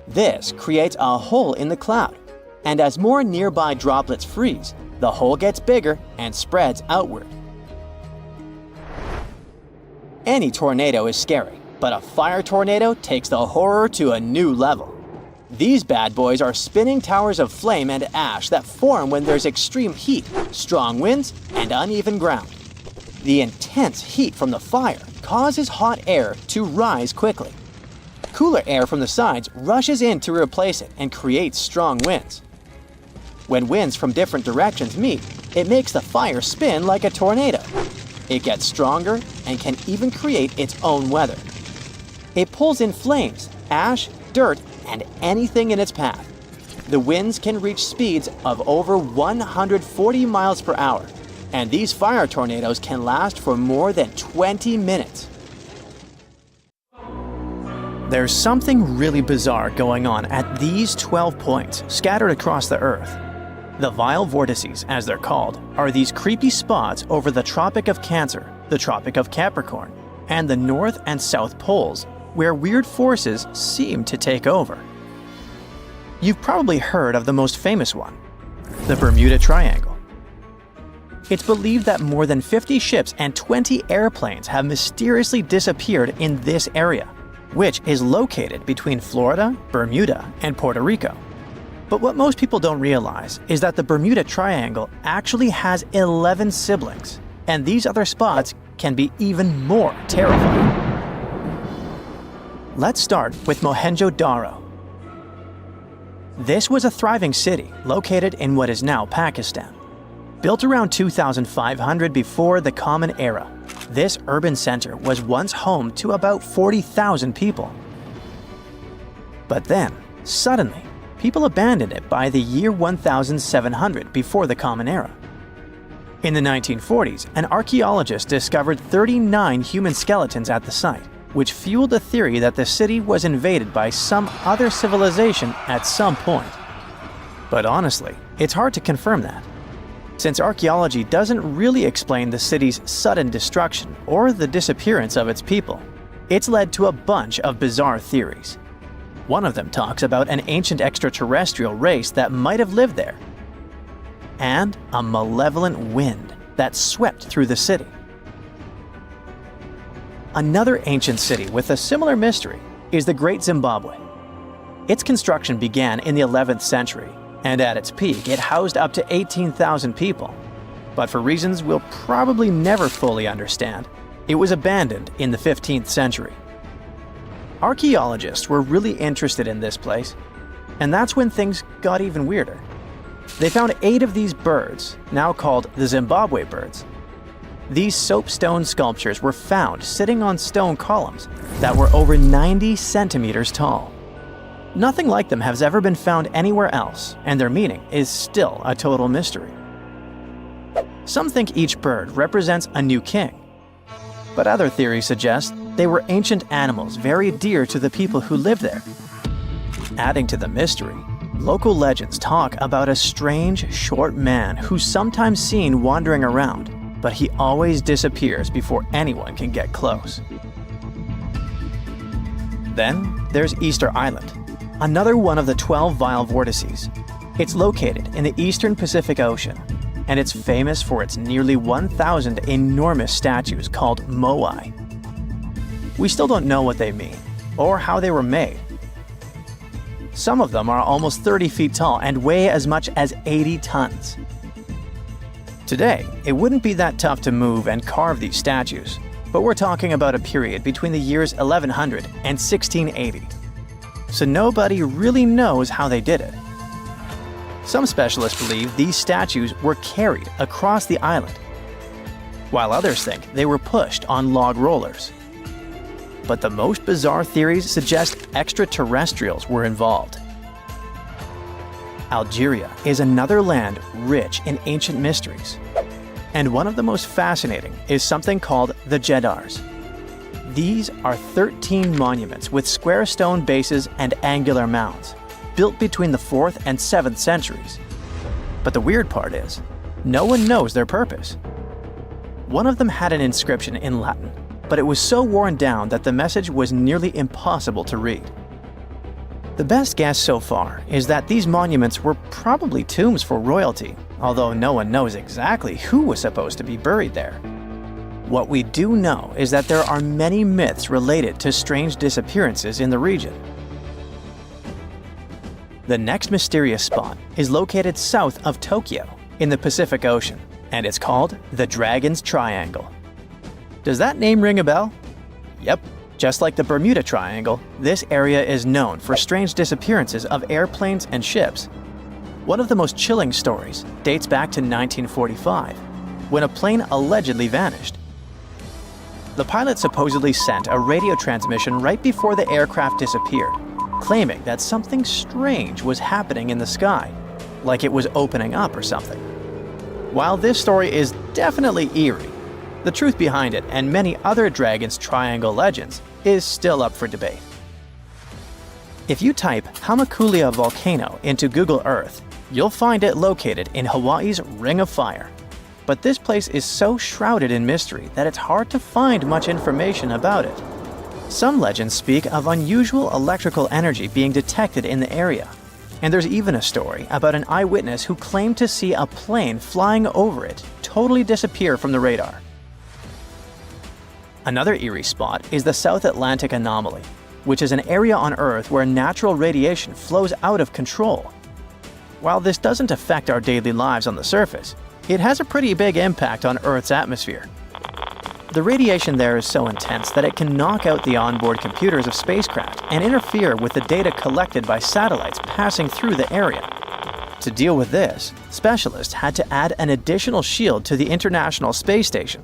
This creates a hole in the cloud, and as more nearby droplets freeze, the hole gets bigger and spreads outward. Any tornado is scary, but a fire tornado takes the horror to a new level. These bad boys are spinning towers of flame and ash that form when there's extreme heat, strong winds, and uneven ground. The intense heat from the fire causes hot air to rise quickly. Cooler air from the sides rushes in to replace it and creates strong winds. When winds from different directions meet, it makes the fire spin like a tornado. It gets stronger and can even create its own weather. It pulls in flames, ash, dirt, and anything in its path. The winds can reach speeds of over 140 miles per hour, and these fire tornadoes can last for more than 20 minutes. There's something really bizarre going on at these 12 points scattered across the Earth. The vile vortices, as they're called, are these creepy spots over the Tropic of Cancer, the Tropic of Capricorn, and the North and South Poles, where weird forces seem to take over. You've probably heard of the most famous one, the Bermuda Triangle. It's believed that more than 50 ships and 20 airplanes have mysteriously disappeared in this area, which is located between Florida, Bermuda, and Puerto Rico. But what most people don't realize is that the Bermuda Triangle actually has 11 siblings, and these other spots can be even more terrifying. Let's start with Mohenjo-Daro. This was a thriving city located in what is now Pakistan. Built around 2500 before the Common Era, this urban center was once home to about 40,000 people. But then, suddenly, people abandoned it by the year 1700 before the Common Era. In the 1940s, an archaeologist discovered 39 human skeletons at the site, which fueled the theory that the city was invaded by some other civilization at some point. But honestly, it's hard to confirm that, since archaeology doesn't really explain the city's sudden destruction or the disappearance of its people. It's led to a bunch of bizarre theories. One of them talks about an ancient extraterrestrial race that might have lived there, and a malevolent wind that swept through the city. Another ancient city with a similar mystery is the Great Zimbabwe. Its construction began in the 11th century, and at its peak it housed up to 18,000 people. But for reasons we'll probably never fully understand, it was abandoned in the 15th century. Archaeologists were really interested in this place, and that's when things got even weirder. They found 8 of these birds, now called the Zimbabwe birds. These soapstone sculptures were found sitting on stone columns that were over 90 centimeters tall. Nothing like them has ever been found anywhere else, and their meaning is still a total mystery. Some think each bird represents a new king, but other theories suggest they were ancient animals very dear to the people who lived there. Adding to the mystery, local legends talk about a strange, short man who's sometimes seen wandering around, but he always disappears before anyone can get close. Then there's Easter Island, another one of the 12 vile vortices. It's located in the eastern Pacific Ocean, and it's famous for its nearly 1,000 enormous statues called moai. We still don't know what they mean, or how they were made. Some of them are almost 30 feet tall and weigh as much as 80 tons. Today, it wouldn't be that tough to move and carve these statues, but we're talking about a period between the years 1100 and 1680. So nobody really knows how they did it. Some specialists believe these statues were carried across the island, while others think they were pushed on log rollers. But the most bizarre theories suggest extraterrestrials were involved. Algeria is another land rich in ancient mysteries, and one of the most fascinating is something called the Jeddars. These are 13 monuments with square stone bases and angular mounds, built between the 4th and 7th centuries. But the weird part is, no one knows their purpose. One of them had an inscription in Latin, but it was so worn down that the message was nearly impossible to read. The best guess so far is that these monuments were probably tombs for royalty, although no one knows exactly who was supposed to be buried there. What we do know is that there are many myths related to strange disappearances in the region. The next mysterious spot is located south of Tokyo in the Pacific Ocean, and it's called the Dragon's Triangle. Does that name ring a bell? Yep. Just like the Bermuda Triangle, this area is known for strange disappearances of airplanes and ships. One of the most chilling stories dates back to 1945, when a plane allegedly vanished. The pilot supposedly sent a radio transmission right before the aircraft disappeared, claiming that something strange was happening in the sky, like it was opening up or something. While this story is definitely eerie, the truth behind it and many other Dragon's Triangle legends is still up for debate. If you type Hamakulia volcano into Google Earth, you'll find it located in Hawaii's Ring of Fire. But this place is so shrouded in mystery that it's hard to find much information about it. Some legends speak of unusual electrical energy being detected in the area, and there's even a story about an eyewitness who claimed to see a plane flying over it totally disappear from the radar. Another eerie spot is the South Atlantic Anomaly, which is an area on Earth where natural radiation flows out of control. While this doesn't affect our daily lives on the surface, it has a pretty big impact on Earth's atmosphere. The radiation there is so intense that it can knock out the onboard computers of spacecraft and interfere with the data collected by satellites passing through the area. To deal with this, specialists had to add an additional shield to the International Space Station.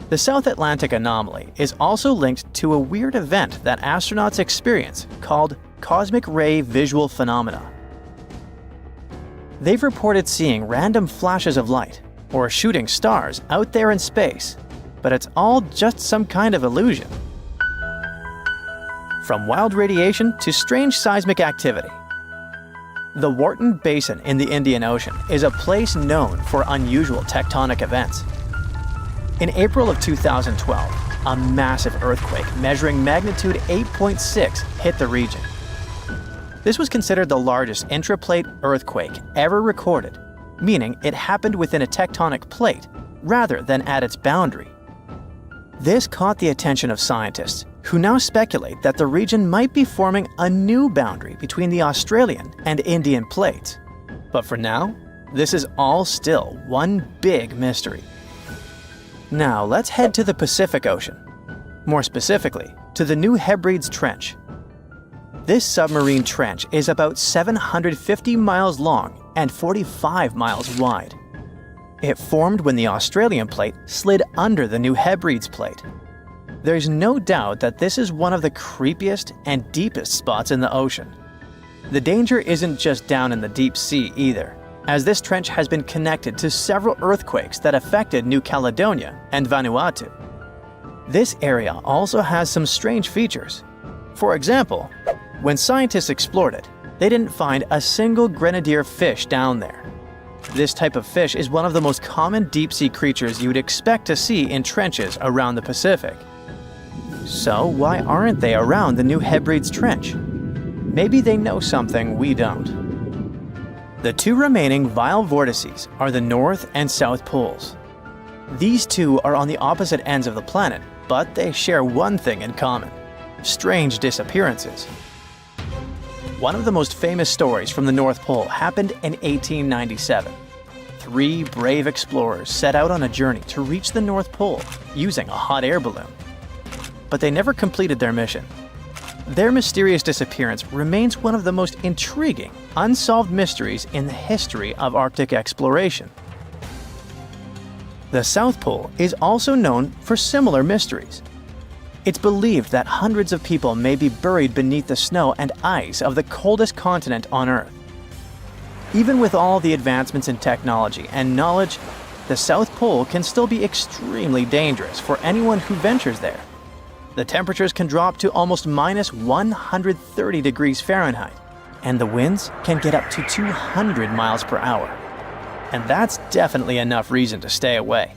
The South Atlantic anomaly is also linked to a weird event that astronauts experience called cosmic ray visual phenomena. They've reported seeing random flashes of light or shooting stars out there in space, but it's all just some kind of illusion. From wild radiation to strange seismic activity. The Wharton Basin in the Indian Ocean is a place known for unusual tectonic events. In April of 2012, a massive earthquake measuring magnitude 8.6 hit the region. This was considered the largest intraplate earthquake ever recorded, meaning it happened within a tectonic plate rather than at its boundary. This caught the attention of scientists, who now speculate that the region might be forming a new boundary between the Australian and Indian plates. But for now, this is all still one big mystery. Now let's head to the Pacific Ocean. More specifically, to the New Hebrides Trench. This submarine trench is about 750 miles long and 45 miles wide. It formed when the Australian plate slid under the New Hebrides plate. There's no doubt that this is one of the creepiest and deepest spots in the ocean. The danger isn't just down in the deep sea either, as this trench has been connected to several earthquakes that affected New Caledonia and Vanuatu. This area also has some strange features. For example, when scientists explored it, they didn't find a single grenadier fish down there. This type of fish is one of the most common deep-sea creatures you would expect to see in trenches around the Pacific. So why aren't they around the New Hebrides Trench? Maybe they know something we don't. The two remaining vile vortices are the North and South Poles. These two are on the opposite ends of the planet, but they share one thing in common: strange disappearances. One of the most famous stories from the North Pole happened in 1897. 3 brave explorers set out on a journey to reach the North Pole using a hot air balloon. But they never completed their mission. Their mysterious disappearance remains one of the most intriguing, unsolved mysteries in the history of Arctic exploration. The South Pole is also known for similar mysteries. It's believed that hundreds of people may be buried beneath the snow and ice of the coldest continent on Earth. Even with all the advancements in technology and knowledge, the South Pole can still be extremely dangerous for anyone who ventures there. The temperatures can drop to almost minus 130 degrees Fahrenheit, and the winds can get up to 200 miles per hour. And that's definitely enough reason to stay away.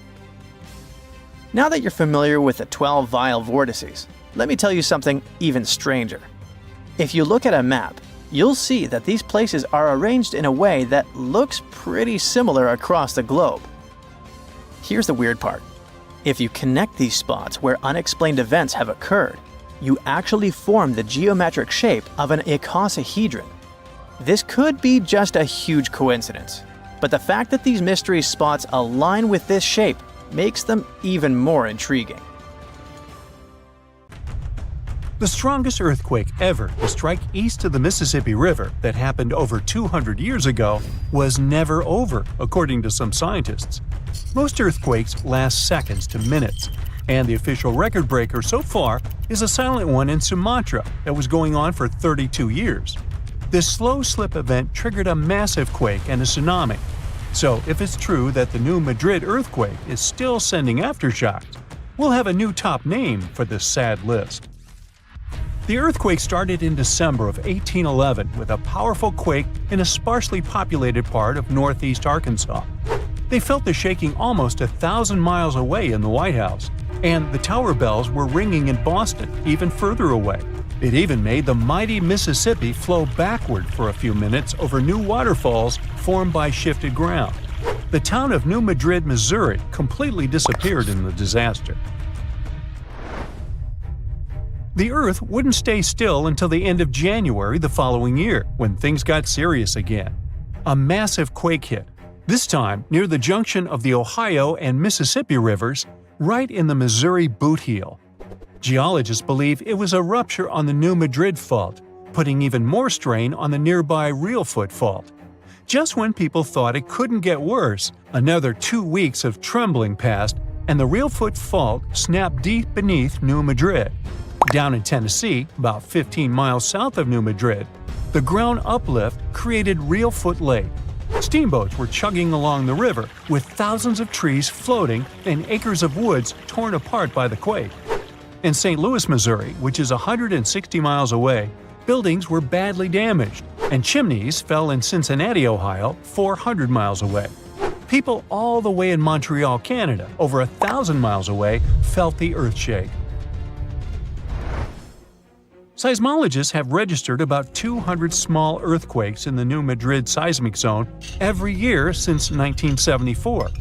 Now that you're familiar with the 12 vile vortices, let me tell you something even stranger. If you look at a map, you'll see that these places are arranged in a way that looks pretty similar across the globe. Here's the weird part. If you connect these spots where unexplained events have occurred, you actually form the geometric shape of an icosahedron. This could be just a huge coincidence, but the fact that these mystery spots align with this shape makes them even more intriguing. The strongest earthquake ever to strike east of the Mississippi River that happened over 200 years ago was never over, according to some scientists. Most earthquakes last seconds to minutes, and the official record breaker so far is a silent one in Sumatra that was going on for 32 years. This slow slip event triggered a massive quake and a tsunami. So if it's true that the New Madrid earthquake is still sending aftershocks, we'll have a new top name for this sad list. The earthquake started in December of 1811 with a powerful quake in a sparsely populated part of northeast Arkansas. They felt the shaking almost 1,000 miles away in the White House, and the tower bells were ringing in Boston, even further away. It even made the mighty Mississippi flow backward for a few minutes over new waterfalls formed by shifted ground. The town of New Madrid, Missouri, completely disappeared in the disaster. The Earth wouldn't stay still until the end of January the following year, when things got serious again. a massive quake hit, this time near the junction of the Ohio and Mississippi rivers, right in the Missouri boot heel. Geologists believe it was a rupture on the New Madrid Fault, putting even more strain on the nearby Reelfoot Fault. Just when people thought it couldn't get worse, another 2 weeks of trembling passed, and the Reelfoot Fault snapped deep beneath New Madrid. Down in Tennessee, about 15 miles south of New Madrid, the ground uplift created Reelfoot Lake. Steamboats were chugging along the river, with thousands of trees floating and acres of woods torn apart by the quake. In St. Louis, Missouri, which is 160 miles away, buildings were badly damaged, and chimneys fell in Cincinnati, Ohio, 400 miles away. People all the way in Montreal, Canada, over 1,000 miles away, felt the earthshake. Seismologists have registered about 200 small earthquakes in the New Madrid seismic zone every year since 1974.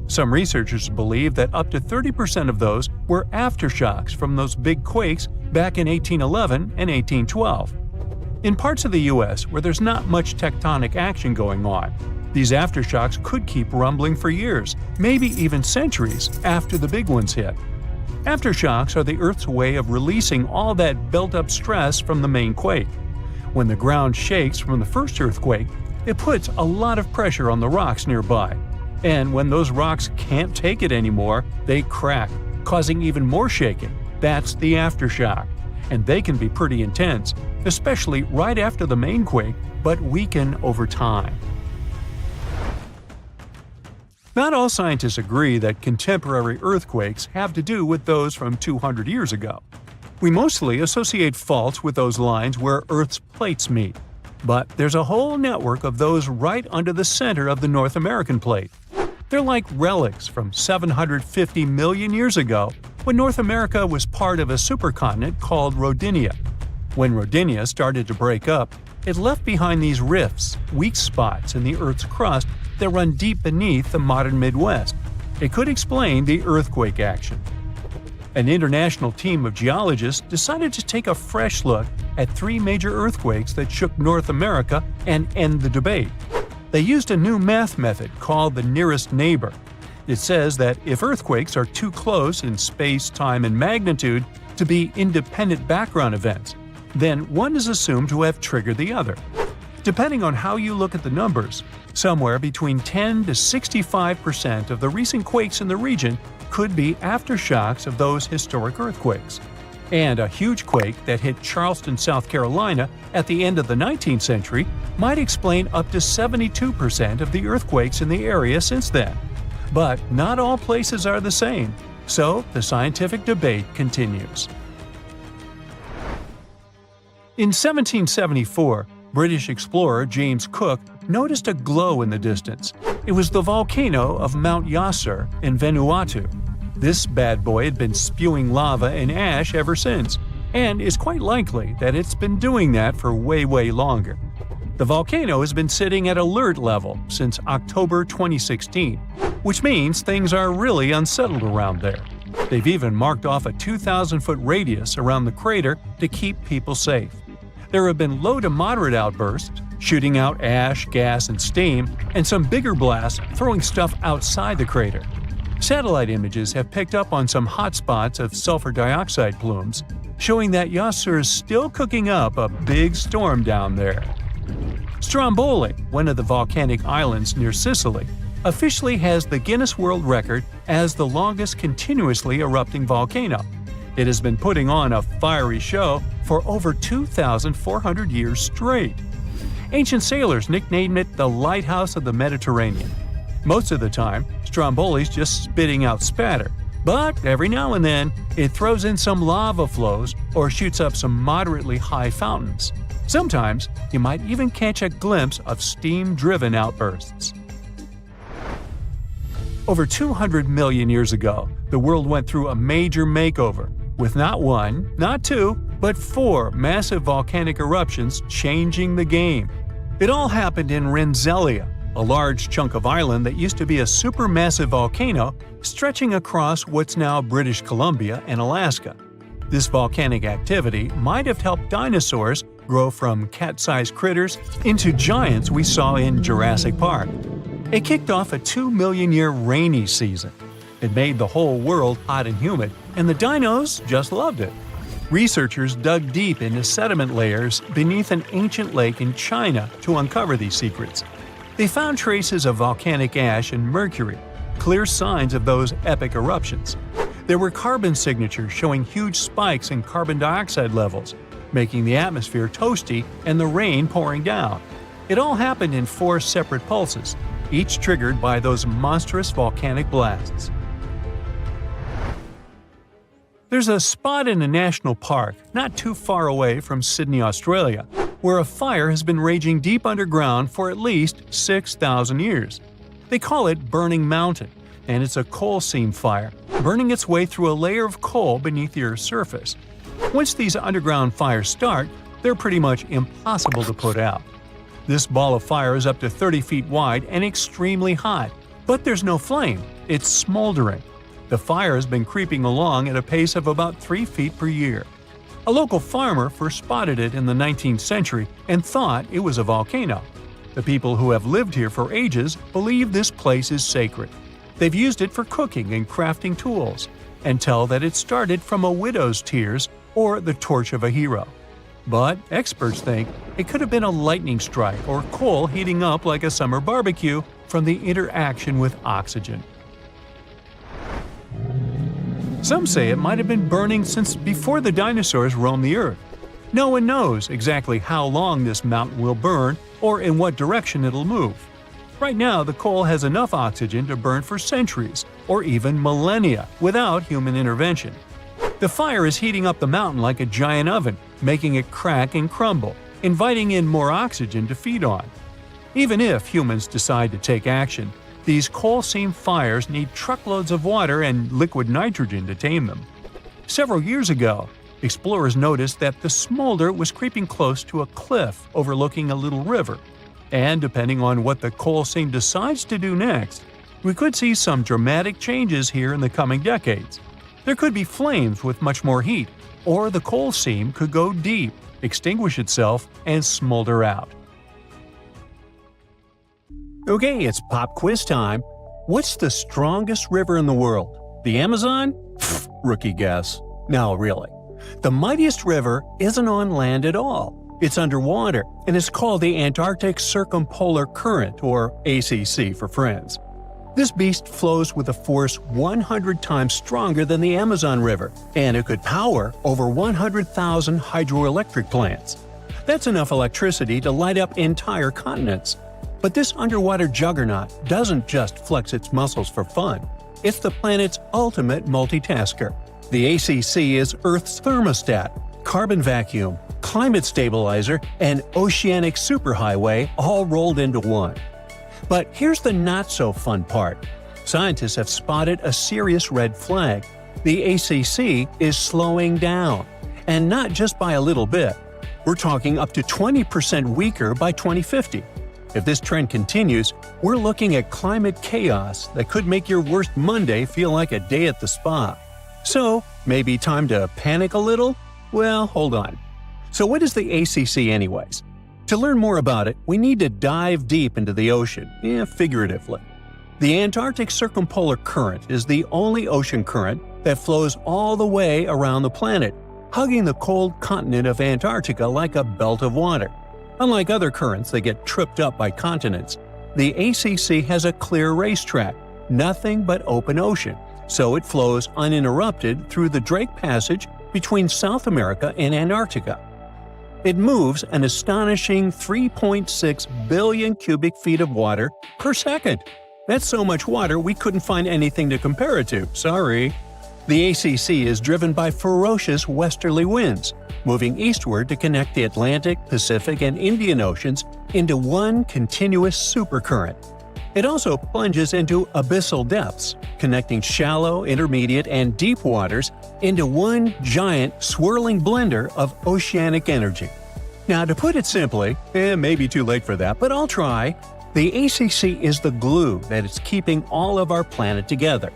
Some researchers believe that up to 30% of those were aftershocks from those big quakes back in 1811 and 1812. In parts of the U.S. where there's not much tectonic action going on, these aftershocks could keep rumbling for years, maybe even centuries, after the big ones hit. Aftershocks are the Earth's way of releasing all that built-up stress from the main quake. When the ground shakes from the first earthquake, it puts a lot of pressure on the rocks nearby. And when those rocks can't take it anymore, they crack, causing even more shaking. That's the aftershock. And they can be pretty intense, especially right after the main quake, but weaken over time. Not all scientists agree that contemporary earthquakes have to do with those from 200 years ago. We mostly associate faults with those lines where Earth's plates meet. But there's a whole network of those right under the center of the North American plate. They're like relics from 750 million years ago, when North America was part of a supercontinent called Rodinia. When Rodinia started to break up, it left behind these rifts, weak spots in the Earth's crust that run deep beneath the modern Midwest. It could explain the earthquake action. An international team of geologists decided to take a fresh look at 3 major earthquakes that shook North America and end the debate. They used a new math method called the nearest neighbor. It says that if earthquakes are too close in space, time, and magnitude to be independent background events, then one is assumed to have triggered the other. Depending on how you look at the numbers, somewhere between 10 to 65% of the recent quakes in the region could be aftershocks of those historic earthquakes. And a huge quake that hit Charleston, South Carolina at the end of the 19th century might explain up to 72% of the earthquakes in the area since then. But not all places are the same, so the scientific debate continues. In 1774, British explorer James Cook noticed a glow in the distance. It was the volcano of Mount Yasur in Vanuatu. This bad boy had been spewing lava and ash ever since, and is quite likely that it's been doing that for way longer. The volcano has been sitting at alert level since October 2016, which means things are really unsettled around there. They've even marked off a 2,000-foot radius around the crater to keep people safe. There have been low to moderate outbursts, shooting out ash, gas, and steam, and some bigger blasts throwing stuff outside the crater. Satellite images have picked up on some hot spots of sulfur dioxide plumes, showing that Yasur is still cooking up a big storm down there. Stromboli, one of the volcanic islands near Sicily, officially has the Guinness World Record as the longest continuously erupting volcano. It has been putting on a fiery show for over 2,400 years straight. Ancient sailors nicknamed it the Lighthouse of the Mediterranean. Most of the time, Stromboli's just spitting out spatter, but every now and then it throws in some lava flows or shoots up some moderately high fountains. Sometimes you might even catch a glimpse of steam-driven outbursts. Over 200 million years ago, the world went through a major makeover, with not one, not two, but 4 massive volcanic eruptions changing the game. It all happened in Rensselaer, a large chunk of island that used to be a supermassive volcano stretching across what's now British Columbia and Alaska. This volcanic activity might have helped dinosaurs grow from cat-sized critters into giants we saw in Jurassic Park. It kicked off a 2-million-year rainy season. It made the whole world hot and humid, and the dinos just loved it. Researchers dug deep into sediment layers beneath an ancient lake in China to uncover these secrets. They found traces of volcanic ash and mercury, clear signs of those epic eruptions. There were carbon signatures showing huge spikes in carbon dioxide levels, making the atmosphere toasty and the rain pouring down. It all happened in 4 separate pulses, each triggered by those monstrous volcanic blasts. There's a spot in a national park not too far away from Sydney, Australia, where a fire has been raging deep underground for at least 6,000 years. They call it Burning Mountain, and it's a coal seam fire, burning its way through a layer of coal beneath the Earth's surface. Once these underground fires start, they're pretty much impossible to put out. This ball of fire is up to 30 feet wide and extremely hot, but there's no flame, it's smoldering. The fire has been creeping along at a pace of about 3 feet per year. A local farmer first spotted it in the 19th century and thought it was a volcano. The people who have lived here for ages believe this place is sacred. They've used it for cooking and crafting tools, and tell that it started from a widow's tears or the torch of a hero. But experts think it could have been a lightning strike or coal heating up like a summer barbecue from the interaction with oxygen. Some say it might have been burning since before the dinosaurs roamed the Earth. No one knows exactly how long this mountain will burn or in what direction it'll move. Right now, the coal has enough oxygen to burn for centuries or even millennia without human intervention. The fire is heating up the mountain like a giant oven, making it crack and crumble, inviting in more oxygen to feed on. Even if humans decide to take action, these coal seam fires need truckloads of water and liquid nitrogen to tame them. Several years ago, explorers noticed that the smolder was creeping close to a cliff overlooking a little river. And depending on what the coal seam decides to do next, we could see some dramatic changes here in the coming decades. There could be flames with much more heat, or the coal seam could go deep, extinguish itself, and smolder out. Okay, it's pop quiz time. What's the strongest river in the world? The Amazon? Pfft, rookie guess. No, really. The mightiest river isn't on land at all. It's underwater, and it's called the Antarctic Circumpolar Current, or ACC for friends. This beast flows with a force 100 times stronger than the Amazon River, and it could power over 100,000 hydroelectric plants. That's enough electricity to light up entire continents. But this underwater juggernaut doesn't just flex its muscles for fun. It's the planet's ultimate multitasker. The ACC is Earth's thermostat, carbon vacuum, climate stabilizer, and oceanic superhighway all rolled into one. But here's the not-so-fun part. Scientists have spotted a serious red flag. The ACC is slowing down. And not just by a little bit. We're talking up to 20% weaker by 2050. If this trend continues, we're looking at climate chaos that could make your worst Monday feel like a day at the spa. So, maybe time to panic a little? Well, hold on. So what is the ACC anyways? To learn more about it, we need to dive deep into the ocean, figuratively. The Antarctic Circumpolar Current is the only ocean current that flows all the way around the planet, hugging the cold continent of Antarctica like a belt of water. Unlike other currents that get tripped up by continents, the ACC has a clear racetrack, nothing but open ocean, so it flows uninterrupted through the Drake Passage between South America and Antarctica. It moves an astonishing 3.6 billion cubic feet of water per second. That's so much water we couldn't find anything to compare it to, sorry. The ACC is driven by ferocious westerly winds, moving eastward to connect the Atlantic, Pacific, and Indian Oceans into one continuous supercurrent. It also plunges into abyssal depths, connecting shallow, intermediate, and deep waters into one giant, swirling blender of oceanic energy. Now, to put it simply, it may be too late for that, but I'll try. The ACC is the glue that is keeping all of our planet together.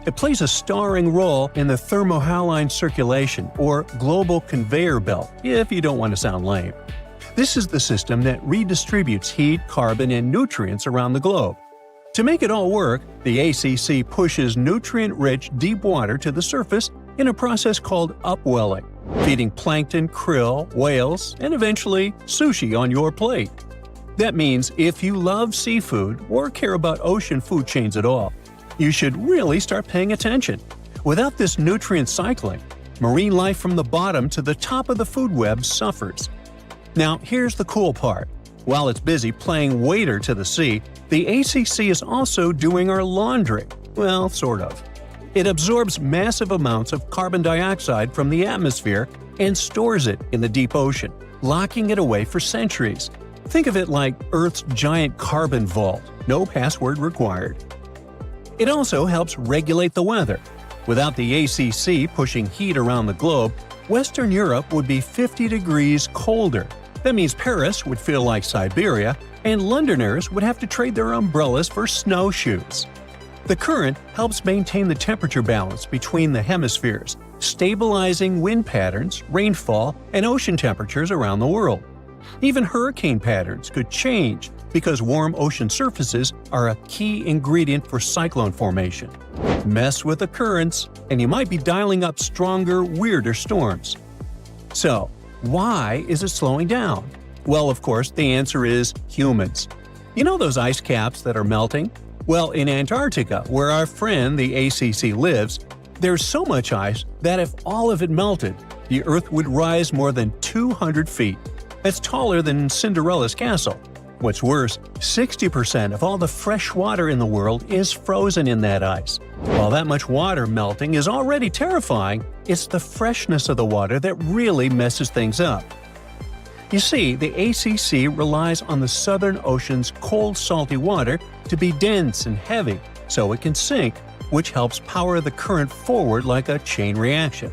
It plays a starring role in the thermohaline circulation, or global conveyor belt, if you don't want to sound lame. This is the system that redistributes heat, carbon, and nutrients around the globe. To make it all work, the ACC pushes nutrient-rich deep water to the surface in a process called upwelling, feeding plankton, krill, whales, and eventually sushi on your plate. That means if you love seafood or care about ocean food chains at all, you should really start paying attention. Without this nutrient cycling, marine life from the bottom to the top of the food web suffers. Now, here's the cool part. While it's busy playing waiter to the sea, the ACC is also doing our laundry. Well, sort of. It absorbs massive amounts of carbon dioxide from the atmosphere and stores it in the deep ocean, locking it away for centuries. Think of it like Earth's giant carbon vault, no password required. It also helps regulate the weather. Without the ACC pushing heat around the globe, Western Europe would be 50 degrees colder. That means Paris would feel like Siberia, and Londoners would have to trade their umbrellas for snowshoes. The current helps maintain the temperature balance between the hemispheres, stabilizing wind patterns, rainfall, and ocean temperatures around the world. Even hurricane patterns could change because warm ocean surfaces are a key ingredient for cyclone formation. Mess with the currents, and you might be dialing up stronger, weirder storms. So, why is it slowing down? Well, of course, the answer is humans. You know those ice caps that are melting? Well, in Antarctica, where our friend the ACC lives, there's so much ice that if all of it melted, the Earth would rise more than 200 feet. That's taller than Cinderella's castle. What's worse, 60% of all the fresh water in the world is frozen in that ice. While that much water melting is already terrifying, it's the freshness of the water that really messes things up. You see, the ACC relies on the Southern Ocean's cold, salty water to be dense and heavy so it can sink, which helps power the current forward like a chain reaction.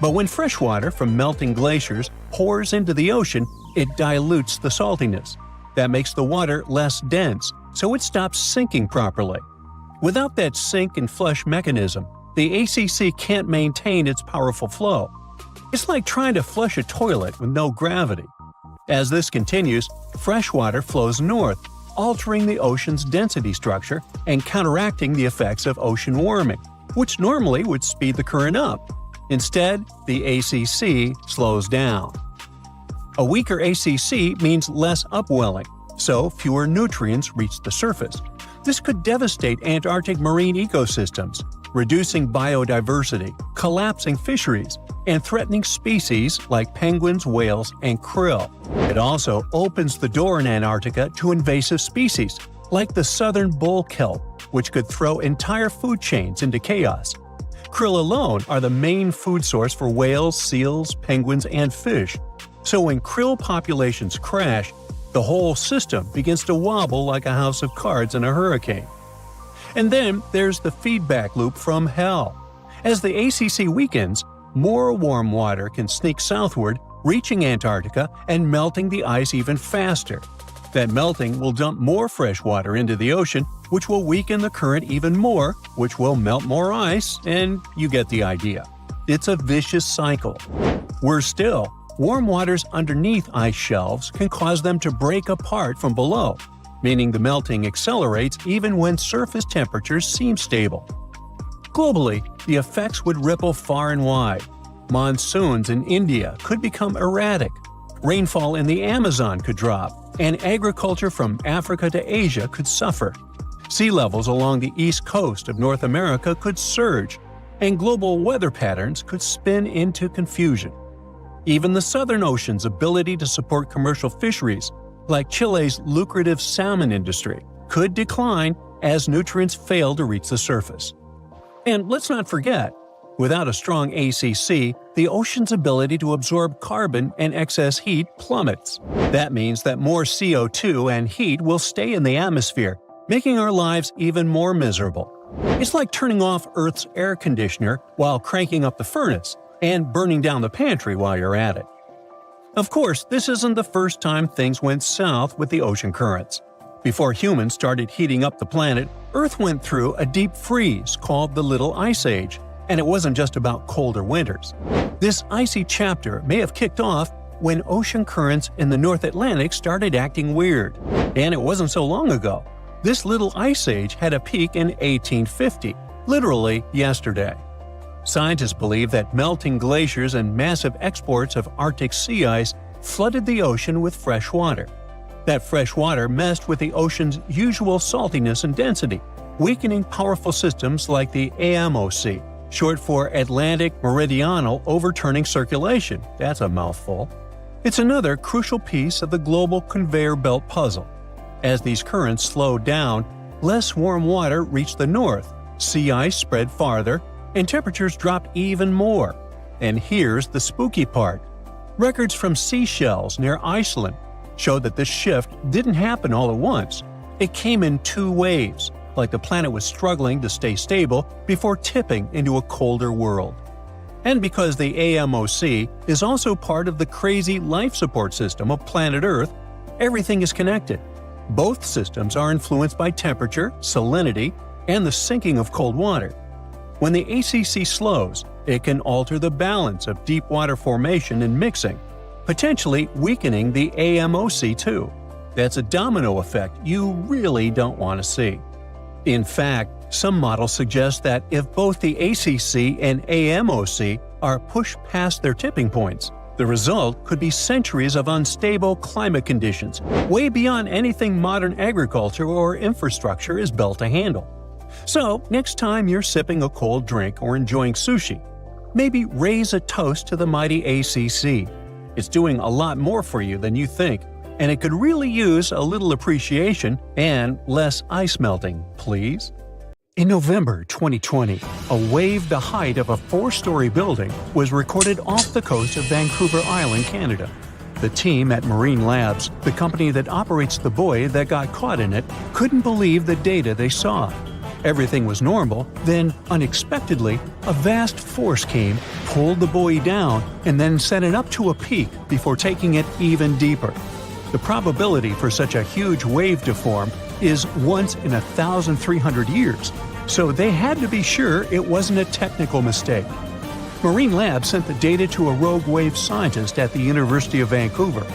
But when fresh water from melting glaciers pours into the ocean, it dilutes the saltiness. That makes the water less dense, so it stops sinking properly. Without that sink and flush mechanism, the ACC can't maintain its powerful flow. It's like trying to flush a toilet with no gravity. As this continues, fresh water flows north, altering the ocean's density structure and counteracting the effects of ocean warming, which normally would speed the current up. Instead, the ACC slows down. A weaker ACC means less upwelling, so fewer nutrients reach the surface. This could devastate Antarctic marine ecosystems, reducing biodiversity, collapsing fisheries, and threatening species like penguins, whales, and krill. It also opens the door in Antarctica to invasive species, like the southern bull kelp, which could throw entire food chains into chaos. Krill alone are the main food source for whales, seals, penguins, and fish. So when krill populations crash, the whole system begins to wobble like a house of cards in a hurricane. And then there's the feedback loop from hell. As the ACC weakens, more warm water can sneak southward, reaching Antarctica and melting the ice even faster. That melting will dump more fresh water into the ocean, which will weaken the current even more, which will melt more ice, and you get the idea. It's a vicious cycle. Worse still, warm waters underneath ice shelves can cause them to break apart from below, meaning the melting accelerates even when surface temperatures seem stable. Globally, the effects would ripple far and wide. Monsoons in India could become erratic, rainfall in the Amazon could drop, and agriculture from Africa to Asia could suffer. Sea levels along the east coast of North America could surge, and global weather patterns could spin into confusion. Even the Southern Ocean's ability to support commercial fisheries, like Chile's lucrative salmon industry, could decline as nutrients fail to reach the surface. And let's not forget, without a strong ACC, the ocean's ability to absorb carbon and excess heat plummets. That means that more CO2 and heat will stay in the atmosphere, making our lives even more miserable. It's like turning off Earth's air conditioner while cranking up the furnace, and burning down the pantry while you're at it. Of course, this isn't the first time things went south with the ocean currents. Before humans started heating up the planet, Earth went through a deep freeze called the Little Ice Age, and it wasn't just about colder winters. This icy chapter may have kicked off when ocean currents in the North Atlantic started acting weird. And it wasn't so long ago. This Little Ice Age had a peak in 1850, literally yesterday. Scientists believe that melting glaciers and massive exports of Arctic sea ice flooded the ocean with fresh water. That fresh water messed with the ocean's usual saltiness and density, weakening powerful systems like the AMOC, short for Atlantic Meridional Overturning Circulation. That's a mouthful. It's another crucial piece of the global conveyor belt puzzle. As these currents slowed down, less warm water reached the north, sea ice spread farther, and temperatures dropped even more. And here's the spooky part. Records from seashells near Iceland showed that this shift didn't happen all at once. It came in two waves, like the planet was struggling to stay stable before tipping into a colder world. And because the AMOC is also part of the crazy life support system of planet Earth, everything is connected. Both systems are influenced by temperature, salinity, and the sinking of cold water. When the ACC slows, it can alter the balance of deep water formation and mixing, potentially weakening the AMOC too. That's a domino effect you really don't want to see. In fact, some models suggest that if both the ACC and AMOC are pushed past their tipping points, the result could be centuries of unstable climate conditions, way beyond anything modern agriculture or infrastructure is built to handle. So, next time you're sipping a cold drink or enjoying sushi, maybe raise a toast to the mighty ACC. It's doing a lot more for you than you think, and it could really use a little appreciation and less ice melting, please. In November 2020, a wave the height of a 4-story building was recorded off the coast of Vancouver Island, Canada. The team at Marine Labs, the company that operates the buoy that got caught in it, couldn't believe the data they saw. Everything was normal, then, unexpectedly, a vast force came, pulled the buoy down, and then sent it up to a peak before taking it even deeper. The probability for such a huge wave to form is once in 1,300 years, so they had to be sure it wasn't a technical mistake. Marine Labs sent the data to a rogue wave scientist at the University of Vancouver.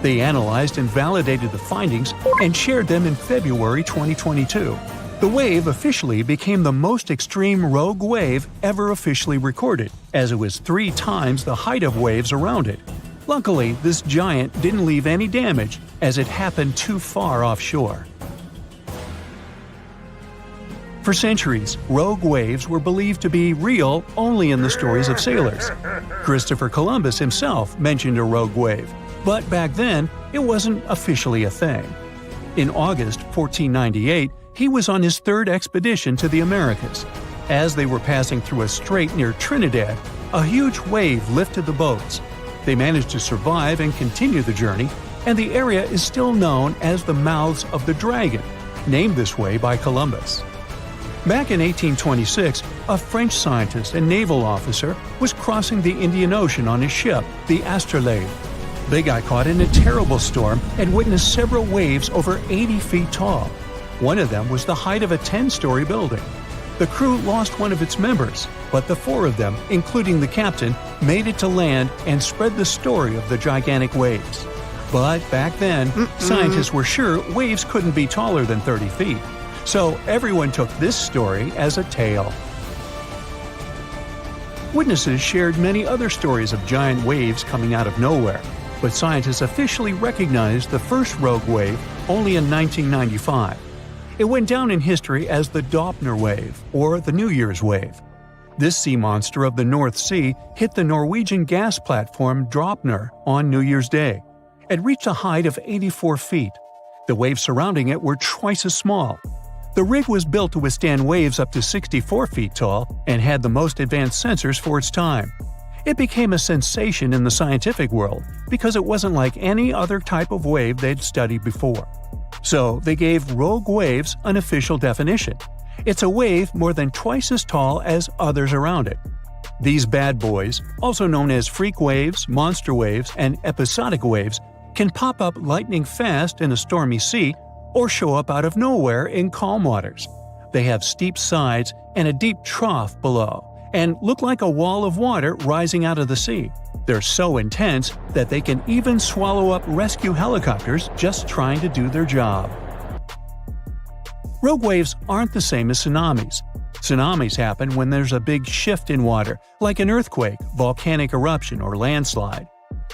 They analyzed and validated the findings and shared them in February 2022. The wave officially became the most extreme rogue wave ever officially recorded, as it was 3 times the height of waves around it. Luckily, this giant didn't leave any damage, as it happened too far offshore. For centuries, rogue waves were believed to be real only in the stories of sailors. Christopher Columbus himself mentioned a rogue wave, but back then, it wasn't officially a thing. In August 1498, he was on his 3rd expedition to the Americas. As they were passing through a strait near Trinidad, a huge wave lifted the boats. They managed to survive and continue the journey, and the area is still known as the Mouths of the Dragon, named this way by Columbus. Back in 1826, a French scientist and naval officer was crossing the Indian Ocean on his ship, the Astrolabe. They got caught in a terrible storm and witnessed several waves over 80 feet tall. One of them was the height of a 10-story building. The crew lost one of its members, but the 4 of them, including the captain, made it to land and spread the story of the gigantic waves. But back then, scientists were sure waves couldn't be taller than 30 feet. So everyone took this story as a tale. Witnesses shared many other stories of giant waves coming out of nowhere, but scientists officially recognized the first rogue wave only in 1995. It went down in history as the Doppler wave, or the New Year's wave. This sea monster of the North Sea hit the Norwegian gas platform Dropner on New Year's Day. It reached a height of 84 feet. The waves surrounding it were twice as small. The rig was built to withstand waves up to 64 feet tall and had the most advanced sensors for its time. It became a sensation in the scientific world because it wasn't like any other type of wave they'd studied before. So they gave rogue waves an official definition. It's a wave more than twice as tall as others around it. These bad boys, also known as freak waves, monster waves, and episodic waves, can pop up lightning fast in a stormy sea or show up out of nowhere in calm waters. They have steep sides and a deep trough below, and look like a wall of water rising out of the sea. They're so intense that they can even swallow up rescue helicopters just trying to do their job. Rogue waves aren't the same as tsunamis. Tsunamis happen when there's a big shift in water, like an earthquake, volcanic eruption, or landslide.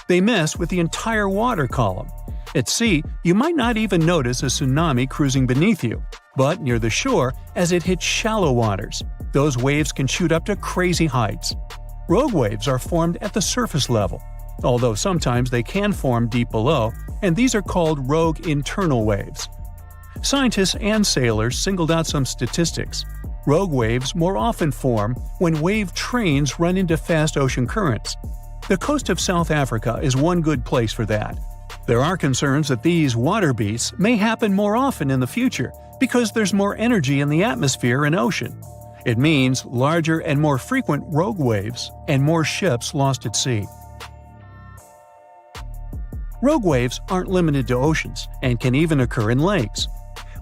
They mess with the entire water column. At sea, you might not even notice a tsunami cruising beneath you, but near the shore, as it hits shallow waters, those waves can shoot up to crazy heights. Rogue waves are formed at the surface level, although sometimes they can form deep below, and these are called rogue internal waves. Scientists and sailors singled out some statistics. Rogue waves more often form when wave trains run into fast ocean currents. The coast of South Africa is one good place for that. There are concerns that these water beasts may happen more often in the future because there's more energy in the atmosphere and ocean. It means larger and more frequent rogue waves and more ships lost at sea. Rogue waves aren't limited to oceans and can even occur in lakes.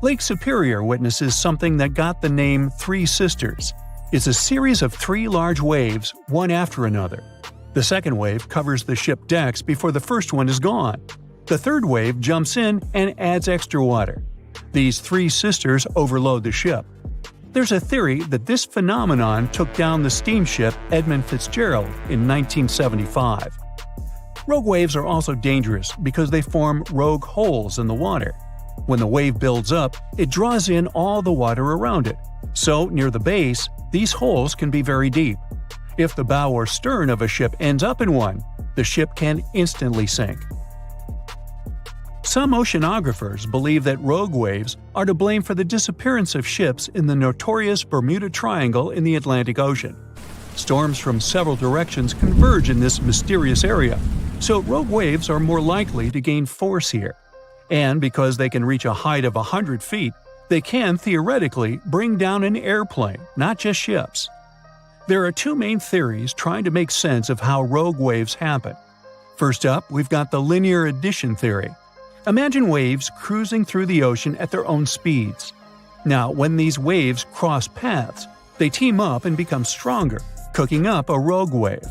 Lake Superior witnesses something that got the name Three Sisters. It's a series of three large waves, one after another. The second wave covers the ship decks before the first one is gone. The third wave jumps in and adds extra water. These three sisters overload the ship. There's a theory that this phenomenon took down the steamship Edmund Fitzgerald in 1975. Rogue waves are also dangerous because they form rogue holes in the water. When the wave builds up, it draws in all the water around it. So, near the base, these holes can be very deep. If the bow or stern of a ship ends up in one, the ship can instantly sink. Some oceanographers believe that rogue waves are to blame for the disappearance of ships in the notorious Bermuda Triangle in the Atlantic Ocean. Storms from several directions converge in this mysterious area, so rogue waves are more likely to gain force here. And because they can reach a height of 100 feet, they can theoretically bring down an airplane, not just ships. There are two main theories trying to make sense of how rogue waves happen. First up, we've got the linear addition theory. Imagine waves cruising through the ocean at their own speeds. Now, when these waves cross paths, they team up and become stronger, cooking up a rogue wave.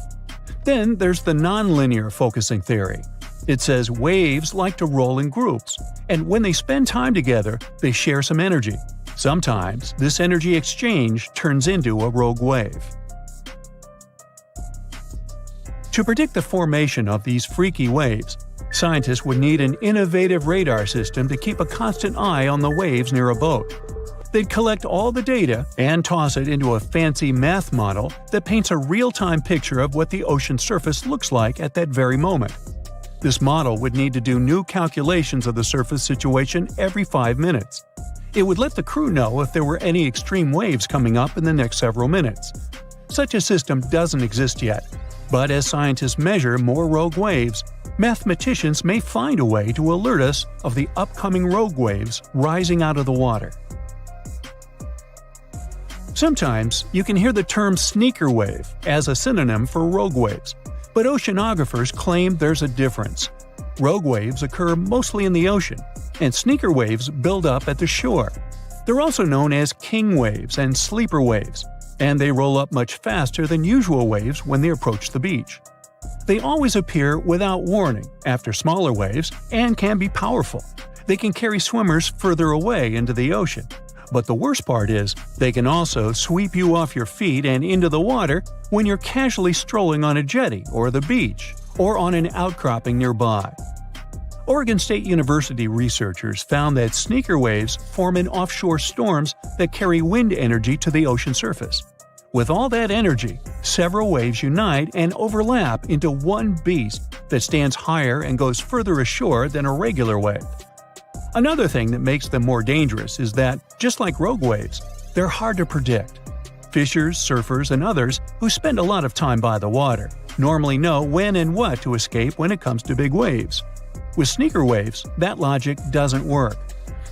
Then there's the nonlinear focusing theory. It says waves like to roll in groups, and when they spend time together, they share some energy. Sometimes, this energy exchange turns into a rogue wave. To predict the formation of these freaky waves, scientists would need an innovative radar system to keep a constant eye on the waves near a boat. They'd collect all the data and toss it into a fancy math model that paints a real-time picture of what the ocean surface looks like at that very moment. This model would need to do new calculations of the surface situation every 5 minutes. It would let the crew know if there were any extreme waves coming up in the next several minutes. Such a system doesn't exist yet, but as scientists measure more rogue waves, mathematicians may find a way to alert us of the upcoming rogue waves rising out of the water. Sometimes you can hear the term sneaker wave as a synonym for rogue waves, but oceanographers claim there's a difference. Rogue waves occur mostly in the ocean, and sneaker waves build up at the shore. They're also known as king waves and sleeper waves, and they roll up much faster than usual waves when they approach the beach. They always appear without warning after smaller waves and can be powerful. They can carry swimmers further away into the ocean. But the worst part is, they can also sweep you off your feet and into the water when you're casually strolling on a jetty or the beach, or on an outcropping nearby. Oregon State University researchers found that sneaker waves form in offshore storms that carry wind energy to the ocean surface. With all that energy, several waves unite and overlap into one beast that stands higher and goes further ashore than a regular wave. Another thing that makes them more dangerous is that, just like rogue waves, they're hard to predict. Fishers, surfers, and others who spend a lot of time by the water normally know when and what to escape when it comes to big waves. With sneaker waves, that logic doesn't work.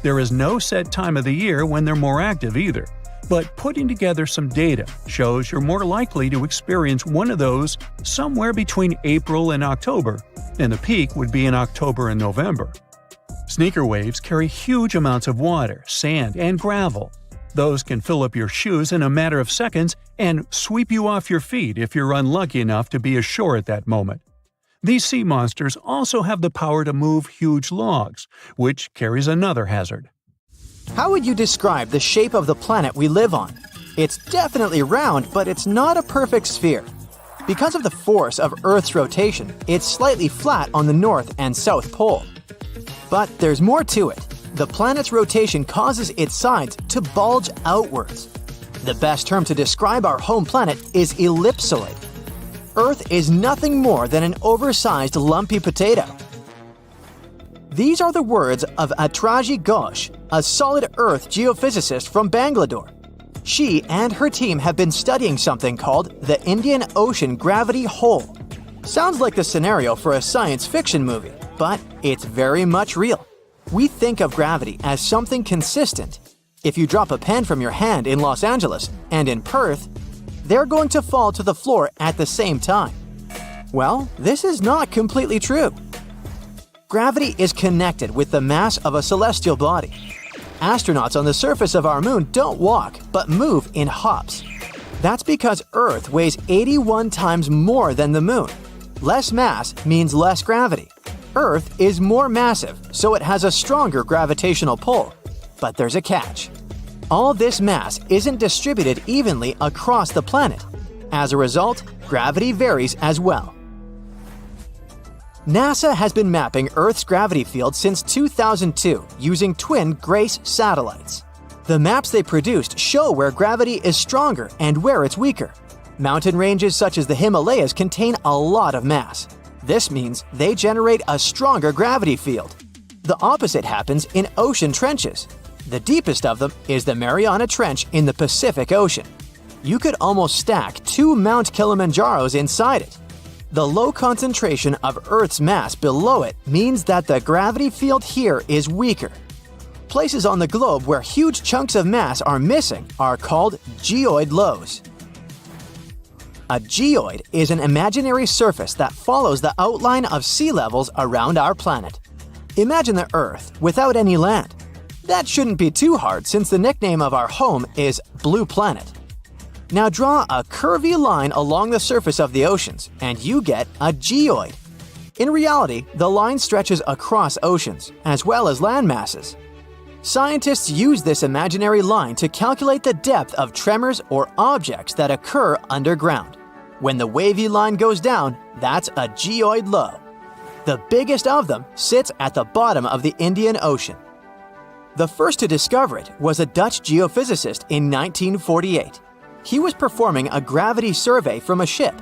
There is no set time of the year when they're more active either, but putting together some data shows you're more likely to experience one of those somewhere between April and October, and the peak would be in October and November. Sneaker waves carry huge amounts of water, sand, and gravel. Those can fill up your shoes in a matter of seconds and sweep you off your feet if you're unlucky enough to be ashore at that moment. These sea monsters also have the power to move huge logs, which carries another hazard. How would you describe the shape of the planet we live on? It's definitely round, but it's not a perfect sphere. Because of the force of Earth's rotation, it's slightly flat on the north and south pole. But there's more to it. The planet's rotation causes its sides to bulge outwards. The best term to describe our home planet is ellipsoid. Earth is nothing more than an oversized lumpy potato. These are the words of Atraji Ghosh, a solid Earth geophysicist from Bangalore. She and her team have been studying something called the Indian Ocean Gravity Hole. Sounds like the scenario for a science fiction movie, but it's very much real. We think of gravity as something consistent. If you drop a pen from your hand in Los Angeles and in Perth, they're going to fall to the floor at the same time. Well, this is not completely true. Gravity is connected with the mass of a celestial body. Astronauts on the surface of our moon don't walk, but move in hops. That's because Earth weighs 81 times more than the moon. Less mass means less gravity. Earth is more massive, so it has a stronger gravitational pull. But there's a catch. All this mass isn't distributed evenly across the planet. As a result, gravity varies as well. NASA has been mapping Earth's gravity field since 2002 using twin GRACE satellites. The maps they produced show where gravity is stronger and where it's weaker. Mountain ranges such as the Himalayas contain a lot of mass. This means they generate a stronger gravity field. The opposite happens in ocean trenches. The deepest of them is the Mariana Trench in the Pacific Ocean. You could almost stack 2 Mount Kilimanjaros inside it. The low concentration of Earth's mass below it means that the gravity field here is weaker. Places on the globe where huge chunks of mass are missing are called geoid lows. A geoid is an imaginary surface that follows the outline of sea levels around our planet. Imagine the Earth without any land. That shouldn't be too hard since the nickname of our home is Blue Planet. Now draw a curvy line along the surface of the oceans, and you get a geoid. In reality, the line stretches across oceans, as well as land masses. Scientists use this imaginary line to calculate the depth of tremors or objects that occur underground. When the wavy line goes down, that's a geoid low. The biggest of them sits at the bottom of the Indian Ocean. The first to discover it was a Dutch geophysicist in 1948. He was performing a gravity survey from a ship.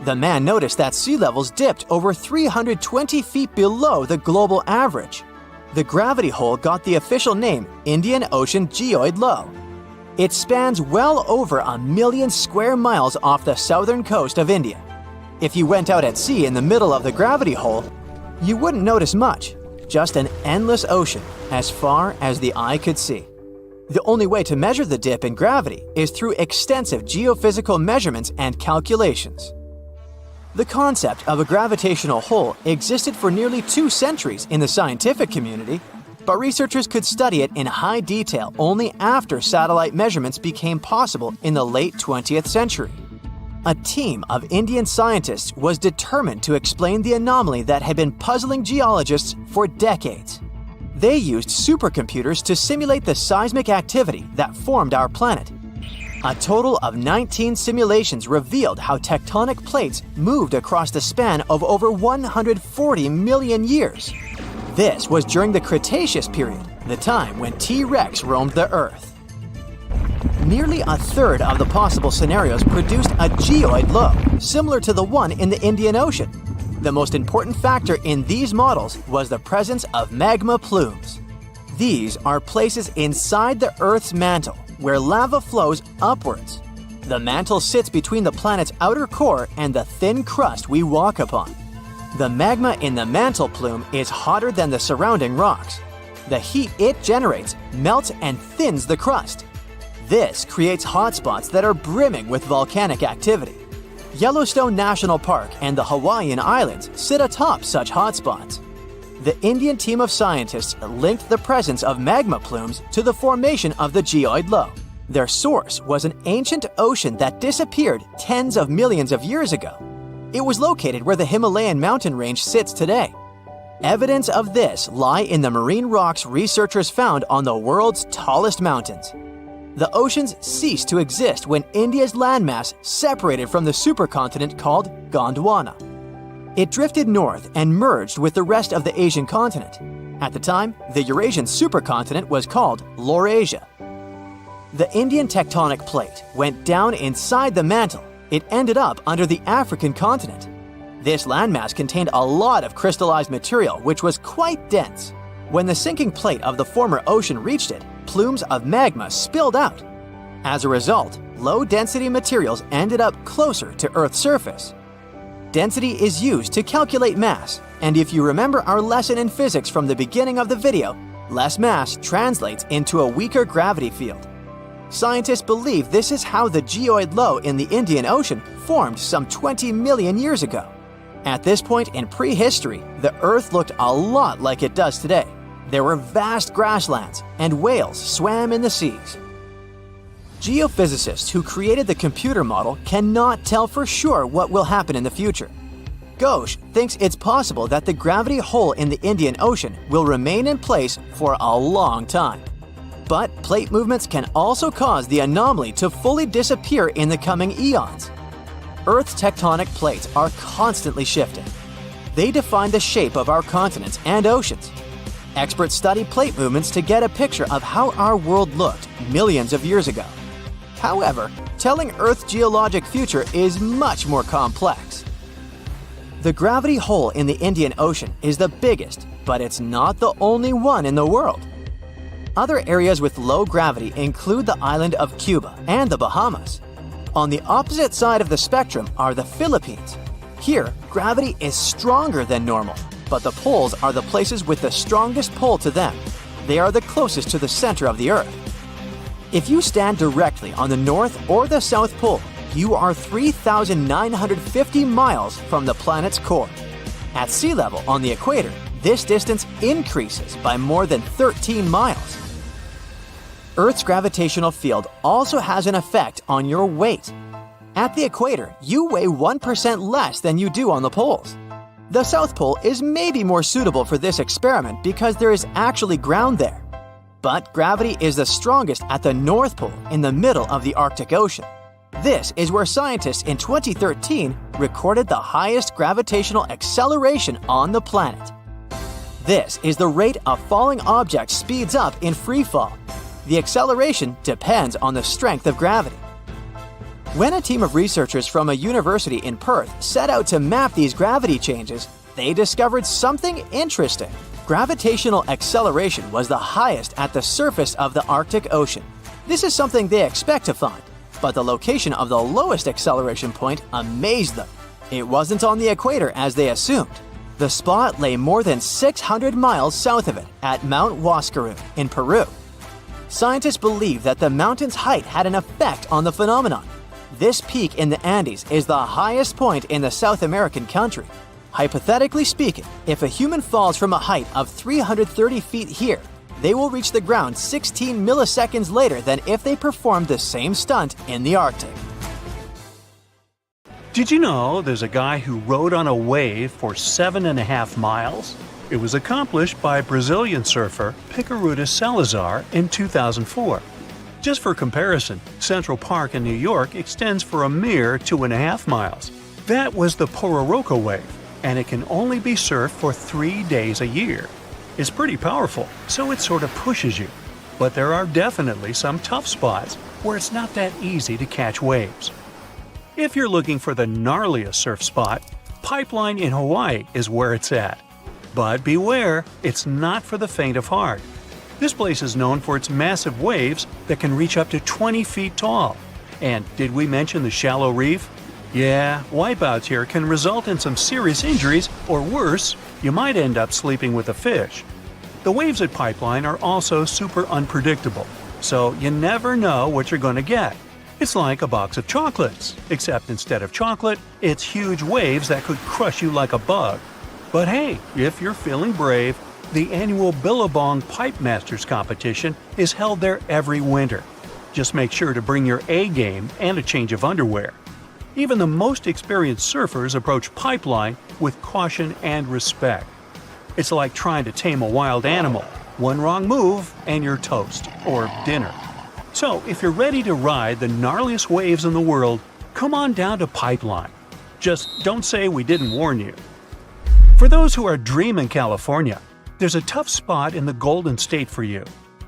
The man noticed that sea levels dipped over 320 feet below the global average. The gravity hole got the official name Indian Ocean Geoid Low. It spans well over 1 million square miles off the southern coast of India. If you went out at sea in the middle of the gravity hole, you wouldn't notice much, just an endless ocean as far as the eye could see. The only way to measure the dip in gravity is through extensive geophysical measurements and calculations. The concept of a gravitational hole existed for nearly 2 centuries in the scientific community, but researchers could study it in high detail only after satellite measurements became possible in the late 20th century. A team of Indian scientists was determined to explain the anomaly that had been puzzling geologists for decades. They used supercomputers to simulate the seismic activity that formed our planet. A total of 19 simulations revealed how tectonic plates moved across the span of over 140 million years. This was during the Cretaceous period, the time when T-Rex roamed the Earth. Nearly a third of the possible scenarios produced a geoid low, similar to the one in the Indian Ocean. The most important factor in these models was the presence of magma plumes. These are places inside the Earth's mantle where lava flows upwards. The mantle sits between the planet's outer core and the thin crust we walk upon. The magma in the mantle plume is hotter than the surrounding rocks. The heat it generates melts and thins the crust. This creates hotspots that are brimming with volcanic activity. Yellowstone National Park and the Hawaiian Islands sit atop such hotspots. the Indian team of scientists linked the presence of magma plumes to the formation of the geoid low. Their source was an ancient ocean that disappeared tens of millions of years ago. It was located where the Himalayan mountain range sits today. Evidence of this lie in the marine rocks researchers found on the world's tallest mountains. The oceans ceased to exist when India's landmass separated from the supercontinent called Gondwana. It drifted north and merged with the rest of the Asian continent. At the time, the Eurasian supercontinent was called Laurasia. The Indian tectonic plate went down inside the mantle. It ended up under the African continent. This landmass contained a lot of crystallized material which was quite dense. When the sinking plate of the former ocean reached it, plumes of magma spilled out. As a result, low-density materials ended up closer to Earth's surface. Density is used to calculate mass, and if you remember our lesson in physics from the beginning of the video, less mass translates into a weaker gravity field. Scientists believe this is how the geoid low in the Indian Ocean formed some 20 million years ago. At this point in prehistory, the Earth looked a lot like it does today. There were vast grasslands, and whales swam in the seas. Geophysicists who created the computer model cannot tell for sure what will happen in the future. Ghosh thinks it's possible that the gravity hole in the Indian Ocean will remain in place for a long time. But plate movements can also cause the anomaly to fully disappear in the coming eons. Earth's tectonic plates are constantly shifting. They define the shape of our continents and oceans. Experts study plate movements to get a picture of how our world looked millions of years ago. However, telling Earth's geologic future is much more complex. The gravity hole in the Indian Ocean is the biggest, but it's not the only one in the world. Other areas with low gravity include the island of Cuba and the Bahamas. On the opposite side of the spectrum are the Philippines. Here, gravity is stronger than normal, but the poles are the places with the strongest pull to them. They are the closest to the center of the Earth. If you stand directly on the North or the South Pole, you are 3,950 miles from the planet's core. At sea level on the equator, this distance increases by more than 13 miles. Earth's gravitational field also has an effect on your weight. At the equator, you weigh 1% less than you do on the poles. The South Pole is maybe more suitable for this experiment because there is actually ground there. But gravity is the strongest at the North Pole in the middle of the Arctic Ocean. This is where scientists in 2013 recorded the highest gravitational acceleration on the planet. This is the rate a falling object speeds up in free fall. The acceleration depends on the strength of gravity. When a team of researchers from a university in Perth set out to map these gravity changes, they discovered something interesting. Gravitational acceleration was the highest at the surface of the Arctic Ocean. This is something they expect to find, but the location of the lowest acceleration point amazed them. It wasn't on the equator as they assumed. The spot lay more than 600 miles south of it at Mount Huascarán in Peru. Scientists believe that the mountain's height had an effect on the phenomenon. This peak in the Andes is the highest point in the South American country. Hypothetically speaking, if a human falls from a height of 330 feet here, they will reach the ground 16 milliseconds later than if they performed the same stunt in the Arctic. Did you know there's a guy who rode on a wave for 7.5 miles? It was accomplished by Brazilian surfer Picaruta Salazar in 2004. Just for comparison, Central Park in New York extends for a mere 2.5 miles. That was the Pororoca wave, and it can only be surfed for 3 days a year. It's pretty powerful, so it sort of pushes you. But there are definitely some tough spots where it's not that easy to catch waves. If you're looking for the gnarliest surf spot, Pipeline in Hawaii is where it's at. But beware, it's not for the faint of heart. This place is known for its massive waves that can reach up to 20 feet tall. And did we mention the shallow reef? Yeah, wipeouts here can result in some serious injuries, or worse, you might end up sleeping with a fish. The waves at Pipeline are also super unpredictable, so you never know what you're going to get. It's like a box of chocolates, except instead of chocolate, it's huge waves that could crush you like a bug. But hey, if you're feeling brave, the annual Billabong Pipe Masters competition is held there every winter. Just make sure to bring your A game and a change of underwear. Even the most experienced surfers approach pipeline with caution and respect. It's like trying to tame a wild animal. One wrong move and you're toast, or dinner. So if you're ready to ride the gnarliest waves in the world, come on down to Pipeline. Just don't say we didn't warn you. For those who are dreaming California, there's a tough spot in the Golden State for you.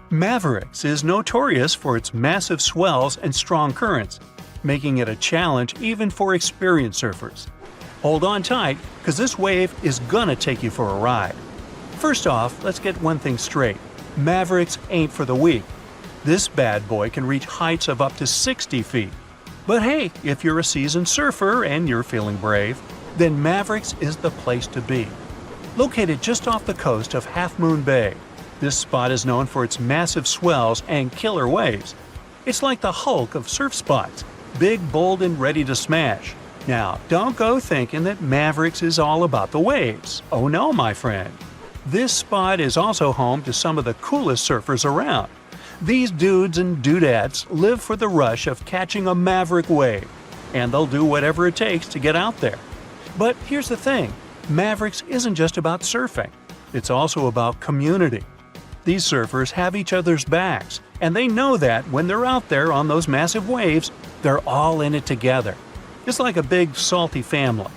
Mavericks is notorious for its massive swells and strong currents, making it a challenge even for experienced surfers. Hold on tight, because this wave is gonna take you for a ride. First off, let's get one thing straight. Mavericks ain't for the weak. This bad boy can reach heights of up to 60 feet. But hey, if you're a seasoned surfer and you're feeling brave, then Mavericks is the place to be. Located just off the coast of Half Moon Bay, this spot is known for its massive swells and killer waves. It's like the Hulk of surf spots, big, bold, and ready to smash. Now, don't go thinking that Mavericks is all about the waves. Oh no, my friend. This spot is also home to some of the coolest surfers around. These dudes and dudettes live for the rush of catching a maverick wave, and they'll do whatever it takes to get out there. But here's the thing, Mavericks isn't just about surfing, it's also about community. These surfers have each other's backs, and they know that when they're out there on those massive waves, they're all in it together. It's like a big, salty family.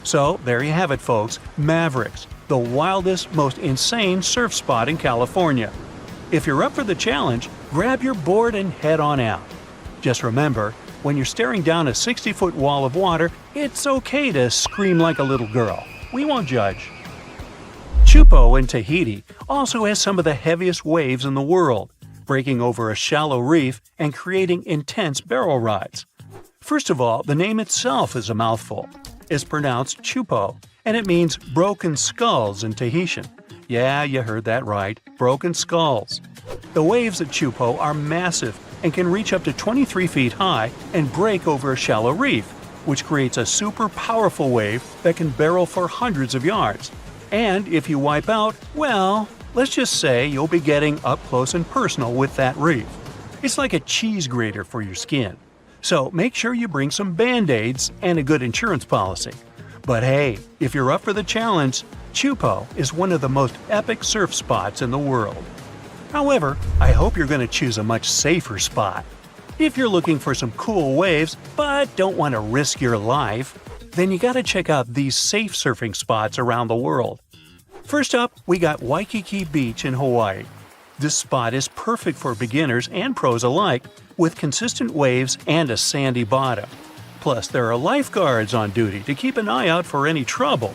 So there you have it, folks, Mavericks, the wildest, most insane surf spot in California. If you're up for the challenge, grab your board and head on out. Just remember, when you're staring down a 60-foot wall of water, it's okay to scream like a little girl. We won't judge. Chupo in Tahiti also has some of the heaviest waves in the world, breaking over a shallow reef and creating intense barrel rides. First of all, the name itself is a mouthful. It's pronounced Chupo, and it means broken skulls in Tahitian. Yeah, you heard that right, broken skulls. The waves at Chupo are massive and can reach up to 23 feet high and break over a shallow reef, which creates a super powerful wave that can barrel for hundreds of yards. And if you wipe out, well, let's just say you'll be getting up close and personal with that reef. It's like a cheese grater for your skin. So make sure you bring some Band-Aids and a good insurance policy. But hey, if you're up for the challenge, Chupo is one of the most epic surf spots in the world. However, I hope you're going to choose a much safer spot. If you're looking for some cool waves but don't want to risk your life, then you gotta check out these safe surfing spots around the world. First up, we got Waikiki Beach in Hawaii. This spot is perfect for beginners and pros alike, with consistent waves and a sandy bottom. Plus, there are lifeguards on duty to keep an eye out for any trouble.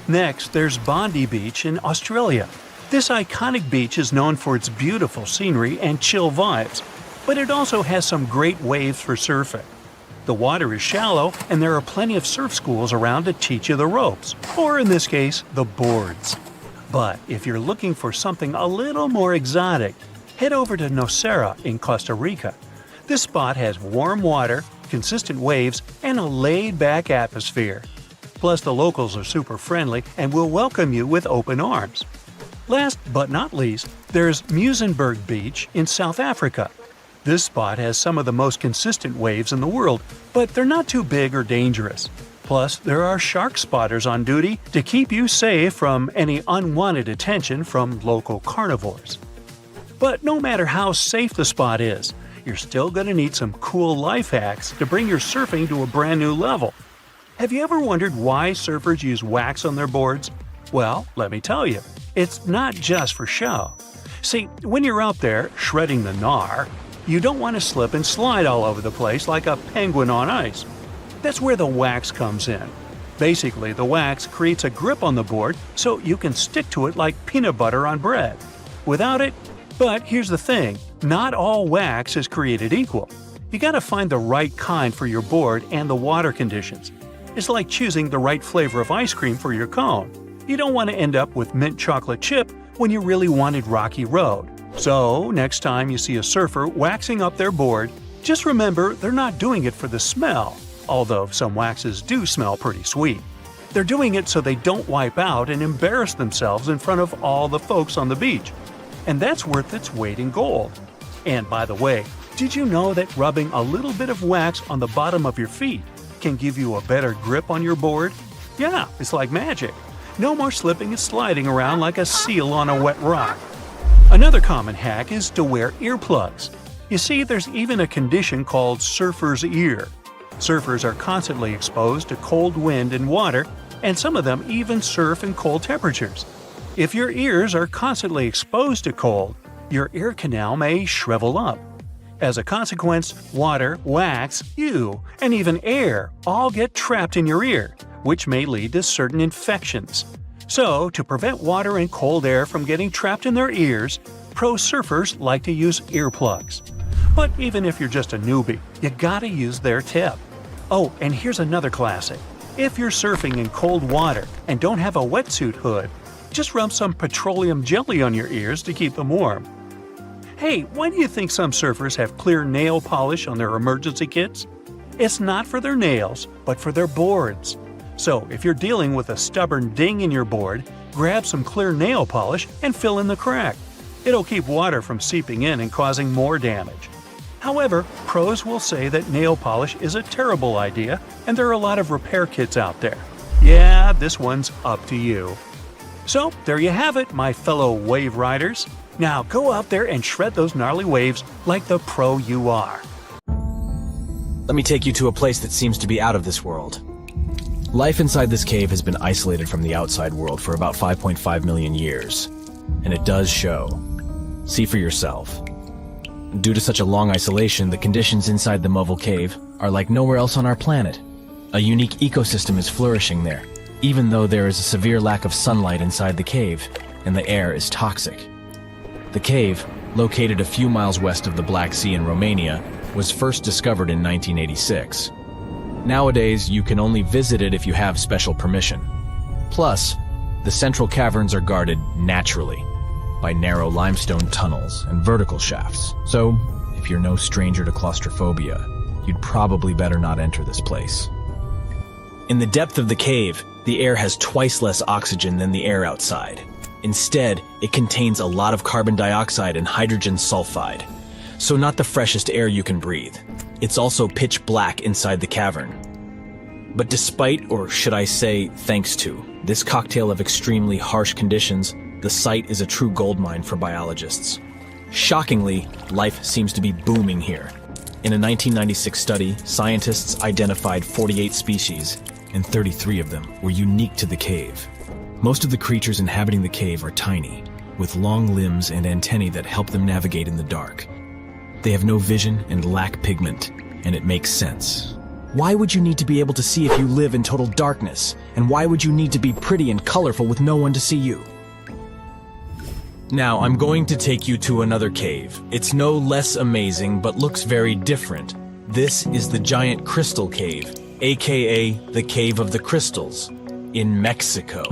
Next, there's Bondi Beach in Australia. This iconic beach is known for its beautiful scenery and chill vibes, but it also has some great waves for surfing. The water is shallow, and there are plenty of surf schools around to teach you the ropes, or in this case, the boards. But if you're looking for something a little more exotic, head over to Nocera in Costa Rica. This spot has warm water, consistent waves, and a laid-back atmosphere. Plus, the locals are super friendly and will welcome you with open arms. Last but not least, there's Muizenberg Beach in South Africa. This spot has some of the most consistent waves in the world, but they're not too big or dangerous. Plus, there are shark spotters on duty to keep you safe from any unwanted attention from local carnivores. But no matter how safe the spot is, you're still going to need some cool life hacks to bring your surfing to a brand new level. Have you ever wondered why surfers use wax on their boards? Well, let me tell you, it's not just for show. See, when you're out there shredding the gnar, you don't want to slip and slide all over the place like a penguin on ice. That's where the wax comes in. Basically, the wax creates a grip on the board so you can stick to it like peanut butter on bread. Without it, but here's the thing, not all wax is created equal. You gotta find the right kind for your board and the water conditions. It's like choosing the right flavor of ice cream for your cone. You don't want to end up with mint chocolate chip when you really wanted Rocky Road. So, next time you see a surfer waxing up their board, just remember they're not doing it for the smell, although some waxes do smell pretty sweet. They're doing it so they don't wipe out and embarrass themselves in front of all the folks on the beach. And that's worth its weight in gold. And by the way, did you know that rubbing a little bit of wax on the bottom of your feet can give you a better grip on your board? Yeah, it's like magic. No more slipping and sliding around like a seal on a wet rock. Another common hack is to wear earplugs. You see, there's even a condition called surfer's ear. Surfers are constantly exposed to cold wind and water, and some of them even surf in cold temperatures. If your ears are constantly exposed to cold, your ear canal may shrivel up. As a consequence, water, wax, you, and even air all get trapped in your ear, which may lead to certain infections. So, to prevent water and cold air from getting trapped in their ears, pro surfers like to use earplugs. But even if you're just a newbie, you gotta use their tip. Oh, and here's another classic. If you're surfing in cold water and don't have a wetsuit hood, just rub some petroleum jelly on your ears to keep them warm. Hey, why do you think some surfers have clear nail polish on their emergency kits? It's not for their nails, but for their boards. So, if you're dealing with a stubborn ding in your board, grab some clear nail polish and fill in the crack. It'll keep water from seeping in and causing more damage. However, pros will say that nail polish is a terrible idea, and there are a lot of repair kits out there. Yeah, this one's up to you. So, there you have it, my fellow wave riders. Now go out there and shred those gnarly waves like the pro you are. Let me take you to a place that seems to be out of this world. Life inside this cave has been isolated from the outside world for about 5.5 million years. And it does show. See for yourself. Due to such a long isolation, the conditions inside the Mobile Cave are like nowhere else on our planet. A unique ecosystem is flourishing there, even though there is a severe lack of sunlight inside the cave, and the air is toxic. The cave, located a few miles west of the Black Sea in Romania, was first discovered in 1986. Nowadays, you can only visit it if you have special permission. Plus, the central caverns are guarded naturally by narrow limestone tunnels and vertical shafts. So, if you're no stranger to claustrophobia, you'd probably better not enter this place. In the depth of the cave, the air has twice less oxygen than the air outside. Instead, it contains a lot of carbon dioxide and hydrogen sulfide, so not the freshest air you can breathe. It's also pitch black inside the cavern. But despite, or should I say thanks to, this cocktail of extremely harsh conditions, the site is a true goldmine for biologists. Shockingly, life seems to be booming here. In a 1996 study, scientists identified 48 species, and 33 of them were unique to the cave. Most of the creatures inhabiting the cave are tiny, with long limbs and antennae that help them navigate in the dark. They have no vision and lack pigment, and it makes sense. Why would you need to be able to see if you live in total darkness? And why would you need to be pretty and colorful with no one to see you? Now, I'm going to take you to another cave. It's no less amazing, but looks very different. This is the Giant Crystal Cave, aka the Cave of the Crystals, in Mexico.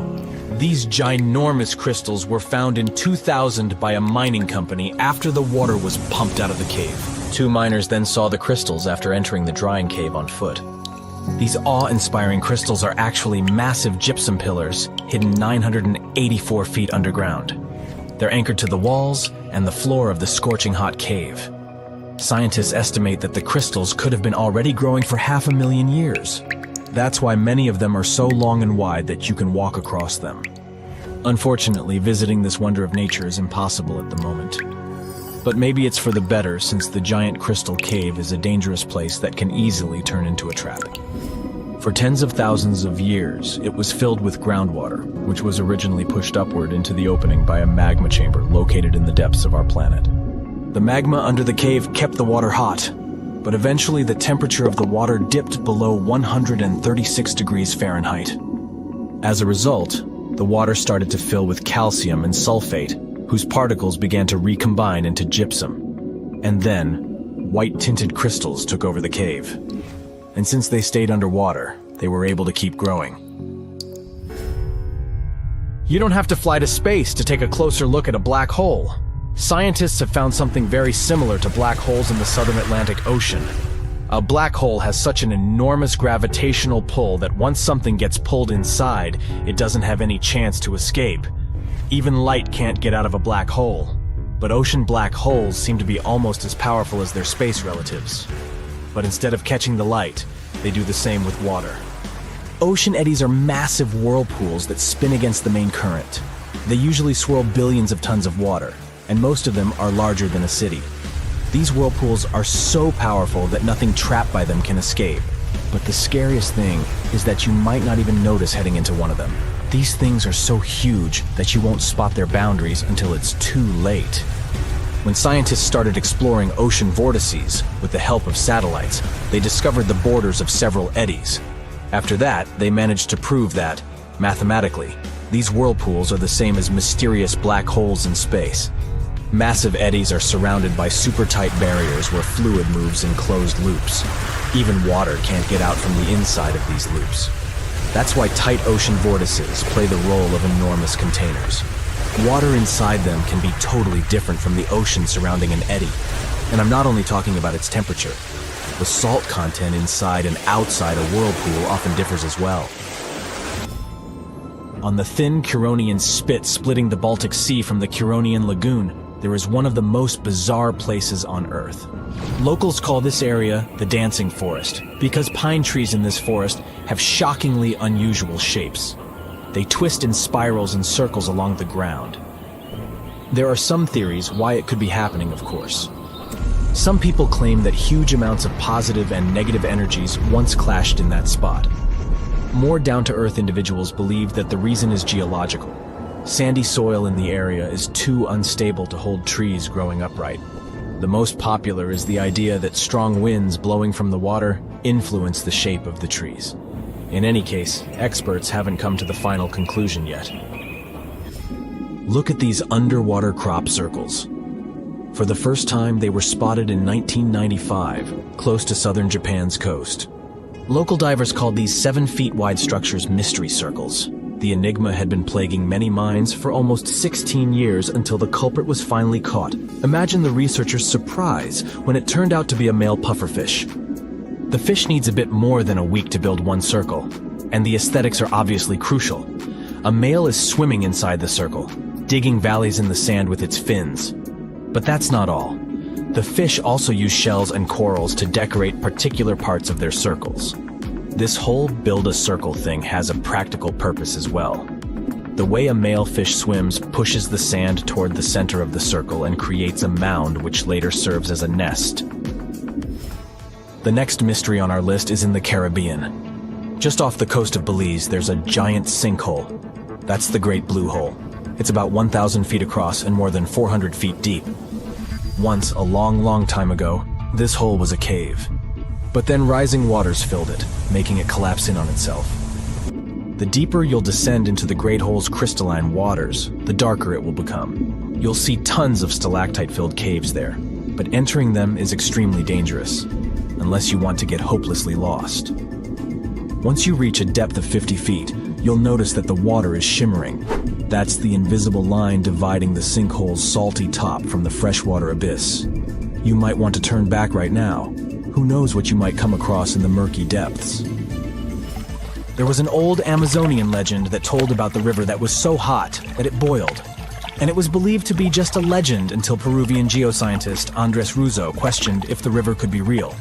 These ginormous crystals were found in 2000 by a mining company after the water was pumped out of the cave. 2 miners then saw the crystals after entering the drying cave on foot. These awe-inspiring crystals are actually massive gypsum pillars hidden 984 feet underground. They're anchored to the walls and the floor of the scorching hot cave. Scientists estimate that the crystals could have been already growing for 500,000 years. That's why many of them are so long and wide that you can walk across them. Unfortunately, visiting this wonder of nature is impossible at the moment. But maybe it's for the better, since the Giant Crystal Cave is a dangerous place that can easily turn into a trap. For tens of thousands of years, it was filled with groundwater, which was originally pushed upward into the opening by a magma chamber located in the depths of our planet. The magma under the cave kept the water hot, but eventually the temperature of the water dipped below 136 degrees Fahrenheit. As a result, the water started to fill with calcium and sulfate, whose particles began to recombine into gypsum. And then, white-tinted crystals took over the cave. And since they stayed underwater, they were able to keep growing. You don't have to fly to space to take a closer look at a black hole. Scientists have found something very similar to black holes in the southern Atlantic Ocean. A black hole has such an enormous gravitational pull that once something gets pulled inside, it doesn't have any chance to escape. Even light can't get out of a black hole. But ocean black holes seem to be almost as powerful as their space relatives. But instead of catching the light, they do the same with water. Ocean eddies are massive whirlpools that spin against the main current. They usually swirl billions of tons of water, and most of them are larger than a city. These whirlpools are so powerful that nothing trapped by them can escape. But the scariest thing is that you might not even notice heading into one of them. These things are so huge that you won't spot their boundaries until it's too late. When scientists started exploring ocean vortices with the help of satellites, they discovered the borders of several eddies. After that, they managed to prove that, mathematically, these whirlpools are the same as mysterious black holes in space. Massive eddies are surrounded by super-tight barriers where fluid moves in closed loops. Even water can't get out from the inside of these loops. That's why tight ocean vortices play the role of enormous containers. Water inside them can be totally different from the ocean surrounding an eddy. And I'm not only talking about its temperature. The salt content inside and outside a whirlpool often differs as well. On the thin Curonian spit splitting the Baltic Sea from the Curonian Lagoon, there is one of the most bizarre places on Earth. Locals call this area the Dancing Forest because pine trees in this forest have shockingly unusual shapes. They twist in spirals and circles along the ground. There are some theories why it could be happening, of course. Some people claim that huge amounts of positive and negative energies once clashed in that spot. More down-to-earth individuals believe that the reason is geological. Sandy soil in the area is too unstable to hold trees growing upright. The most popular is the idea that strong winds blowing from the water influence the shape of the trees. In any case, experts haven't come to the final conclusion yet. Look at these underwater crop circles. For the first time, they were spotted in 1995, close to southern Japan's coast. Local divers called these 7-feet-wide structures mystery circles. The enigma had been plaguing many minds for almost 16 years until the culprit was finally caught. Imagine the researchers' surprise when it turned out to be a male pufferfish. The fish needs a bit more than a week to build one circle, and the aesthetics are obviously crucial. A male is swimming inside the circle, digging valleys in the sand with its fins. But that's not all. The fish also use shells and corals to decorate particular parts of their circles. This whole build-a-circle thing has a practical purpose as well. The way a male fish swims pushes the sand toward the center of the circle and creates a mound which later serves as a nest. The next mystery on our list is in the Caribbean. Just off the coast of Belize, there's a giant sinkhole. That's the Great Blue Hole. It's about 1,000 feet across and more than 400 feet deep. Once, a long, long time ago, this hole was a cave. But then rising waters filled it, making it collapse in on itself. The deeper you'll descend into the Great Hole's crystalline waters, the darker it will become. You'll see tons of stalactite-filled caves there, but entering them is extremely dangerous, unless you want to get hopelessly lost. Once you reach a depth of 50 feet, you'll notice that the water is shimmering. That's the invisible line dividing the sinkhole's salty top from the freshwater abyss. You might want to turn back right now. Who knows what you might come across in the murky depths. There was an old Amazonian legend that told about the river that was so hot that it boiled. And it was believed to be just a legend until Peruvian geoscientist Andres Russo questioned if the river could be real.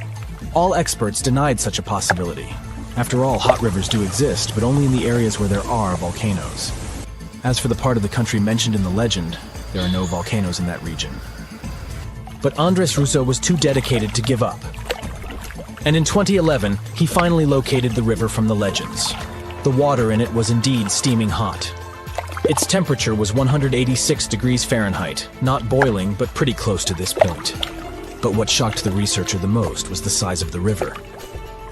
All experts denied such a possibility. After all, hot rivers do exist, but only in the areas where there are volcanoes. As for the part of the country mentioned in the legend, there are no volcanoes in that region. But Andres Russo was too dedicated to give up. And in 2011, he finally located the river from the legends. The water in it was indeed steaming hot. Its temperature was 186 degrees Fahrenheit, not boiling, but pretty close to this point. But what shocked the researcher the most was the size of the river.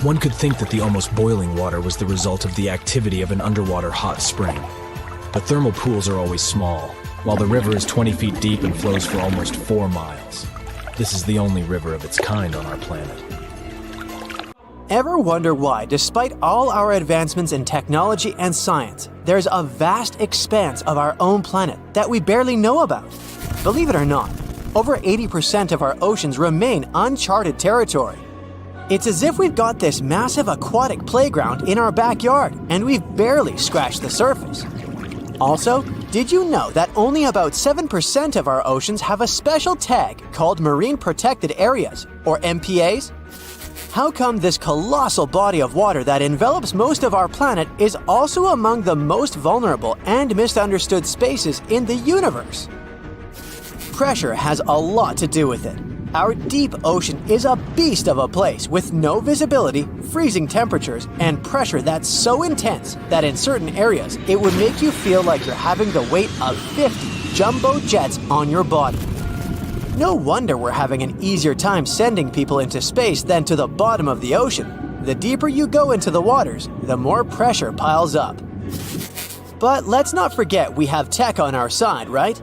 One could think that the almost boiling water was the result of the activity of an underwater hot spring. But thermal pools are always small, while the river is 20 feet deep and flows for almost 4 miles. This is the only river of its kind on our planet. Ever wonder why, despite all our advancements in technology and science, there's a vast expanse of our own planet that we barely know about? Believe it or not, over 80% of our oceans remain uncharted territory. It's as if we've got this massive aquatic playground in our backyard and we've barely scratched the surface. Also, did you know that only about 7% of our oceans have a special tag called Marine Protected Areas, or MPAs? How come this colossal body of water that envelops most of our planet is also among the most vulnerable and misunderstood spaces in the universe? Pressure has a lot to do with it. Our deep ocean is a beast of a place with no visibility, freezing temperatures, and pressure that's so intense that in certain areas it would make you feel like you're having the weight of 50 jumbo jets on your body. No wonder we're having an easier time sending people into space than to the bottom of the ocean. The deeper you go into the waters, the more pressure piles up. But let's not forget we have tech on our side, right?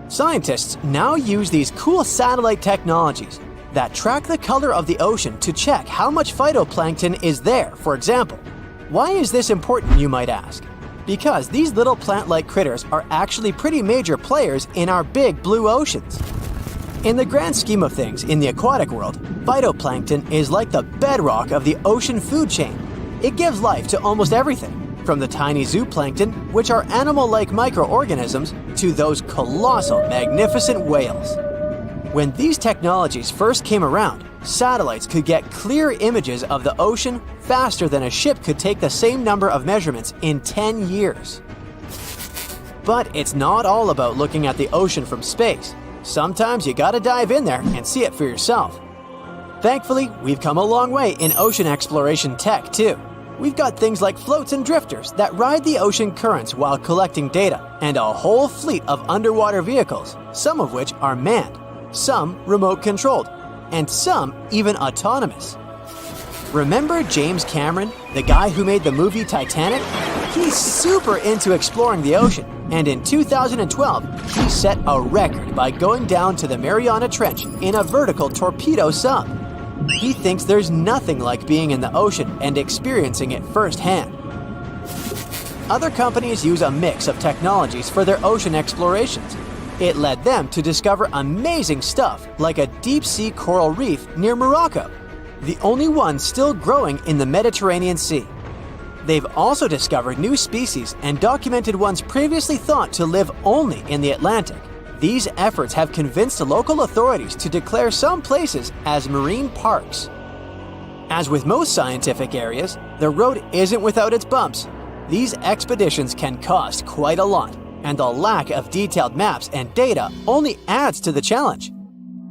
Scientists now use these cool satellite technologies that track the color of the ocean to check how much phytoplankton is there, for example. Why is this important, you might ask? Because these little plant-like critters are actually pretty major players in our big blue oceans. In the grand scheme of things in the aquatic world, phytoplankton is like the bedrock of the ocean food chain. It gives life to almost everything, from the tiny zooplankton, which are animal-like microorganisms, to those colossal, magnificent whales. When these technologies first came around, satellites could get clear images of the ocean faster than a ship could take the same number of measurements in 10 years. But it's not all about looking at the ocean from space. Sometimes you gotta dive in there and see it for yourself. Thankfully, we've come a long way in ocean exploration tech too. We've got things like floats and drifters that ride the ocean currents while collecting data, and a whole fleet of underwater vehicles, some of which are manned, some remote-controlled, and some even autonomous. Remember James Cameron, the guy who made the movie Titanic? He's super into exploring the ocean, and in 2012, he set a record by going down to the Mariana Trench in a vertical torpedo sub. He thinks there's nothing like being in the ocean and experiencing it firsthand. Other companies use a mix of technologies for their ocean explorations. It led them to discover amazing stuff like a deep-sea coral reef near Morocco, the only one still growing in the Mediterranean Sea. They've also discovered new species and documented ones previously thought to live only in the Atlantic. These efforts have convinced local authorities to declare some places as marine parks. As with most scientific areas, the road isn't without its bumps. These expeditions can cost quite a lot, and the lack of detailed maps and data only adds to the challenge.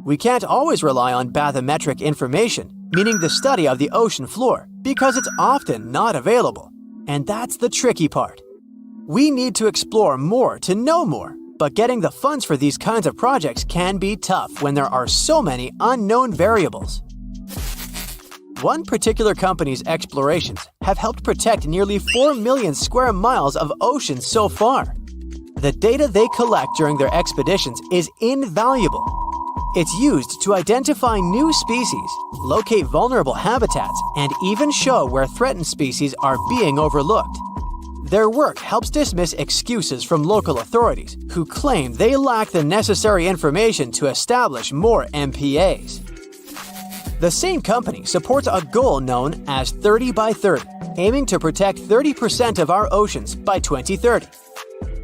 We can't always rely on bathymetric information, meaning the study of the ocean floor, because it's often not available. And that's the tricky part. We need to explore more to know more. But getting the funds for these kinds of projects can be tough when there are so many unknown variables. One particular company's explorations have helped protect nearly 4 million square miles of ocean so far. The data they collect during their expeditions is invaluable. It's used to identify new species, locate vulnerable habitats, and even show where threatened species are being overlooked. Their work helps dismiss excuses from local authorities who claim they lack the necessary information to establish more MPAs. The same company supports a goal known as 30 by 30, aiming to protect 30% of our oceans by 2030.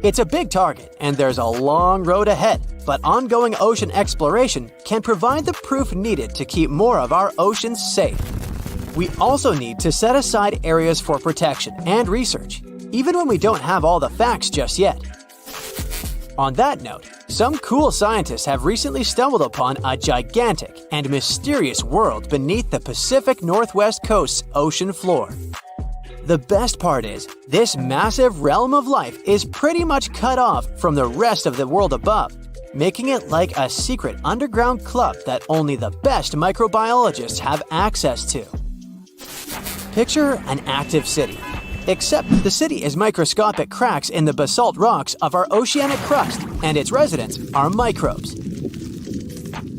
It's a big target, and there's a long road ahead, but ongoing ocean exploration can provide the proof needed to keep more of our oceans safe. We also need to set aside areas for protection and research, even when we don't have all the facts just yet. On that note, some cool scientists have recently stumbled upon a gigantic and mysterious world beneath the Pacific Northwest coast's ocean floor. The best part is, this massive realm of life is pretty much cut off from the rest of the world above, making it like a secret underground club that only the best microbiologists have access to. Picture an active city. Except the city is microscopic cracks in the basalt rocks of our oceanic crust, and its residents are microbes.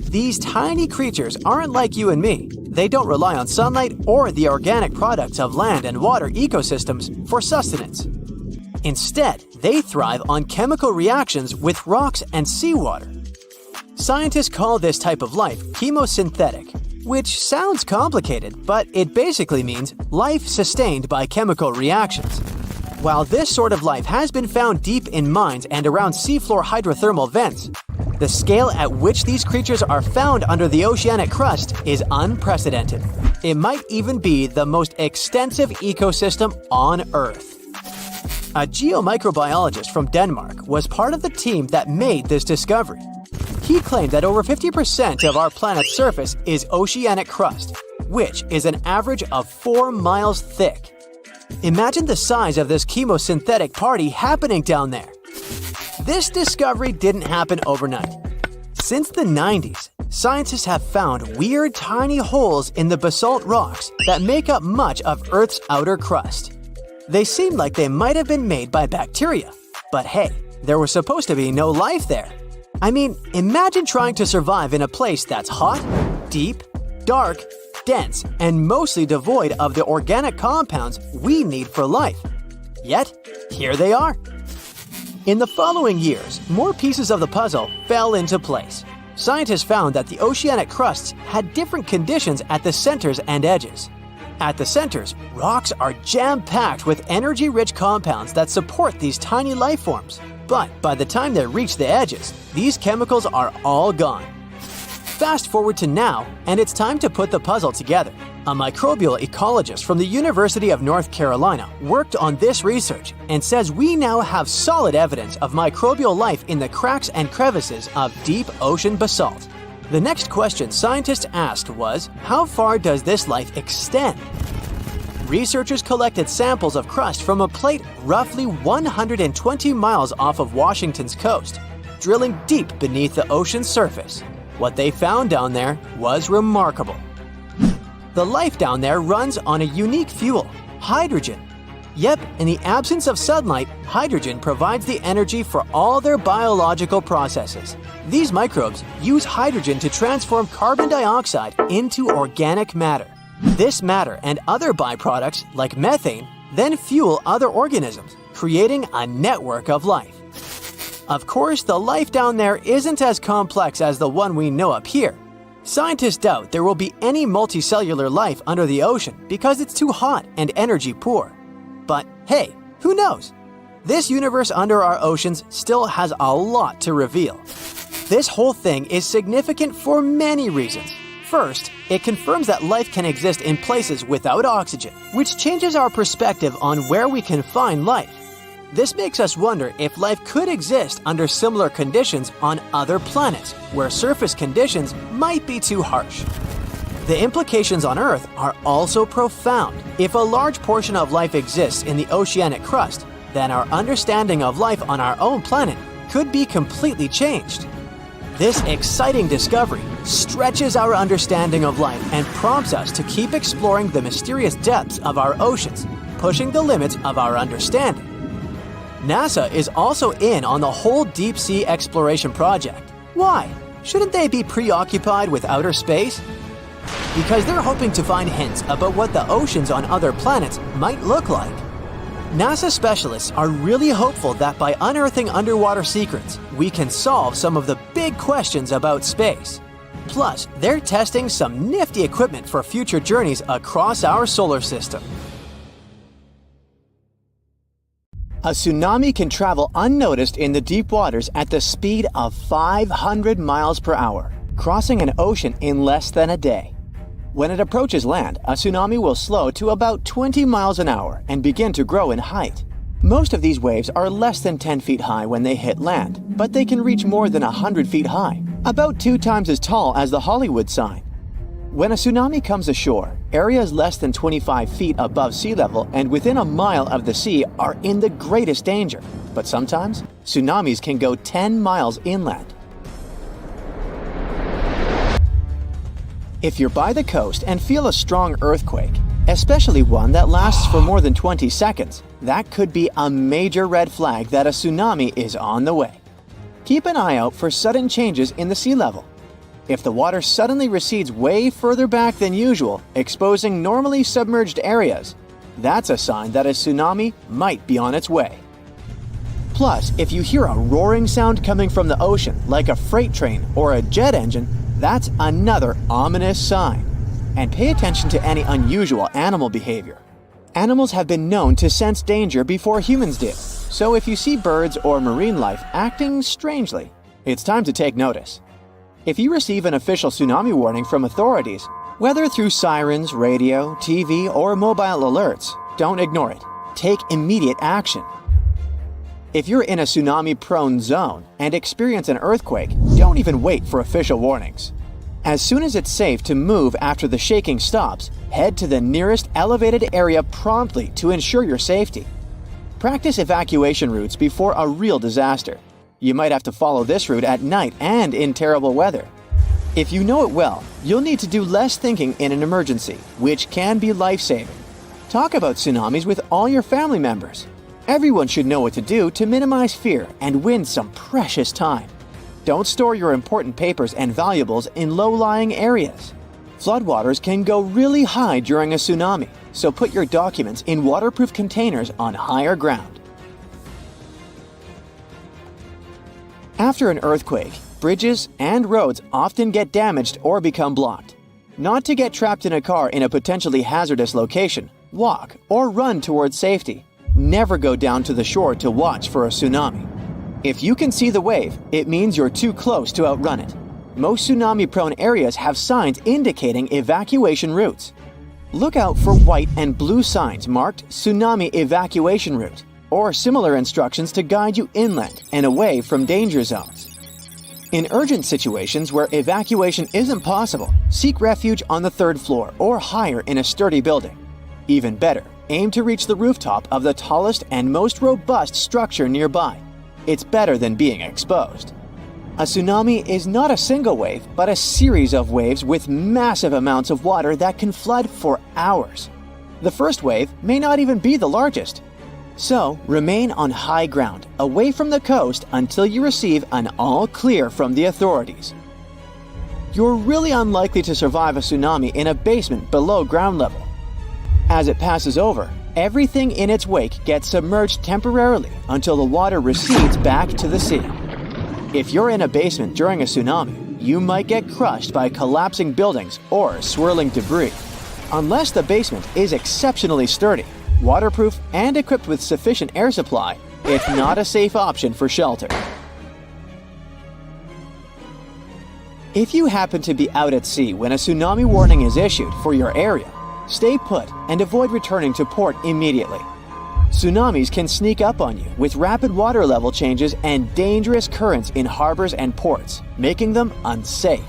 These tiny creatures aren't like you and me. They don't rely on sunlight or the organic products of land and water ecosystems for sustenance. Instead, they thrive on chemical reactions with rocks and seawater. Scientists call this type of life chemosynthetic, which sounds complicated, but it basically means life sustained by chemical reactions. While this sort of life has been found deep in mines and around seafloor hydrothermal vents, the scale at which these creatures are found under the oceanic crust is unprecedented. It might even be the most extensive ecosystem on Earth. A geomicrobiologist from Denmark was part of the team that made this discovery. He claimed that over 50% of our planet's surface is oceanic crust, which is an average of 4 miles thick. Imagine the size of this chemosynthetic party happening down there. This discovery didn't happen overnight. Since the 90s, scientists have found weird tiny holes in the basalt rocks that make up much of Earth's outer crust. They seem like they might have been made by bacteria, but hey, there was supposed to be no life there. I mean, imagine trying to survive in a place that's hot, deep, dark, dense, and mostly devoid of the organic compounds we need for life. Yet, here they are. In the following years, more pieces of the puzzle fell into place. Scientists found that the oceanic crusts had different conditions at the centers and edges. At the centers, rocks are jam-packed with energy-rich compounds that support these tiny life forms. But by the time they reach the edges, these chemicals are all gone. Fast forward to now, and it's time to put the puzzle together. A microbial ecologist from the University of North Carolina worked on this research and says we now have solid evidence of microbial life in the cracks and crevices of deep ocean basalt. The next question scientists asked was, how far does this life extend? Researchers collected samples of crust from a plate roughly 120 miles off of Washington's coast, drilling deep beneath the ocean's surface. What they found down there was remarkable. The life down there runs on a unique fuel, hydrogen. Yep, in the absence of sunlight, hydrogen provides the energy for all their biological processes. These microbes use hydrogen to transform carbon dioxide into organic matter. This matter and other byproducts, like methane, then fuel other organisms, creating a network of life. Of course, the life down there isn't as complex as the one we know up here. Scientists doubt there will be any multicellular life under the ocean because it's too hot and energy poor. But hey, who knows? This universe under our oceans still has a lot to reveal. This whole thing is significant for many reasons. First, it confirms that life can exist in places without oxygen, which changes our perspective on where we can find life. This makes us wonder if life could exist under similar conditions on other planets, where surface conditions might be too harsh. The implications on Earth are also profound. If a large portion of life exists in the oceanic crust, then our understanding of life on our own planet could be completely changed. This exciting discovery stretches our understanding of life and prompts us to keep exploring the mysterious depths of our oceans, pushing the limits of our understanding. NASA is also in on the whole deep sea exploration project. Why? Shouldn't they be preoccupied with outer space? Because they're hoping to find hints about what the oceans on other planets might look like. NASA specialists are really hopeful that by unearthing underwater secrets, we can solve some of the big questions about space. Plus, they're testing some nifty equipment for future journeys across our solar system. A tsunami can travel unnoticed in the deep waters at the speed of 500 miles per hour, crossing an ocean in less than a day. When it approaches land, a tsunami will slow to about 20 miles an hour and begin to grow in height. Most of these waves are less than 10 feet high when they hit land, but they can reach more than 100 feet high, about 2 times as tall as the Hollywood sign. When a tsunami comes ashore, areas less than 25 feet above sea level and within a mile of the sea are in the greatest danger. But sometimes, tsunamis can go 10 miles inland. If you're by the coast and feel a strong earthquake, especially one that lasts for more than 20 seconds, that could be a major red flag that a tsunami is on the way. Keep an eye out for sudden changes in the sea level. If the water suddenly recedes way further back than usual, exposing normally submerged areas, that's a sign that a tsunami might be on its way. Plus, if you hear a roaring sound coming from the ocean, like a freight train or a jet engine, that's another ominous sign. and pay attention to any unusual animal behavior. Animals have been known to sense danger before humans did, so if you see birds or marine life acting strangely, it's time to take notice. If you receive an official tsunami warning from authorities, whether through sirens, radio, TV, or mobile alerts, don't ignore it. Take immediate action. If you're in a tsunami-prone zone and experience an earthquake, don't even wait for official warnings. As soon as it's safe to move after the shaking stops, head to the nearest elevated area promptly to ensure your safety. Practice evacuation routes before a real disaster. You might have to follow this route at night and in terrible weather. If you know it well, you'll need to do less thinking in an emergency, which can be life-saving. Talk about tsunamis with all your family members. Everyone should know what to do to minimize fear and win some precious time. Don't store your important papers and valuables in low-lying areas. Floodwaters can go really high during a tsunami, so put your documents in waterproof containers on higher ground. After an earthquake, bridges and roads often get damaged or become blocked. Not to get trapped in a car in a potentially hazardous location, walk or run towards safety. Never go down to the shore to watch for a tsunami. If you can see the wave, it means you're too close to outrun it. Most tsunami-prone areas have signs indicating evacuation routes. Look out for white and blue signs marked Tsunami Evacuation Route, or similar instructions to guide you inland and away from danger zones. In urgent situations where evacuation isn't possible, seek refuge on the third floor or higher in a sturdy building. Even better, aim to reach the rooftop of the tallest and most robust structure nearby. It's better than being exposed. A tsunami is not a single wave, but a series of waves with massive amounts of water that can flood for hours. The first wave may not even be the largest. So, remain on high ground, away from the coast until you receive an all clear from the authorities. You're really unlikely to survive a tsunami in a basement below ground level. As it passes over, everything in its wake gets submerged temporarily until the water recedes back to the sea. If you're in a basement during a tsunami, you might get crushed by collapsing buildings or swirling debris. Unless the basement is exceptionally sturdy, waterproof, and equipped with sufficient air supply, it's not a safe option for shelter. If you happen to be out at sea when a tsunami warning is issued for your area, stay put and avoid returning to port immediately. Tsunamis can sneak up on you with rapid water level changes and dangerous currents in harbors and ports, making them unsafe.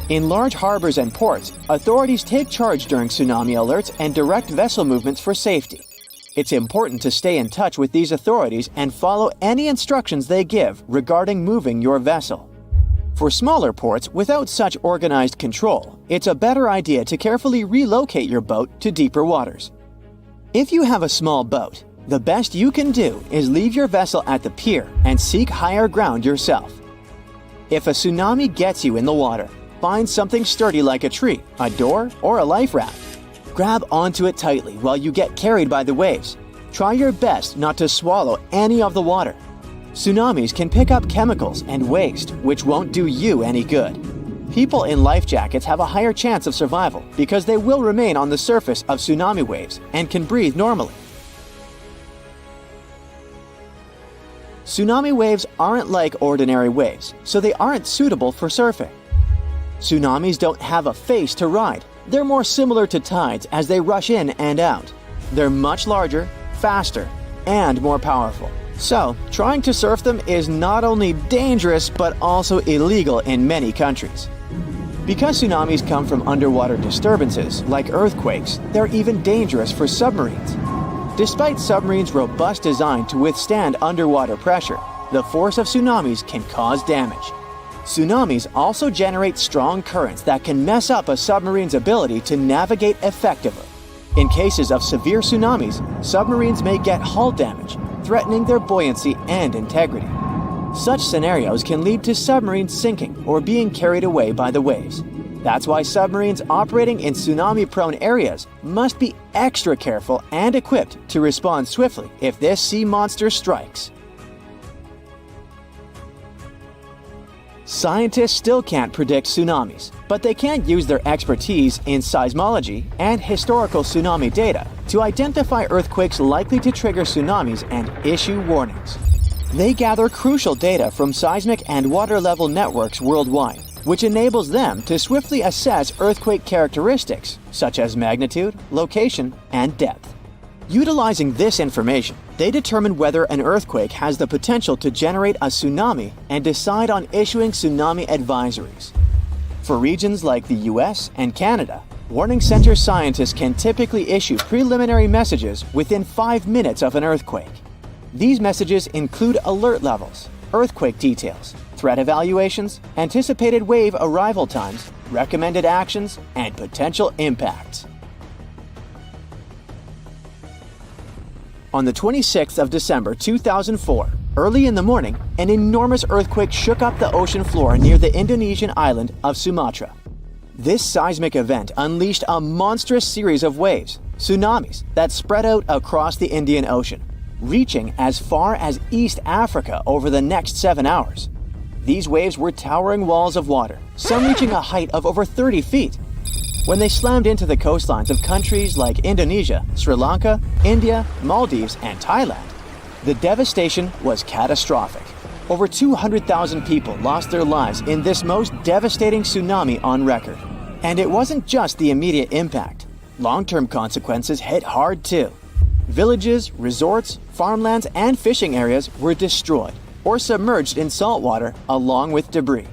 In large harbors and ports, authorities take charge during tsunami alerts and direct vessel movements for safety. It's important to stay in touch with these authorities and follow any instructions they give regarding moving your vessel. For smaller ports without such organized control, it's a better idea to carefully relocate your boat to deeper waters. If you have a small boat, the best you can do is leave your vessel at the pier and seek higher ground yourself. If a tsunami gets you in the water, find something sturdy like a tree, a door, or a life raft. Grab onto it tightly while you get carried by the waves. Try your best not to swallow any of the water. Tsunamis can pick up chemicals and waste, which won't do you any good. People in life jackets have a higher chance of survival because they will remain on the surface of tsunami waves and can breathe normally. Tsunami waves aren't like ordinary waves, so they aren't suitable for surfing. Tsunamis don't have a face to ride. They're more similar to tides as they rush in and out. They're much larger, faster, and more powerful. So, trying to surf them is not only dangerous but also illegal in many countries. Because tsunamis come from underwater disturbances, like earthquakes, they're even dangerous for submarines. Despite submarines' robust design to withstand underwater pressure, the force of tsunamis can cause damage. Tsunamis also generate strong currents that can mess up a submarine's ability to navigate effectively. In cases of severe tsunamis, submarines may get hull damage, threatening their buoyancy and integrity. Such scenarios can lead to submarines sinking or being carried away by the waves. That's why submarines operating in tsunami-prone areas must be extra careful and equipped to respond swiftly if this sea monster strikes. Scientists still can't predict tsunamis, but they can use their expertise in seismology and historical tsunami data to identify earthquakes likely to trigger tsunamis and issue warnings. They gather crucial data from seismic and water level networks worldwide, which enables them to swiftly assess earthquake characteristics such as magnitude, location, and depth. Utilizing this information, they determine whether an earthquake has the potential to generate a tsunami and decide on issuing tsunami advisories. For regions like the US and Canada, warning center scientists can typically issue preliminary messages within 5 minutes of an earthquake. These messages include alert levels, earthquake details, threat evaluations, anticipated wave arrival times, recommended actions, and potential impacts. On the 26th of December 2004, early in the morning, an enormous earthquake shook up the ocean floor near the Indonesian island of Sumatra. This seismic event unleashed a monstrous series of waves, tsunamis, that spread out across the Indian Ocean, reaching as far as East Africa over the next 7 hours. These waves were towering walls of water, some reaching a height of over 30 feet. When they slammed into the coastlines of countries like Indonesia, Sri Lanka, India, Maldives, and Thailand, the devastation was catastrophic. Over 200,000 people lost their lives in this most devastating tsunami on record. And it wasn't just the immediate impact. Long-term consequences hit hard too. Villages, resorts, farmlands, and fishing areas were destroyed or submerged in salt water along with debris.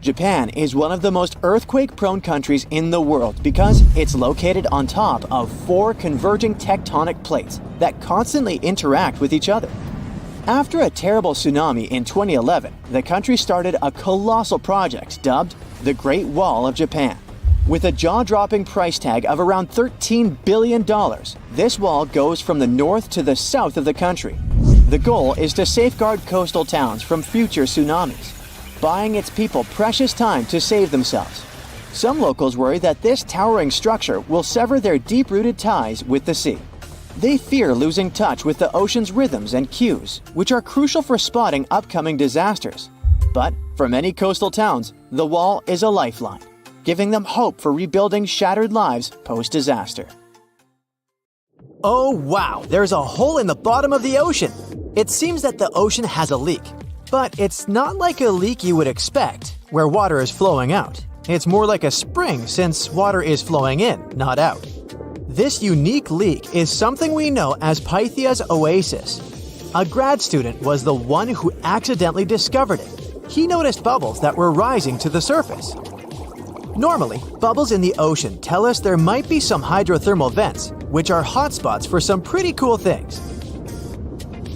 Japan is one of the most earthquake-prone countries in the world because it's located on top of 4 converging tectonic plates that constantly interact with each other. After a terrible tsunami in 2011, the country started a colossal project dubbed the Great Wall of Japan. With a jaw-dropping price tag of around $13 billion, this wall goes from the north to the south of the country. The goal is to safeguard coastal towns from future tsunamis, buying its people precious time to save themselves. Some locals worry that this towering structure will sever their deep-rooted ties with the sea. They fear losing touch with the ocean's rhythms and cues, which are crucial for spotting upcoming disasters. But for many coastal towns, the wall is a lifeline, giving them hope for rebuilding shattered lives post-disaster. Oh wow, there's a hole in the bottom of the ocean! It seems that the ocean has a leak. But it's not like a leak you would expect, where water is flowing out. It's more like a spring since water is flowing in, not out. This unique leak is something we know as Pythia's oasis. A grad student was the one who accidentally discovered it. He noticed bubbles that were rising to the surface. Normally, bubbles in the ocean tell us there might be some hydrothermal vents, which are hotspots for some pretty cool things.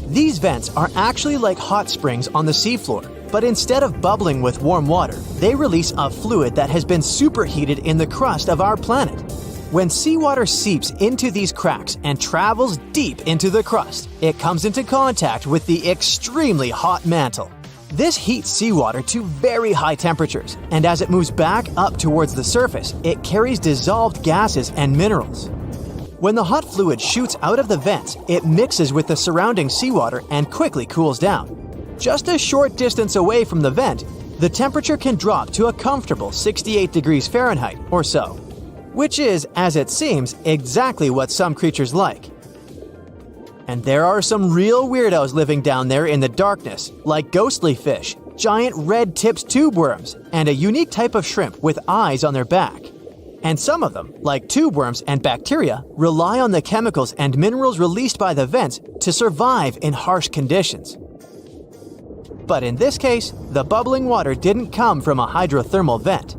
These vents are actually like hot springs on the seafloor, but instead of bubbling with warm water, they release a fluid that has been superheated in the crust of our planet. When seawater seeps into these cracks and travels deep into the crust, it comes into contact with the extremely hot mantle. This heats seawater to very high temperatures, and as it moves back up towards the surface, it carries dissolved gases and minerals. When the hot fluid shoots out of the vents, it mixes with the surrounding seawater and quickly cools down. Just a short distance away from the vent, the temperature can drop to a comfortable 68 degrees Fahrenheit or so, which is, as it seems, exactly what some creatures like. And there are some real weirdos living down there in the darkness, like ghostly fish, giant red-tipped tube worms, and a unique type of shrimp with eyes on their back. And some of them, like tube worms and bacteria, rely on the chemicals and minerals released by the vents to survive in harsh conditions. But in this case, the bubbling water didn't come from a hydrothermal vent.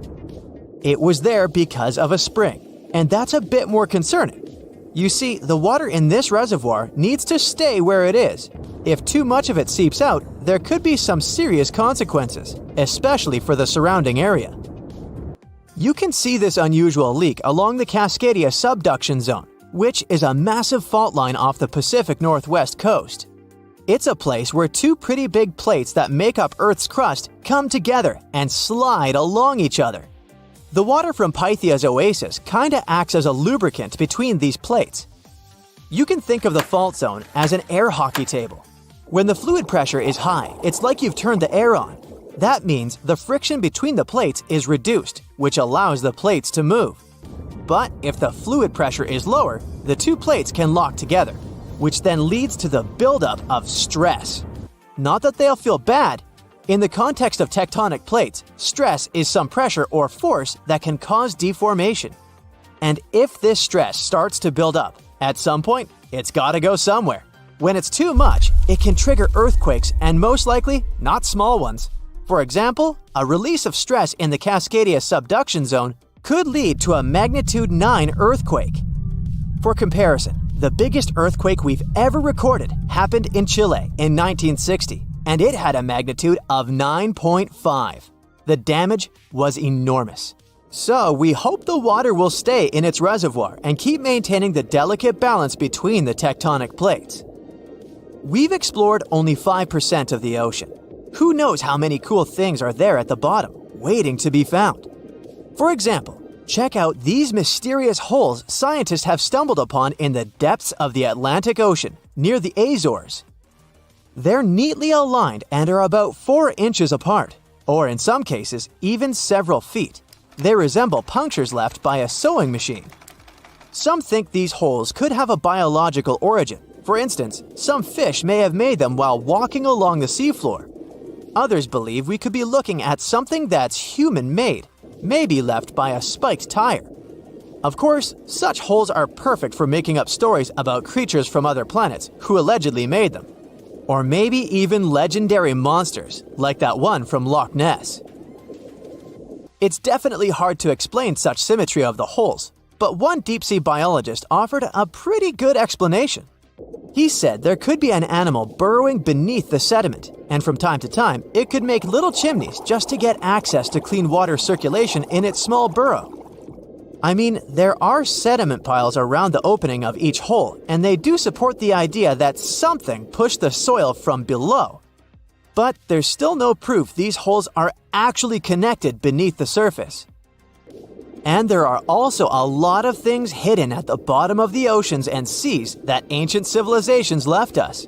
It was there because of a spring, and that's a bit more concerning. You see, the water in this reservoir needs to stay where it is. If too much of it seeps out, there could be some serious consequences, especially for the surrounding area. You can see this unusual leak along the Cascadia subduction zone, which is a massive fault line off the Pacific Northwest coast. It's a place where 2 pretty big plates that make up Earth's crust come together and slide along each other. The water from Pythia's oasis kinda acts as a lubricant between these plates. You can think of the fault zone as an air hockey table. When the fluid pressure is high, it's like you've turned the air on. That means the friction between the plates is reduced, which allows the plates to move. But if the fluid pressure is lower, the two plates can lock together, which then leads to the buildup of stress. Not that they'll feel bad. In the context of tectonic plates, stress is some pressure or force that can cause deformation. And if this stress starts to build up, at some point, it's gotta go somewhere. When it's too much, it can trigger earthquakes, and most likely, not small ones. For example, a release of stress in the Cascadia subduction zone could lead to a magnitude 9 earthquake. For comparison, the biggest earthquake we've ever recorded happened in Chile in 1960, and it had a magnitude of 9.5. The damage was enormous. So we hope the water will stay in its reservoir and keep maintaining the delicate balance between the tectonic plates. We've explored only 5% of the ocean. Who knows how many cool things are there at the bottom, waiting to be found? For example, check out these mysterious holes scientists have stumbled upon in the depths of the Atlantic Ocean, near the Azores. They're neatly aligned and are about 4 inches apart, or in some cases, even several feet. They resemble punctures left by a sewing machine. Some think these holes could have a biological origin. For instance, some fish may have made them while walking along the seafloor. Others believe we could be looking at something that's human-made, maybe left by a spiked tire. Of course, such holes are perfect for making up stories about creatures from other planets who allegedly made them. Or maybe even legendary monsters, like that one from Loch Ness. It's definitely hard to explain such symmetry of the holes, but one deep-sea biologist offered a pretty good explanation. He said there could be an animal burrowing beneath the sediment, and from time to time, it could make little chimneys just to get access to clean water circulation in its small burrow. I mean, there are sediment piles around the opening of each hole, and they do support the idea that something pushed the soil from below. But there's still no proof these holes are actually connected beneath the surface. And there are also a lot of things hidden at the bottom of the oceans and seas that ancient civilizations left us.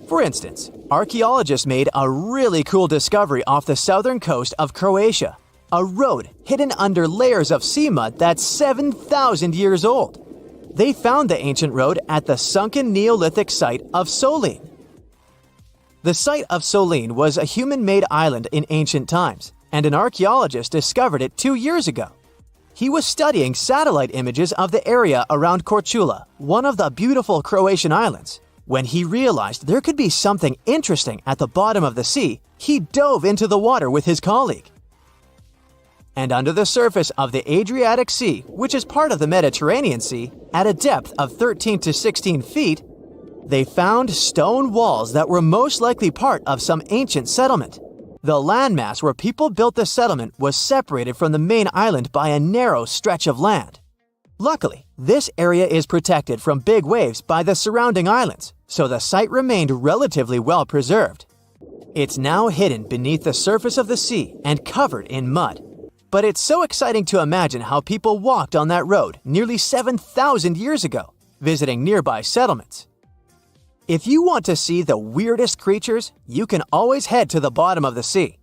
For instance, archaeologists made a really cool discovery off the southern coast of Croatia, a road hidden under layers of sea mud that's 7,000 years old. They found the ancient road at the sunken Neolithic site of Solin. The site of Solin was a human-made island in ancient times, and an archaeologist discovered it 2 years ago. He was studying satellite images of the area around Korčula, one of the beautiful Croatian islands. When he realized there could be something interesting at the bottom of the sea, he dove into the water with his colleague. And under the surface of the Adriatic Sea, which is part of the Mediterranean Sea, at a depth of 13 to 16 feet, they found stone walls that were most likely part of some ancient settlement. The landmass where people built the settlement was separated from the main island by a narrow stretch of land. Luckily, this area is protected from big waves by the surrounding islands, so the site remained relatively well preserved. It's now hidden beneath the surface of the sea and covered in mud. But it's so exciting to imagine how people walked on that road nearly 7,000 years ago, visiting nearby settlements. If you want to see the weirdest creatures, you can always head to the bottom of the sea.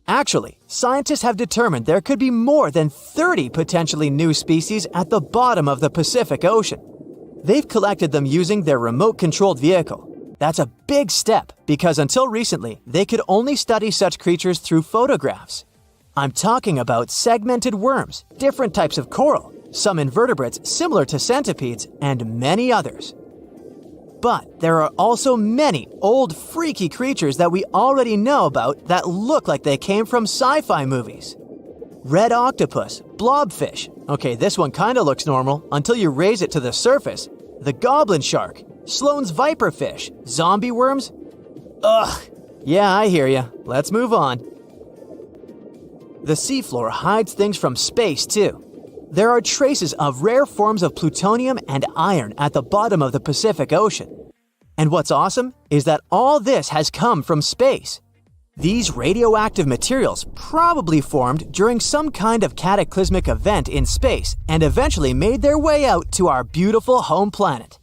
Actually, scientists have determined there could be more than 30 potentially new species at the bottom of the Pacific Ocean. They've collected them using their remote-controlled vehicle. That's a big step because until recently, they could only study such creatures through photographs. I'm talking about segmented worms, different types of coral, some invertebrates similar to centipedes, and many others. But there are also many old freaky creatures that we already know about that look like they came from sci-fi movies. Red octopus, blobfish. Okay, this one kinda looks normal until you raise it to the surface. The goblin shark, Sloane's viperfish, zombie worms. Ugh. Yeah, I hear ya. Let's move on. The seafloor hides things from space too. There are traces of rare forms of plutonium and iron at the bottom of the Pacific Ocean. And what's awesome is that all this has come from space. These radioactive materials probably formed during some kind of cataclysmic event in space and eventually made their way out to our beautiful home planet.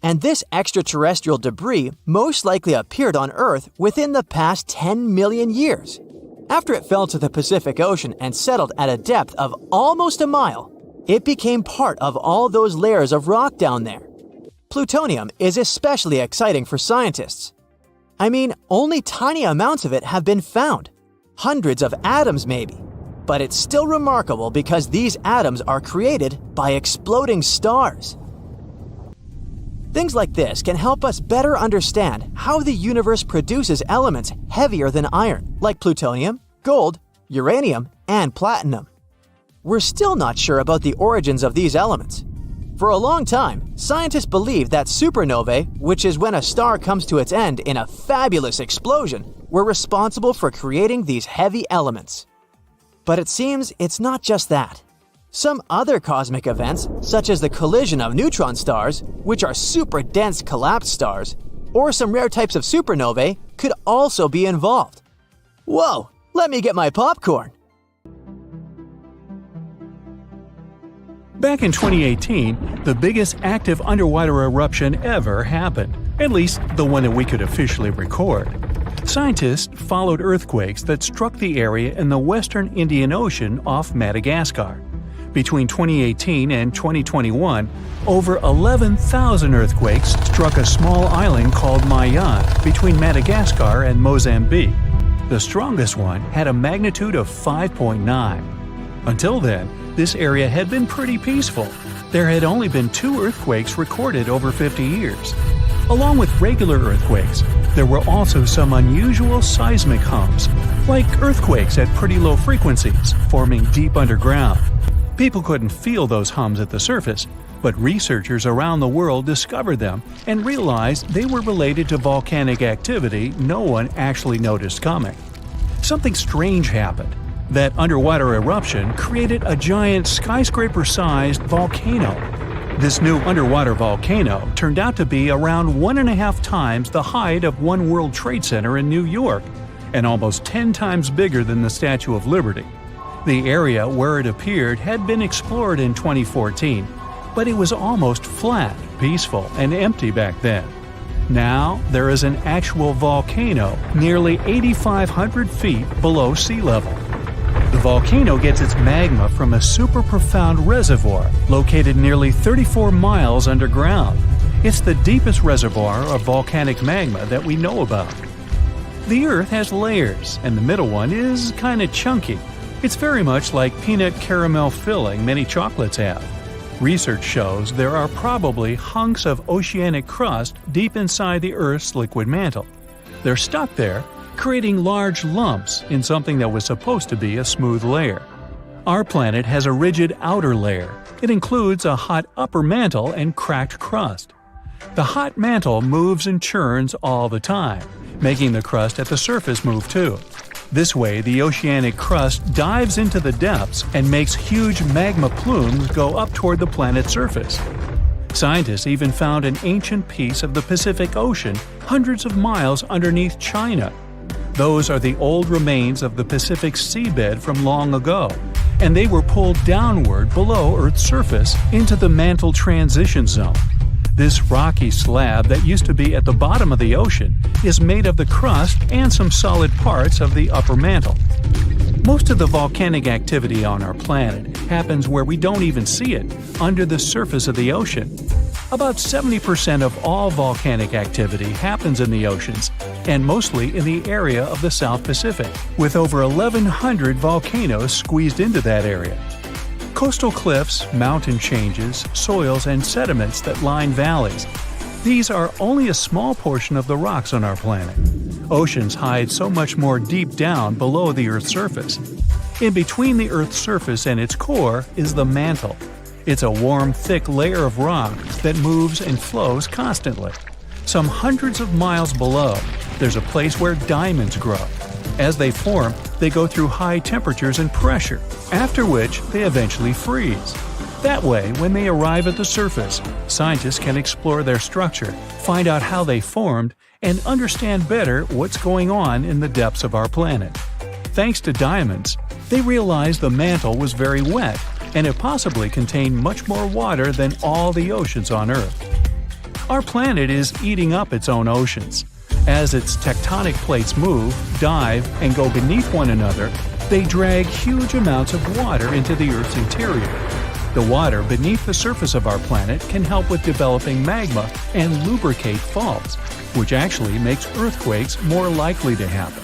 And this extraterrestrial debris most likely appeared on Earth within the past 10 million years. After it fell to the Pacific Ocean and settled at a depth of almost a mile, it became part of all those layers of rock down there. Plutonium is especially exciting for scientists. I mean, only tiny amounts of it have been found. Hundreds of atoms maybe. But it's still remarkable because these atoms are created by exploding stars. Things like this can help us better understand how the universe produces elements heavier than iron, like plutonium, gold, uranium, and platinum. We're still not sure about the origins of these elements. For a long time, scientists believed that supernovae, which is when a star comes to its end in a fabulous explosion, were responsible for creating these heavy elements. But it seems it's not just that. Some other cosmic events, such as the collision of neutron stars, which are super dense collapsed stars, or some rare types of supernovae, could also be involved. Whoa, let me get my popcorn! Back in 2018, the biggest active underwater eruption ever happened, at least the one that we could officially record. Scientists followed earthquakes that struck the area in the western Indian Ocean off Madagascar. Between 2018 and 2021, over 11,000 earthquakes struck a small island called Mayan between Madagascar and Mozambique. The strongest one had a magnitude of 5.9. Until then, this area had been pretty peaceful. There had only been 2 earthquakes recorded over 50 years. Along with regular earthquakes, there were also some unusual seismic hums, like earthquakes at pretty low frequencies, forming deep underground. People couldn't feel those hums at the surface, but researchers around the world discovered them and realized they were related to volcanic activity no one actually noticed coming. Something strange happened. That underwater eruption created a giant skyscraper-sized volcano. This new underwater volcano turned out to be around 1.5 times the height of One World Trade Center in New York, and almost 10 times bigger than the Statue of Liberty. The area where it appeared had been explored in 2014, but it was almost flat, peaceful, and empty back then. Now, there is an actual volcano nearly 8,500 feet below sea level. The volcano gets its magma from a super profound reservoir located nearly 34 miles underground. It's the deepest reservoir of volcanic magma that we know about. The Earth has layers, and the middle one is kinda chunky. It's very much like peanut caramel filling many chocolates have. Research shows there are probably hunks of oceanic crust deep inside the Earth's liquid mantle. They're stuck there, creating large lumps in something that was supposed to be a smooth layer. Our planet has a rigid outer layer. It includes a hot upper mantle and cracked crust. The hot mantle moves and churns all the time, making the crust at the surface move too. This way, the oceanic crust dives into the depths and makes huge magma plumes go up toward the planet's surface. Scientists even found an ancient piece of the Pacific Ocean hundreds of miles underneath China. Those are the old remains of the Pacific seabed from long ago, and they were pulled downward below Earth's surface into the mantle transition zone. This rocky slab that used to be at the bottom of the ocean is made of the crust and some solid parts of the upper mantle. Most of the volcanic activity on our planet happens where we don't even see it, under the surface of the ocean. About 70% of all volcanic activity happens in the oceans, and mostly in the area of the South Pacific, with over 1,100 volcanoes squeezed into that area. Coastal cliffs, mountain changes, soils, and sediments that line valleys. These are only a small portion of the rocks on our planet. Oceans hide so much more deep down below the Earth's surface. In between the Earth's surface and its core is the mantle. It's a warm, thick layer of rock that moves and flows constantly. Some hundreds of miles below, there's a place where diamonds grow. As they form, they go through high temperatures and pressure, after which they eventually freeze. That way, when they arrive at the surface, scientists can explore their structure, find out how they formed, and understand better what's going on in the depths of our planet. Thanks to diamonds, they realized the mantle was very wet, and it possibly contained much more water than all the oceans on Earth. Our planet is eating up its own oceans. As its tectonic plates move, dive, and go beneath one another, they drag huge amounts of water into the Earth's interior. The water beneath the surface of our planet can help with developing magma and lubricate faults, which actually makes earthquakes more likely to happen.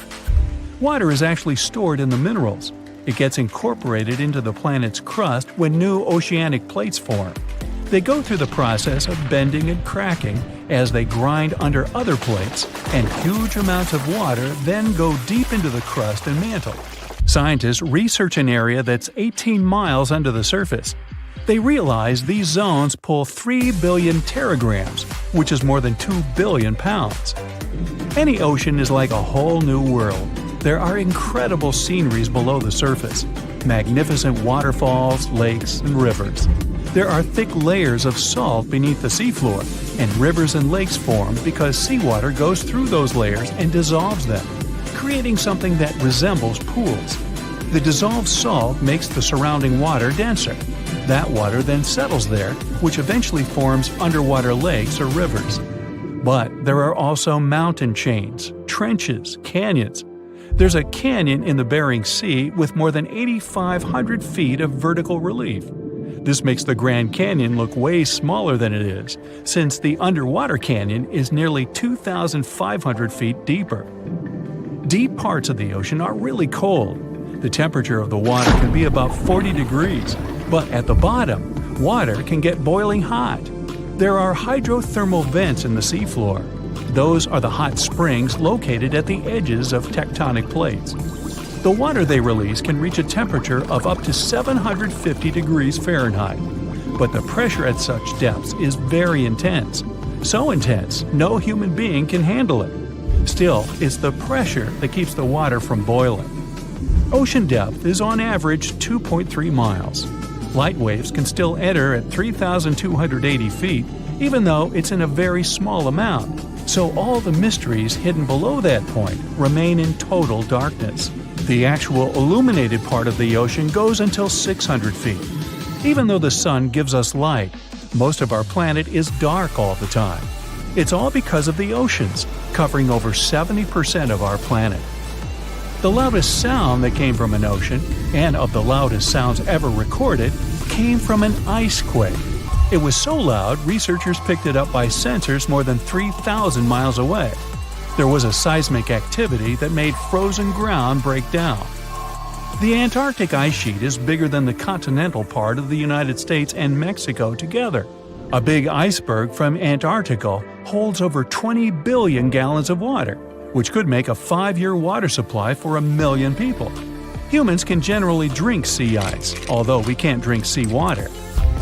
Water is actually stored in the minerals. It gets incorporated into the planet's crust when new oceanic plates form. They go through the process of bending and cracking as they grind under other plates, and huge amounts of water then go deep into the crust and mantle. Scientists research an area that's 18 miles under the surface. They realize these zones pull 3 billion teragrams, which is more than 2 billion pounds. Any ocean is like a whole new world. There are incredible sceneries below the surface, magnificent waterfalls, lakes, and rivers. There are thick layers of salt beneath the seafloor, and rivers and lakes form because seawater goes through those layers and dissolves them, creating something that resembles pools. The dissolved salt makes the surrounding water denser. That water then settles there, which eventually forms underwater lakes or rivers. But there are also mountain chains, trenches, canyons. There's a canyon in the Bering Sea with more than 8,500 feet of vertical relief. This makes the Grand Canyon look way smaller than it is, since the underwater canyon is nearly 2,500 feet deeper. Deep parts of the ocean are really cold. The temperature of the water can be about 40 degrees, but at the bottom, water can get boiling hot. There are hydrothermal vents in the seafloor. Those are the hot springs located at the edges of tectonic plates. The water they release can reach a temperature of up to 750 degrees Fahrenheit, but the pressure at such depths is very intense. So intense, no human being can handle it. Still, it's the pressure that keeps the water from boiling. Ocean depth is on average 2.3 miles. Light waves can still enter at 3,280 feet, even though it's in a very small amount. So all the mysteries hidden below that point remain in total darkness. The actual illuminated part of the ocean goes until 600 feet. Even though the sun gives us light, most of our planet is dark all the time. It's all because of the oceans, covering over 70% of our planet. The loudest sound that came from an ocean, and of the loudest sounds ever recorded, came from an ice quake. It was so loud, researchers picked it up by sensors more than 3,000 miles away. There was a seismic activity that made frozen ground break down. The Antarctic ice sheet is bigger than the continental part of the United States and Mexico together. A big iceberg from Antarctica holds over 20 billion gallons of water, which could make a 5-year water supply for 1 million people. Humans can generally drink sea ice, although we can't drink sea water.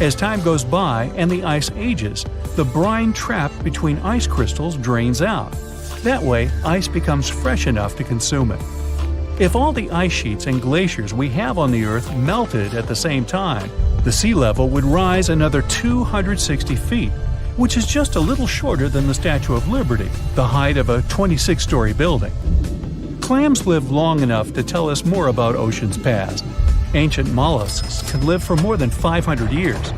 As time goes by and the ice ages, the brine trapped between ice crystals drains out. That way, ice becomes fresh enough to consume it. If all the ice sheets and glaciers we have on the Earth melted at the same time, the sea level would rise another 260 feet, which is just a little shorter than the Statue of Liberty, the height of a 26-story building. Clams live long enough to tell us more about oceans past. Ancient mollusks can live for more than 500 years.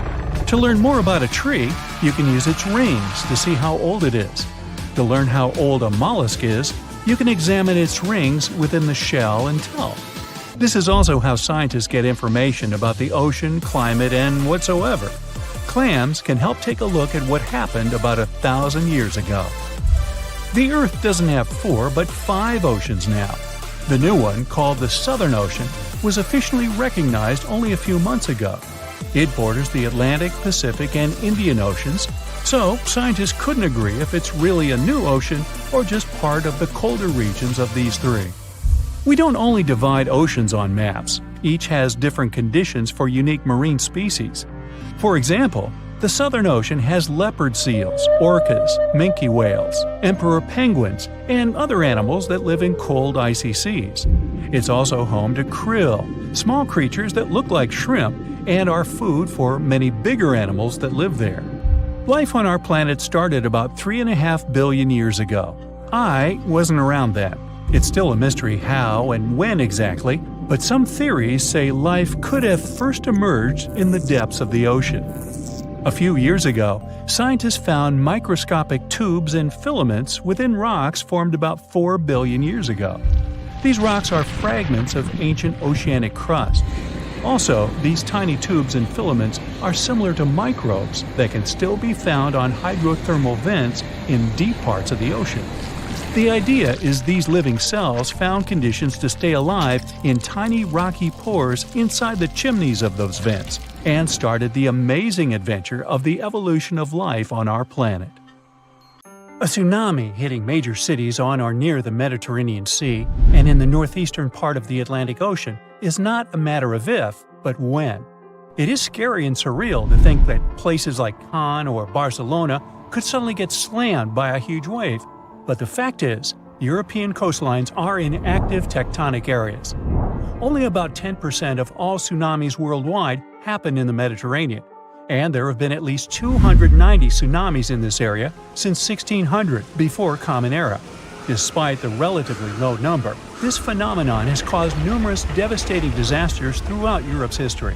To learn more about a tree, you can use its rings to see how old it is. To learn how old a mollusk is, you can examine its rings within the shell and tell. This is also how scientists get information about the ocean, climate, and whatsoever. Clams can help take a look at what happened about 1,000 years ago. The Earth doesn't have 4 but 5 oceans now. The new one, called the Southern Ocean, was officially recognized only a few months ago. It borders the Atlantic, Pacific, and Indian Oceans, so scientists couldn't agree if it's really a new ocean or just part of the colder regions of these 3. We don't only divide oceans on maps. Each has different conditions for unique marine species. For example, the Southern Ocean has leopard seals, orcas, minke whales, emperor penguins, and other animals that live in cold, icy seas. It's also home to krill, small creatures that look like shrimp and are food for many bigger animals that live there. Life on our planet started about 3.5 billion years ago. I wasn't around then. It's still a mystery how and when exactly, but some theories say life could have first emerged in the depths of the ocean. A few years ago, scientists found microscopic tubes and filaments within rocks formed about 4 billion years ago. These rocks are fragments of ancient oceanic crust. Also, these tiny tubes and filaments are similar to microbes that can still be found on hydrothermal vents in deep parts of the ocean. The idea is these living cells found conditions to stay alive in tiny rocky pores inside the chimneys of those vents, and started the amazing adventure of the evolution of life on our planet. A tsunami hitting major cities on or near the Mediterranean Sea and in the northeastern part of the Atlantic Ocean is not a matter of if, but when. It is scary and surreal to think that places like Cannes or Barcelona could suddenly get slammed by a huge wave, but the fact is, European coastlines are in active tectonic areas. Only about 10% of all tsunamis worldwide happen in the Mediterranean, and there have been at least 290 tsunamis in this area since 1600 before Common Era. Despite the relatively low number, this phenomenon has caused numerous devastating disasters throughout Europe's history.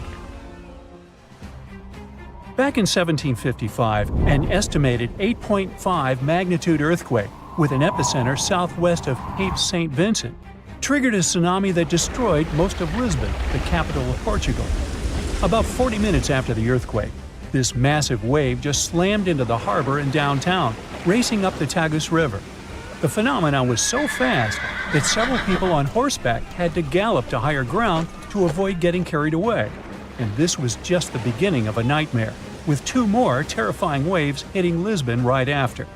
Back in 1755, an estimated 8.5 magnitude earthquake with an epicenter southwest of Cape St. Vincent triggered a tsunami that destroyed most of Lisbon, the capital of Portugal. About 40 minutes after the earthquake, this massive wave just slammed into the harbor in downtown, racing up the Tagus River. The phenomenon was so fast that several people on horseback had to gallop to higher ground to avoid getting carried away. And this was just the beginning of a nightmare, with 2 more terrifying waves hitting Lisbon right after.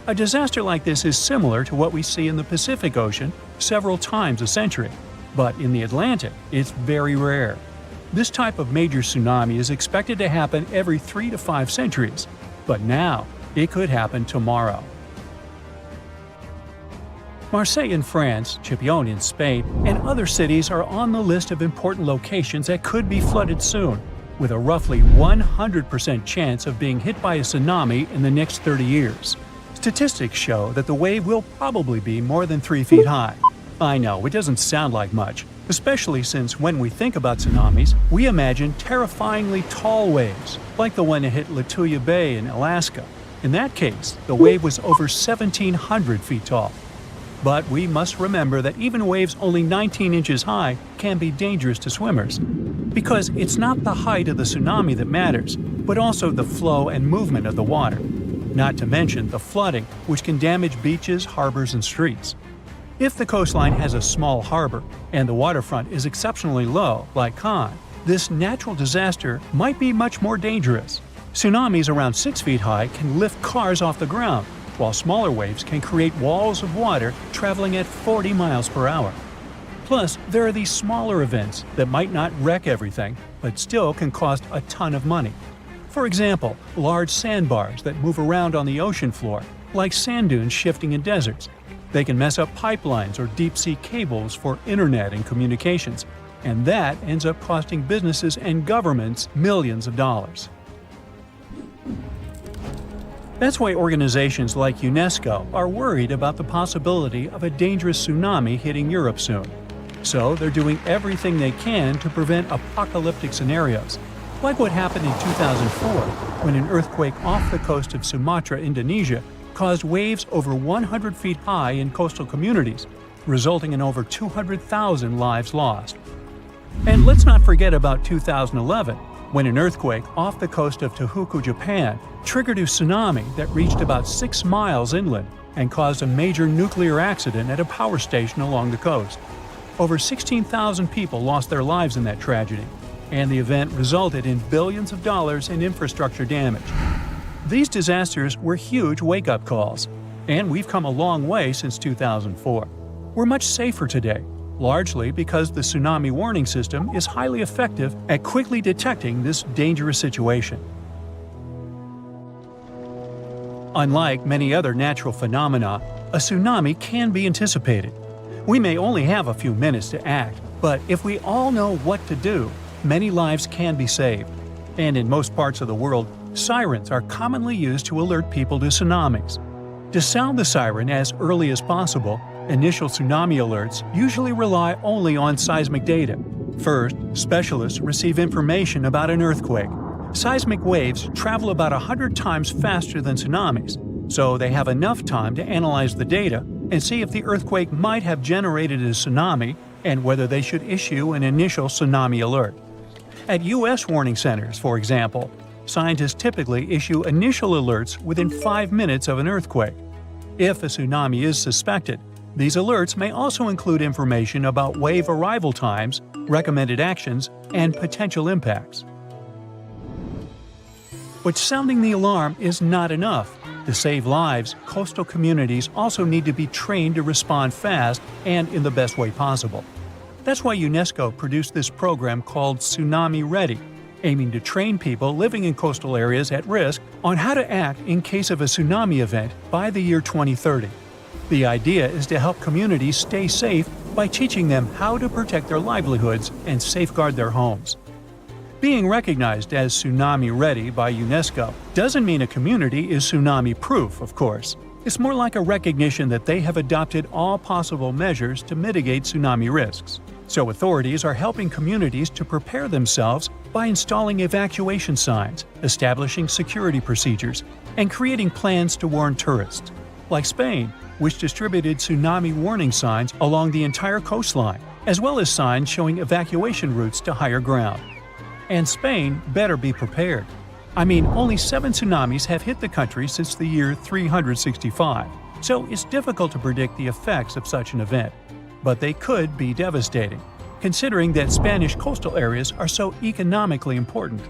A disaster like this is similar to what we see in the Pacific Ocean several times a century, but in the Atlantic, it's very rare. This type of major tsunami is expected to happen every 3 to 5 centuries, but now it could happen tomorrow. Marseille in France, Chipion in Spain, and other cities are on the list of important locations that could be flooded soon, with a roughly 100% chance of being hit by a tsunami in the next 30 years. Statistics show that the wave will probably be more than 3 feet high. I know, it doesn't sound like much, especially since when we think about tsunamis, we imagine terrifyingly tall waves, like the one that hit Lituya Bay in Alaska. In that case, the wave was over 1,700 feet tall. But we must remember that even waves only 19 inches high can be dangerous to swimmers, because it's not the height of the tsunami that matters, but also the flow and movement of the water. Not to mention the flooding, which can damage beaches, harbors, and streets. If the coastline has a small harbor and the waterfront is exceptionally low, like Cannes, this natural disaster might be much more dangerous. Tsunamis around 6 feet high can lift cars off the ground, while smaller waves can create walls of water traveling at 40 miles per hour. Plus, there are these smaller events that might not wreck everything, but still can cost a ton of money. For example, large sandbars that move around on the ocean floor, like sand dunes shifting in deserts. They can mess up pipelines or deep-sea cables for internet and communications, and that ends up costing businesses and governments millions of dollars. That's why organizations like UNESCO are worried about the possibility of a dangerous tsunami hitting Europe soon. So they're doing everything they can to prevent apocalyptic scenarios, like what happened in 2004 when an earthquake off the coast of Sumatra, Indonesia, caused waves over 100 feet high in coastal communities, resulting in over 200,000 lives lost. And let's not forget about 2011, when an earthquake off the coast of Tohoku, Japan, triggered a tsunami that reached about 6 miles inland and caused a major nuclear accident at a power station along the coast. Over 16,000 people lost their lives in that tragedy, and the event resulted in billions of dollars in infrastructure damage. These disasters were huge wake-up calls, and we've come a long way since 2004. We're much safer today, largely because the tsunami warning system is highly effective at quickly detecting this dangerous situation. Unlike many other natural phenomena, a tsunami can be anticipated. We may only have a few minutes to act, but if we all know what to do, many lives can be saved. And in most parts of the world, sirens are commonly used to alert people to tsunamis. To sound the siren as early as possible, initial tsunami alerts usually rely only on seismic data. First, specialists receive information about an earthquake, Seismic waves travel about 100 times faster than tsunamis, so they have enough time to analyze the data and see if the earthquake might have generated a tsunami and whether they should issue an initial tsunami alert. At U.S. warning centers, for example, scientists typically issue initial alerts within 5 minutes of an earthquake. If a tsunami is suspected, these alerts may also include information about wave arrival times, recommended actions, and potential impacts. But sounding the alarm is not enough. To save lives, coastal communities also need to be trained to respond fast and in the best way possible. That's why UNESCO produced this program called Tsunami Ready, aiming to train people living in coastal areas at risk on how to act in case of a tsunami event by the year 2030. The idea is to help communities stay safe by teaching them how to protect their livelihoods and safeguard their homes. Being recognized as Tsunami Ready by UNESCO doesn't mean a community is tsunami-proof, of course. It's more like a recognition that they have adopted all possible measures to mitigate tsunami risks. So authorities are helping communities to prepare themselves by installing evacuation signs, establishing security procedures, and creating plans to warn tourists. Like Spain, which distributed tsunami warning signs along the entire coastline, as well as signs showing evacuation routes to higher ground. And Spain better be prepared. I mean, only 7 tsunamis have hit the country since the year 365, so it's difficult to predict the effects of such an event. But they could be devastating, considering that Spanish coastal areas are so economically important.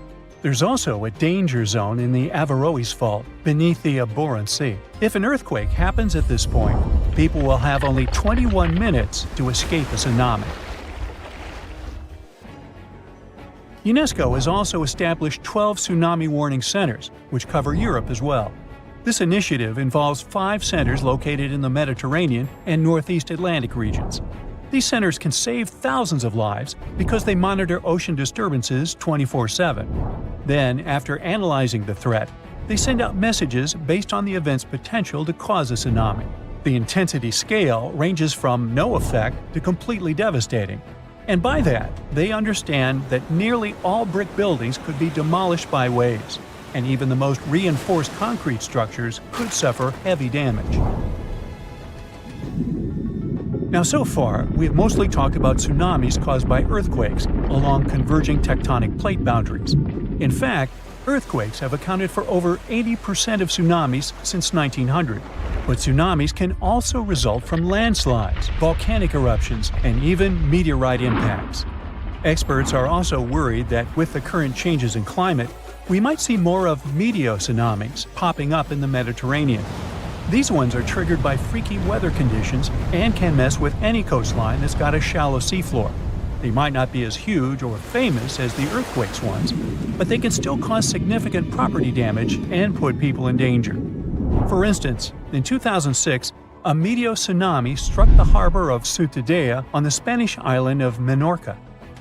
There's also a danger zone in the Averroes Fault beneath the Barents Sea. If an earthquake happens at this point, people will have only 21 minutes to escape a tsunami. UNESCO has also established 12 tsunami warning centers, which cover Europe as well. This initiative involves 5 centers located in the Mediterranean and Northeast Atlantic regions. These centers can save thousands of lives because they monitor ocean disturbances 24/7. Then, after analyzing the threat, they send out messages based on the event's potential to cause a tsunami. The intensity scale ranges from no effect to completely devastating. And by that, they understand that nearly all brick buildings could be demolished by waves, and even the most reinforced concrete structures could suffer heavy damage. Now, so far, we have mostly talked about tsunamis caused by earthquakes along converging tectonic plate boundaries. In fact, earthquakes have accounted for over 80% of tsunamis since 1900. But tsunamis can also result from landslides, volcanic eruptions, and even meteorite impacts. Experts are also worried that with the current changes in climate, we might see more of meteotsunamis popping up in the Mediterranean. These ones are triggered by freaky weather conditions and can mess with any coastline that's got a shallow seafloor. They might not be as huge or famous as the earthquakes ones, but they can still cause significant property damage and put people in danger. For instance, in 2006, a meteotsunami struck the harbor of Ciutadella on the Spanish island of Menorca.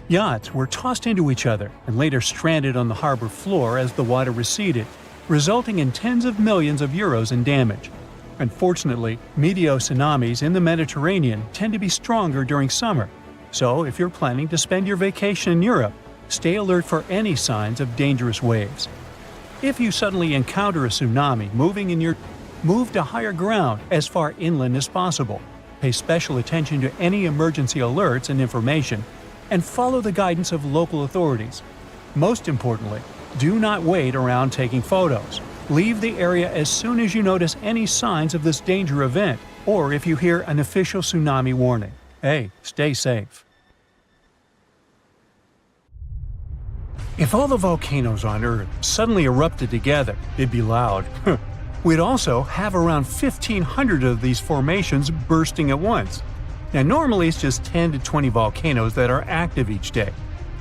Yachts were tossed into each other and later stranded on the harbor floor as the water receded, resulting in tens of millions of euros in damage. Unfortunately, meteotsunamis in the Mediterranean tend to be stronger during summer, so if you're planning to spend your vacation in Europe, stay alert for any signs of dangerous waves. If you suddenly encounter a tsunami move to higher ground as far inland as possible. Pay special attention to any emergency alerts and information, and follow the guidance of local authorities. Most importantly, do not wait around taking photos. Leave the area as soon as you notice any signs of this danger event, or if you hear an official tsunami warning. Hey, stay safe. If all the volcanoes on Earth suddenly erupted together, it'd be loud. We'd also have around 1,500 of these formations bursting at once. Now, normally it's just 10 to 20 volcanoes that are active each day.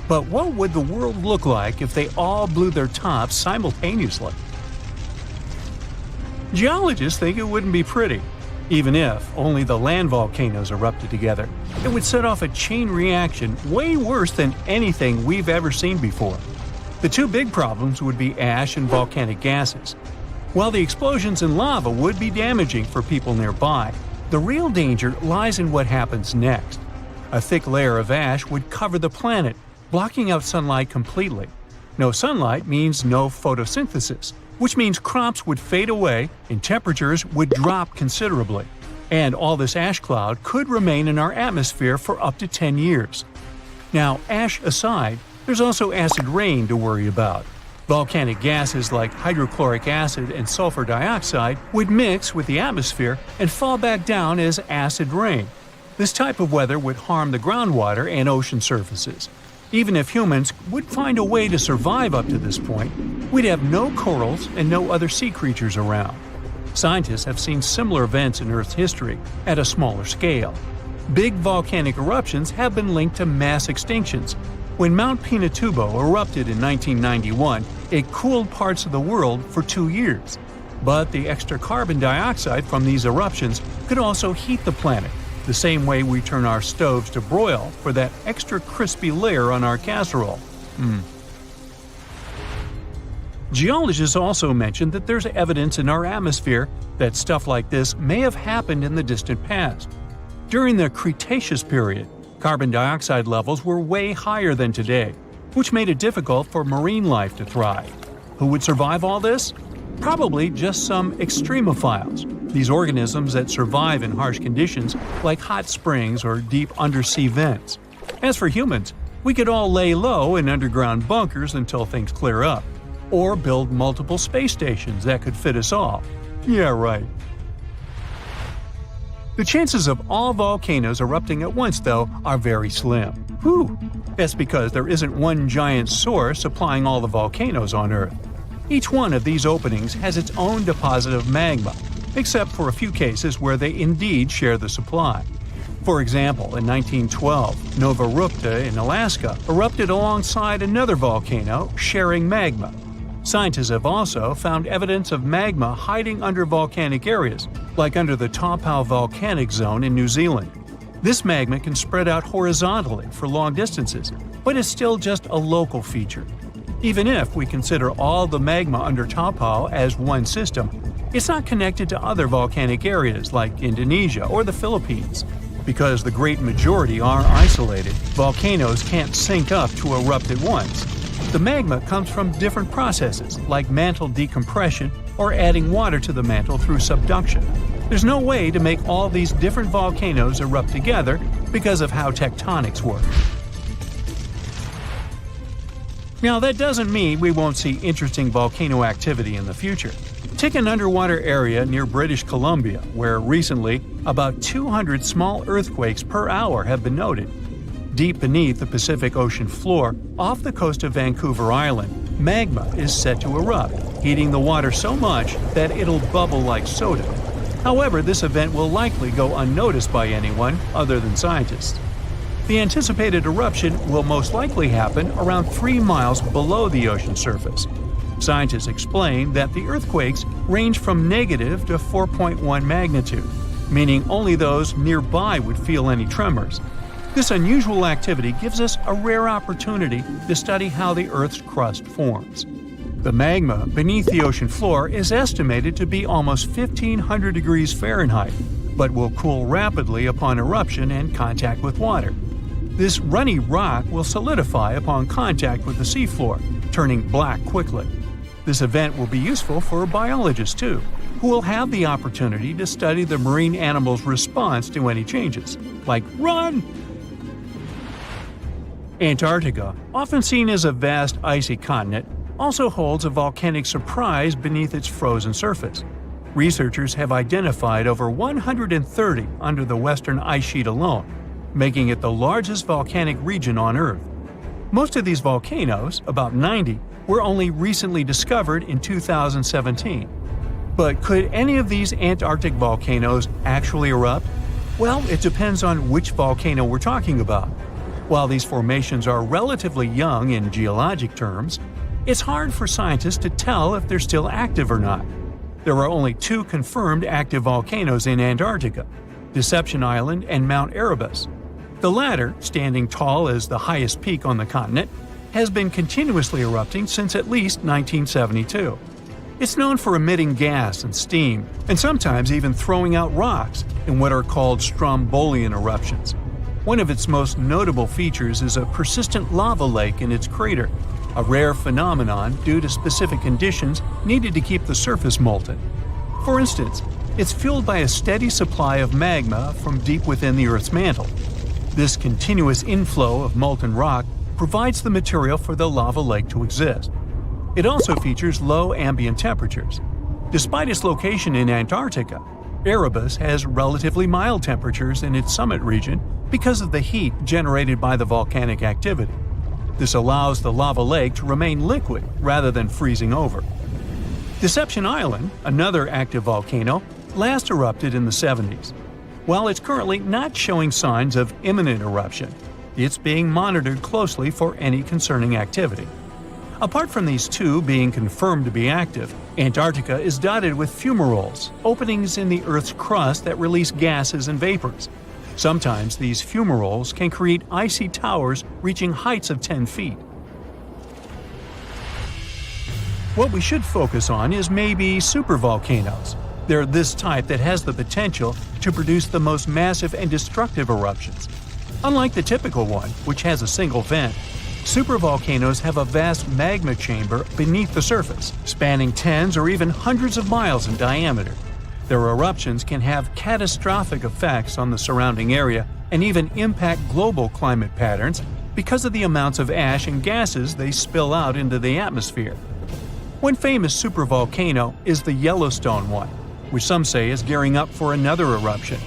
But what would the world look like if they all blew their tops simultaneously? Geologists think it wouldn't be pretty. Even if only the land volcanoes erupted together, it would set off a chain reaction way worse than anything we've ever seen before. The two big problems would be ash and volcanic gases. While the explosions in lava would be damaging for people nearby, the real danger lies in what happens next. A thick layer of ash would cover the planet, blocking out sunlight completely. No sunlight means no photosynthesis, which means crops would fade away and temperatures would drop considerably. And all this ash cloud could remain in our atmosphere for up to 10 years. Now, ash aside, there's also acid rain to worry about. Volcanic gases like hydrochloric acid and sulfur dioxide would mix with the atmosphere and fall back down as acid rain. This type of weather would harm the groundwater and ocean surfaces. Even if humans would find a way to survive up to this point, we'd have no corals and no other sea creatures around. Scientists have seen similar events in Earth's history at a smaller scale. Big volcanic eruptions have been linked to mass extinctions. When Mount Pinatubo erupted in 1991, it cooled parts of the world for 2 years. But the extra carbon dioxide from these eruptions could also heat the planet, the same way we turn our stoves to broil for that extra crispy layer on our casserole. Geologists also mentioned that there's evidence in our atmosphere that stuff like this may have happened in the distant past. During the Cretaceous period, carbon dioxide levels were way higher than today, which made it difficult for marine life to thrive. Who would survive all this? Probably just some extremophiles, these organisms that survive in harsh conditions like hot springs or deep undersea vents. As for humans, we could all lay low in underground bunkers until things clear up, or build multiple space stations that could fit us all. Yeah, right. The chances of all volcanoes erupting at once, though, are very slim. Whew! That's because there isn't one giant source supplying all the volcanoes on Earth. Each one of these openings has its own deposit of magma, except for a few cases where they indeed share the supply. For example, in 1912, Nova Rupta in Alaska erupted alongside another volcano sharing magma. Scientists have also found evidence of magma hiding under volcanic areas, like under the Taupau volcanic zone in New Zealand. This magma can spread out horizontally for long distances, but is still just a local feature. Even if we consider all the magma under Taupau as one system, it's not connected to other volcanic areas like Indonesia or the Philippines. Because the great majority are isolated, volcanoes can't sync up to erupt at once. The magma comes from different processes, like mantle decompression or adding water to the mantle through subduction. There's no way to make all these different volcanoes erupt together because of how tectonics work. Now, that doesn't mean we won't see interesting volcano activity in the future. Take an underwater area near British Columbia, where recently about 200 small earthquakes per hour have been noted. Deep beneath the Pacific Ocean floor, off the coast of Vancouver Island, magma is set to erupt, heating the water so much that it'll bubble like soda. However, this event will likely go unnoticed by anyone other than scientists. The anticipated eruption will most likely happen around 3 miles below the ocean surface. Scientists explain that the earthquakes range from negative to 4.1 magnitude, meaning only those nearby would feel any tremors. This unusual activity gives us a rare opportunity to study how the Earth's crust forms. The magma beneath the ocean floor is estimated to be almost 1,500 degrees Fahrenheit, but will cool rapidly upon eruption and contact with water. This runny rock will solidify upon contact with the seafloor, turning black quickly. This event will be useful for biologists too, who will have the opportunity to study the marine animal's response to any changes, like run! Antarctica, often seen as a vast icy continent, also holds a volcanic surprise beneath its frozen surface. Researchers have identified over 130 under the western ice sheet alone, making it the largest volcanic region on Earth. Most of these volcanoes, about 90, were only recently discovered in 2017. But could any of these Antarctic volcanoes actually erupt? Well, it depends on which volcano we're talking about. While these formations are relatively young in geologic terms, it's hard for scientists to tell if they're still active or not. There are only 2 confirmed active volcanoes in Antarctica, Deception Island and Mount Erebus. The latter, standing tall as the highest peak on the continent, has been continuously erupting since at least 1972. It's known for emitting gas and steam, and sometimes even throwing out rocks in what are called strombolian eruptions. One of its most notable features is a persistent lava lake in its crater. a rare phenomenon due to specific conditions needed to keep the surface molten. For instance, it's fueled by a steady supply of magma from deep within the Earth's mantle. This continuous inflow of molten rock provides the material for the lava lake to exist. It also features low ambient temperatures. Despite its location in Antarctica, Erebus has relatively mild temperatures in its summit region because of the heat generated by the volcanic activity. This allows the lava lake to remain liquid rather than freezing over. Deception Island, another active volcano, last erupted in the 70s. While it's currently not showing signs of imminent eruption, it's being monitored closely for any concerning activity. Apart from these two being confirmed to be active, Antarctica is dotted with fumaroles, openings in the Earth's crust that release gases and vapors. Sometimes these fumaroles can create icy towers reaching heights of 10 feet. What we should focus on is maybe supervolcanoes. They're this type that has the potential to produce the most massive and destructive eruptions. Unlike the typical one, which has a single vent, supervolcanoes have a vast magma chamber beneath the surface, spanning tens or even hundreds of miles in diameter. Their eruptions can have catastrophic effects on the surrounding area and even impact global climate patterns because of the amounts of ash and gases they spill out into the atmosphere. One famous supervolcano is the Yellowstone one, which some say is gearing up for another eruption.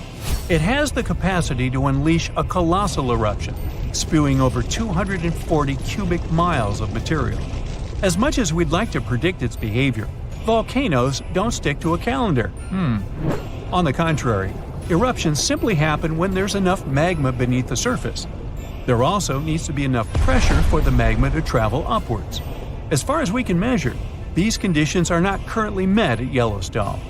It has the capacity to unleash a colossal eruption, spewing over 240 cubic miles of material. As much as we'd like to predict its behavior, volcanoes don't stick to a calendar. On the contrary, eruptions simply happen when there's enough magma beneath the surface. There also needs to be enough pressure for the magma to travel upwards. As far as we can measure, these conditions are not currently met at Yellowstone.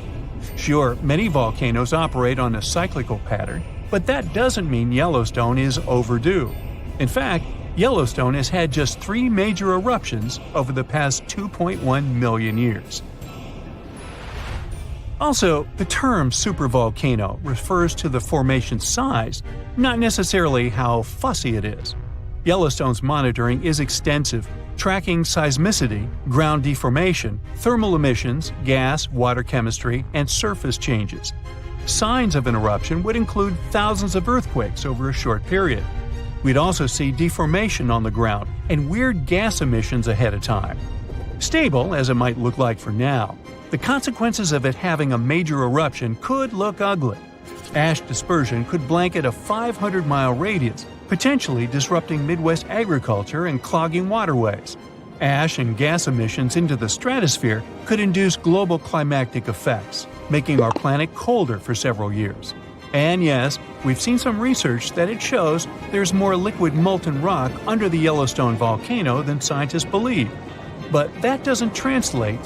Sure, many volcanoes operate on a cyclical pattern, but that doesn't mean Yellowstone is overdue. In fact, Yellowstone has had just 3 major eruptions over the past 2.1 million years. Also, the term supervolcano refers to the formation's size, not necessarily how fussy it is. Yellowstone's monitoring is extensive, tracking seismicity, ground deformation, thermal emissions, gas, water chemistry, and surface changes. Signs of an eruption would include thousands of earthquakes over a short period. We'd also see deformation on the ground and weird gas emissions ahead of time. Stable as it might look like for now, the consequences of it having a major eruption could look ugly. Ash dispersion could blanket a 500-mile radius, potentially disrupting Midwest agriculture and clogging waterways. Ash and gas emissions into the stratosphere could induce global climatic effects, making our planet colder for several years. And yes, we've seen some research that it shows there's more liquid molten rock under the Yellowstone volcano than scientists believe. But that doesn't translate to